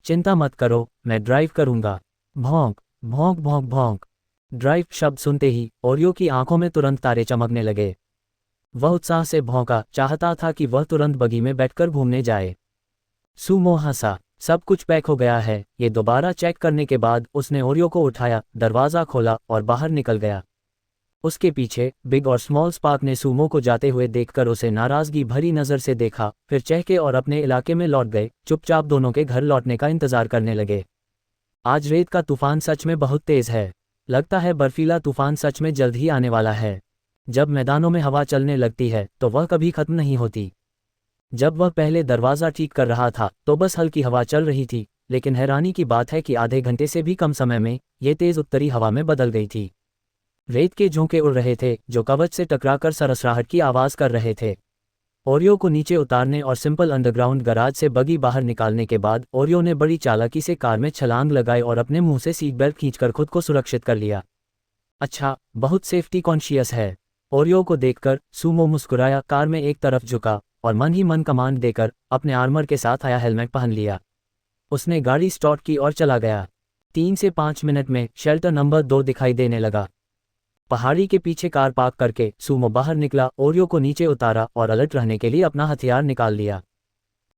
चिंता मत करो, मैं ड्राइव करूँगा। भौंक भौंक भौंक भौंक। ड्राइव शब्द सुनते ही ओरियो की आंखों में तुरंत तारे चमकने लगे। वह उत्साह से भौंका, चाहता था कि वह तुरंत बगी में बैठकर घूमने जाए। सूमो हंसा। सब कुछ पैक हो गया है। ये दोबारा चेक करने के बाद उसने ओरियो को उठाया, दरवाज़ा खोला और बाहर निकल गया। उसके पीछे बिग और स्मॉल स्पार्क ने सूमो को जाते हुए देखकर उसे नाराज़गी भरी नज़र से देखा, फिर चहके और अपने इलाके में लौट गए, चुपचाप दोनों के घर लौटने का इंतज़ार करने लगे। आज रेत का तूफान सच में बहुत तेज़ है। लगता है बर्फीला तूफान सच में जल्द ही आने वाला है। जब मैदानों में हवा चलने लगती है तो वह कभी खत्म नहीं होती। जब वह पहले दरवाज़ा ठीक कर रहा था तो बस हल्की हवा चल रही थी, लेकिन हैरानी की बात है कि आधे घंटे से भी कम समय में ये तेज़ उत्तरी हवा में बदल गई थी। रेत के झोंके उड़ रहे थे जो कवच से टकराकर सरसराहट की आवाज़ कर रहे थे। ओरियो को नीचे उतारने और सिंपल अंडरग्राउंड गराज से बगी बाहर निकालने के बाद ओरियो ने बड़ी चालाकी से कार में छलांग लगाई और अपने मुंह से सीट बेल्ट खींचकर खुद को सुरक्षित कर लिया। अच्छा, बहुत सेफ्टी कॉन्शियस है। ओरियो को देखकर सूमो मुस्कुराया, कार में एक तरफ झुका और मन ही मन कमांड देकर अपने आर्मर के साथ आया हेलमेट पहन लिया। उसने गाड़ी स्टार्ट की और चला गया। 3 से 5 मिनट में शेल्टर नंबर 2 दिखाई देने लगा। पहाड़ी के पीछे कार पार्क करके सूमो बाहर निकला, ओरियो को नीचे उतारा और अलर्ट रहने के लिए अपना हथियार निकाल लिया।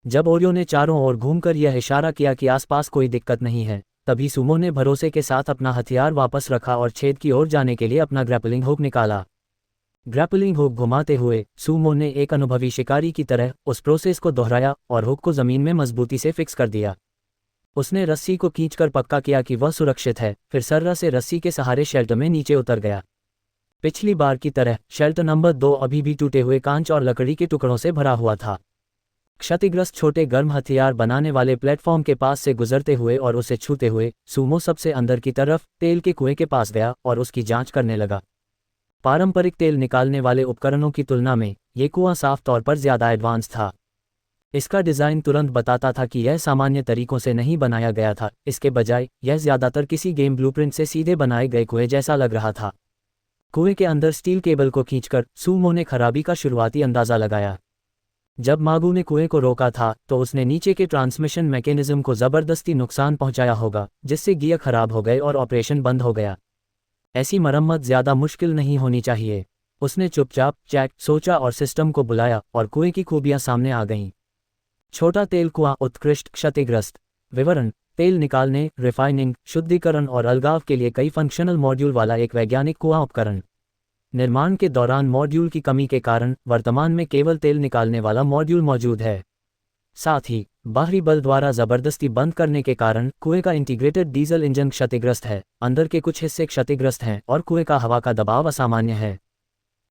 जब ओरियो ने चारों ओर घूमकर यह इशारा किया कि आसपास कोई दिक्कत नहीं है, तभी सूमो ने भरोसे के साथ अपना हथियार वापस रखा और छेद की ओर जाने के लिए अपना ग्रैपलिंग हुक निकाला। ग्रैपलिंग हुक घुमाते हुए सूमो ने एक अनुभवी शिकारी की तरह उस प्रोसेस को दोहराया और हुक को ज़मीन में मजबूती से फिक्स कर दिया। उसने रस्सी को खींचकर पक्का किया कि वह सुरक्षित है, फिर सर्रा से रस्सी के सहारे शेल्टर में नीचे उतर गया। पिछली बार की तरह शेल्टर नंबर 2 अभी भी टूटे हुए कांच और लकड़ी के टुकड़ों से भरा हुआ था। क्षतिग्रस्त छोटे गर्म हथियार बनाने वाले प्लेटफॉर्म के पास से गुजरते हुए और उसे छूते हुए सूमो सबसे अंदर की तरफ तेल के कुएं के पास गया और उसकी जांच करने लगा। पारंपरिक तेल निकालने वाले उपकरणों की तुलना में ये कुआं साफ तौर पर ज़्यादा एडवांस था। इसका डिज़ाइन तुरंत बताता था कि यह सामान्य तरीकों से नहीं बनाया गया था, इसके बजाय यह ज़्यादातर किसी गेम ब्लूप्रिंट से सीधे बनाए गए कुएं जैसा लग रहा था। कुएं के अंदर स्टील केबल को खींचकर सूमो ने खराबी का शुरुआती अंदाज़ा लगाया। जब मागू ने कुएं को रोका था तो उसने नीचे के ट्रांसमिशन मैकेनिज्म को ज़बरदस्ती नुकसान पहुंचाया होगा, जिससे गियर खराब हो गए और ऑपरेशन बंद हो गया। ऐसी मरम्मत ज़्यादा मुश्किल नहीं होनी चाहिए। उसने चुपचाप सोचा और सिस्टम को बुलाया और कुएं की खूबियां सामने आ गईं। छोटा तेल कुआं उत्कृष्ट क्षतिग्रस्त। विवरण: तेल निकालने, रिफाइनिंग, शुद्धिकरण और अलगाव के लिए कई फंक्शनल मॉड्यूल वाला एक वैज्ञानिक कुआं उपकरण। निर्माण के दौरान मॉड्यूल की कमी के कारण वर्तमान में केवल तेल निकालने वाला मॉड्यूल मौजूद है। साथ ही बाहरी बल द्वारा जबरदस्ती बंद करने के कारण कुएं का इंटीग्रेटेड डीजल इंजन क्षतिग्रस्त है, अंदर के कुछ हिस्से क्षतिग्रस्त हैं और कुएं का हवा का दबाव असामान्य है।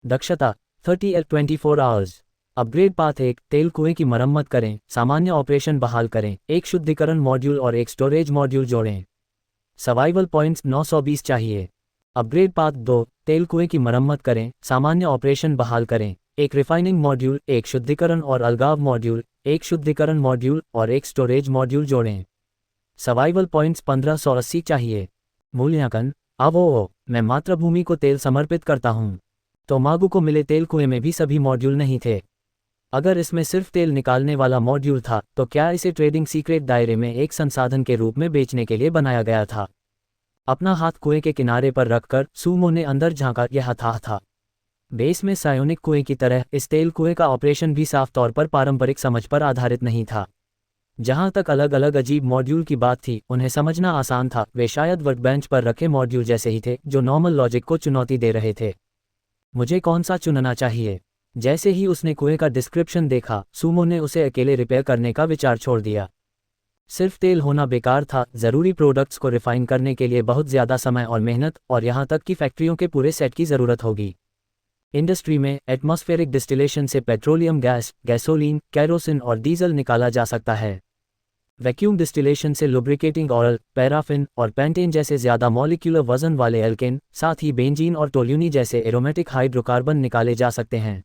दक्षता 30L24 आवर्स। अपग्रेड पाथ 1, तेल कुएं की मरम्मत करें, सामान्य ऑपरेशन बहाल करें, एक शुद्धिकरण मॉड्यूल और एक स्टोरेज मॉड्यूल जोड़ें। सर्वाइवल पॉइंट्स 920 चाहिए। अपग्रेड पाथ 2, तेल कुएं की मरम्मत करें, सामान्य ऑपरेशन बहाल करें, एक रिफाइनिंग मॉड्यूल, एक शुद्धिकरण और अलगाव मॉड्यूल, एक शुद्धिकरण मॉड्यूल और एक स्टोरेज मॉड्यूल जोड़ें। सर्वाइवल पॉइंट्स 1580 चाहिए। मूल्यांकन: मैं मातृभूमि को तेल समर्पित करता हूँ। तो मागू को मिले तेल कुएं में भी सभी मॉड्यूल नहीं थे। अगर इसमें सिर्फ तेल निकालने वाला मॉड्यूल था तो क्या इसे ट्रेडिंग सीक्रेट दायरे में एक संसाधन के रूप में बेचने के लिए बनाया गया था? अपना हाथ कुएं के किनारे पर रखकर सूमो ने अंदर झांका। यह हथाह था। बेस में सायोनिक कुएं की तरह इस तेल कुएं का ऑपरेशन भी साफ तौर पर पारंपरिक समझ पर आधारित नहीं था। जहां तक अलग अलग अजीब मॉड्यूल की बात थी, उन्हें समझना आसान था। वे शायद वर्कबेंच पर रखे मॉड्यूल जैसे ही थे, जो नॉर्मल लॉजिक को चुनौती दे रहे थे। मुझे कौन सा चुनना चाहिए? जैसे ही उसने कुएं का डिस्क्रिप्शन देखा, सूमो ने उसे अकेले रिपेयर करने का विचार छोड़ दिया। सिर्फ तेल होना बेकार था। ज़रूरी प्रोडक्ट्स को रिफाइन करने के लिए बहुत ज़्यादा समय और मेहनत, और यहाँ तक कि फैक्ट्रियों के पूरे सेट की ज़रूरत होगी। इंडस्ट्री में एटमॉस्फेरिक डिस्टिलेशन से पेट्रोलियम गैस, गैसोलीन, केरोसिन और डीजल निकाला जा सकता है। वैक्यूम डिस्टिलेशन से लुब्रिकेटिंग ऑयल, पैराफिन और पेंटेन जैसे ज़्यादा मॉलिक्यूलर वजन वाले एल्केन, साथ ही बेंजीन और टोल्यूनी जैसे एरोमेटिक हाइड्रोकार्बन निकाले जा सकते हैं।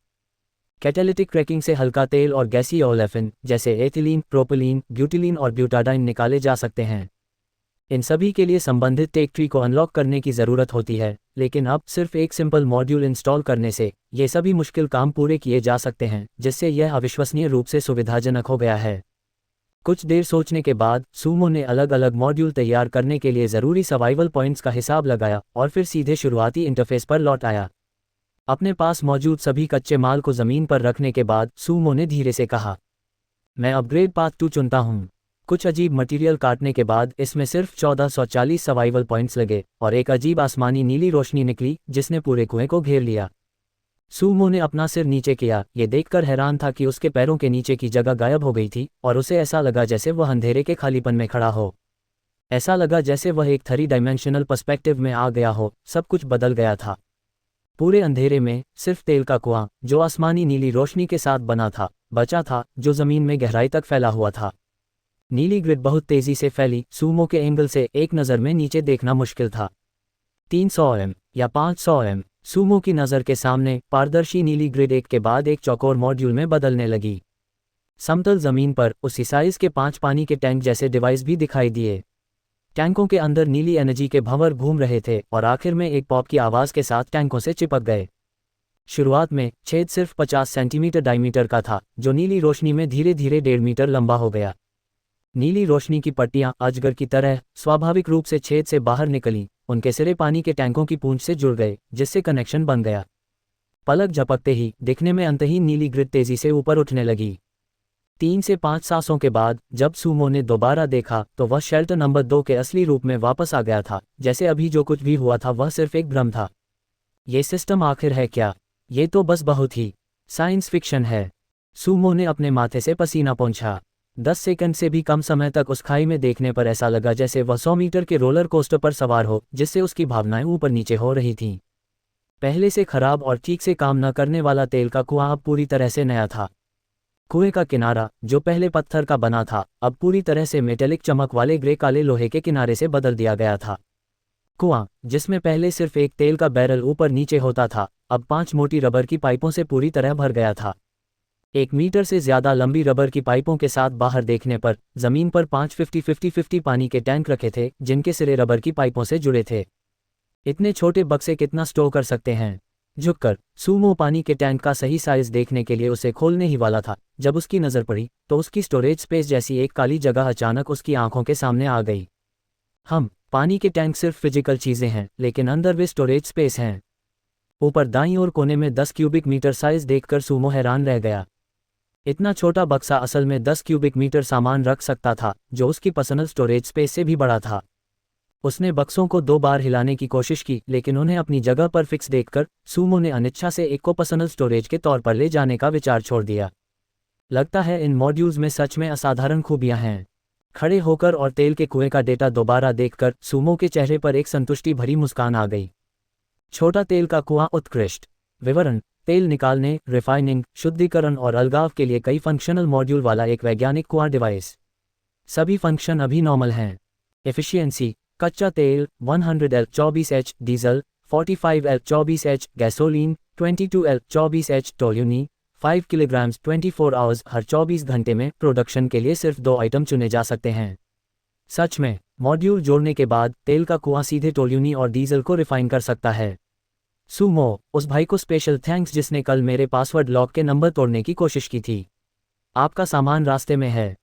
कैटालिटिक क्रैकिंग से हल्का तेल और गैसीय ओलेफिन जैसे एथिलीन, प्रोपिलीन, ब्यूटिलीन और ब्यूटाडाइन निकाले जा सकते हैं। इन सभी के लिए संबंधित टेक ट्री को अनलॉक करने की ज़रूरत होती है, लेकिन अब सिर्फ एक सिंपल मॉड्यूल इंस्टॉल करने से ये सभी मुश्किल काम पूरे किए जा सकते हैं, जिससे यह अविश्वसनीय रूप से सुविधाजनक हो गया है। कुछ देर सोचने के बाद सूमो ने अलग अलग मॉड्यूल तैयार करने के लिए ज़रूरी सर्वाइवल पॉइंट्स का हिसाब लगाया और फिर सीधे शुरुआती इंटरफेस पर लौट आया। अपने पास मौजूद सभी कच्चे माल को ज़मीन पर रखने के बाद सूमो ने धीरे से कहा, मैं अपग्रेड पाथ 2 चुनता हूँ। कुछ अजीब मटेरियल काटने के बाद इसमें सिर्फ 1440 सर्वाइवल पॉइंट्स लगे और एक अजीब आसमानी नीली रोशनी निकली जिसने पूरे कुएं को घेर लिया। सूमो ने अपना सिर नीचे किया। ये देखकर हैरान था कि उसके पैरों के नीचे की जगह गायब हो गई थी और उसे ऐसा लगा जैसे वह अंधेरे के खालीपन में खड़ा हो। ऐसा लगा जैसे वह एक 3 डायमेंशनल पर्सपेक्टिव में आ गया हो। सब कुछ बदल गया था। पूरे अंधेरे में सिर्फ तेल का कुआं, जो आसमानी नीली रोशनी के साथ बना था, बचा था, जो जमीन में गहराई तक फैला हुआ था। नीली ग्रिड बहुत तेजी से फैली। सूमो के एंगल से एक नज़र में नीचे देखना मुश्किल था। 300 एम या 500 एम। सूमो की नज़र के सामने पारदर्शी नीली ग्रिड एक के बाद एक चौकोर मॉड्यूल में बदलने लगी। समतल जमीन पर उसी साइज के 5 पानी के टैंक जैसे डिवाइस भी दिखाई दिए। टैंकों के अंदर नीली एनर्जी के भंवर घूम रहे थे और आखिर में एक पॉप की आवाज़ के साथ टैंकों से चिपक गए। शुरुआत में छेद सिर्फ 50 सेंटीमीटर डायमीटर का था, जो नीली रोशनी में धीरे धीरे 1.5 मीटर लंबा हो गया। नीली रोशनी की पट्टियां अजगर की तरह स्वाभाविक रूप से छेद से बाहर निकलीं। उनके सिरे पानी के टैंकों की पूंछ से जुड़ गए, जिससे कनेक्शन बन गया। पलक झपकते ही दिखने में अंतहीन नीली ग्रिड तेजी से ऊपर उठने लगी। 3 से 5 सांसों के बाद जब सूमो ने दोबारा देखा तो वह शेल्टर नंबर 2 के असली रूप में वापस आ गया था। जैसे अभी जो कुछ भी हुआ था वह सिर्फ एक भ्रम था। ये सिस्टम आखिर है क्या? ये तो बस बहुत ही साइंस फिक्शन है। सूमो ने अपने माथे से पसीना पोंछा। 10 सेकंड से भी कम समय तक उस खाई में देखने पर ऐसा लगा जैसे वह 100 मीटर के रोलर कोस्टर पर सवार हो, जिससे उसकी भावनाएं ऊपर नीचे हो रही थीं। पहले से खराब और ठीक से काम न करने वाला तेल का कुआं अब पूरी तरह से नया था। कुएं का किनारा, जो पहले पत्थर का बना था, अब पूरी तरह से मेटेलिक चमक वाले ग्रे काले लोहे के किनारे से बदल दिया गया था। कुआं, जिसमें पहले सिर्फ एक तेल का बैरल ऊपर नीचे होता था, अब 5 मोटी रबर की पाइपों से पूरी तरह भर गया था। 1 मीटर से ज़्यादा लंबी रबर की पाइपों के साथ बाहर देखने पर ज़मीन पर 5 50-50-50 पानी के टैंक रखे थे, जिनके सिरे रबर की पाइपों से जुड़े थे। इतने छोटे बक्से कितना स्टोर कर सकते हैं? झुककर सूमो पानी के टैंक का सही साइज देखने के लिए उसे खोलने ही वाला था, जब उसकी नज़र पड़ी तो उसकी स्टोरेज स्पेस जैसी एक काली जगह अचानक उसकी आंखों के सामने आ गई। पानी के टैंक सिर्फ फिजिकल चीज़ें हैं, लेकिन अंदर वे स्टोरेज स्पेस हैं। ऊपर दाईं ओर कोने में 10 क्यूबिक मीटर साइज देखकर सूमो हैरान रह गया। इतना छोटा बक्सा असल में 10 क्यूबिक मीटर सामान रख सकता था, जो उसकी पर्सनल स्टोरेज स्पेस से भी बड़ा था। उसने बक्सों को 2 बार हिलाने की कोशिश की, लेकिन उन्हें अपनी जगह पर फिक्स देखकर सूमो ने अनिच्छा से एक को पर्सनल स्टोरेज के तौर पर ले जाने का विचार छोड़ दिया। लगता है इन मॉड्यूल्स में सच में असाधारण खूबियां हैं। खड़े होकर और तेल के कुएं का डेटा दोबारा देखकर सूमो के चेहरे पर एक संतुष्टि भरी मुस्कान आ गई। छोटा तेल का कुआं उत्कृष्ट विवरण। तेल निकालने, रिफाइनिंग, शुद्धिकरण और अलगाव के लिए कई फंक्शनल मॉड्यूल वाला एक वैज्ञानिक कुआं डिवाइस। सभी फंक्शन अभी नॉर्मल हैं। एफिशिएंसी: कच्चा तेल 100L 24H, diesel 45L 24H, gasoline 22L 24H, toluene 5 kilograms 24 hours. हर 24 घंटे में प्रोडक्शन के लिए सिर्फ 2 आइटम चुने जा सकते हैं। सच में, मॉड्यूल जोड़ने के बाद तेल का कुआं सीधे टोल्यूनी और डीजल को रिफाइन कर सकता है। सूमो, उस भाई को स्पेशल थैंक्स जिसने कल मेरे पासवर्ड लॉक के नंबर तोड़ने की कोशिश की थी। आपका सामान रास्ते में है।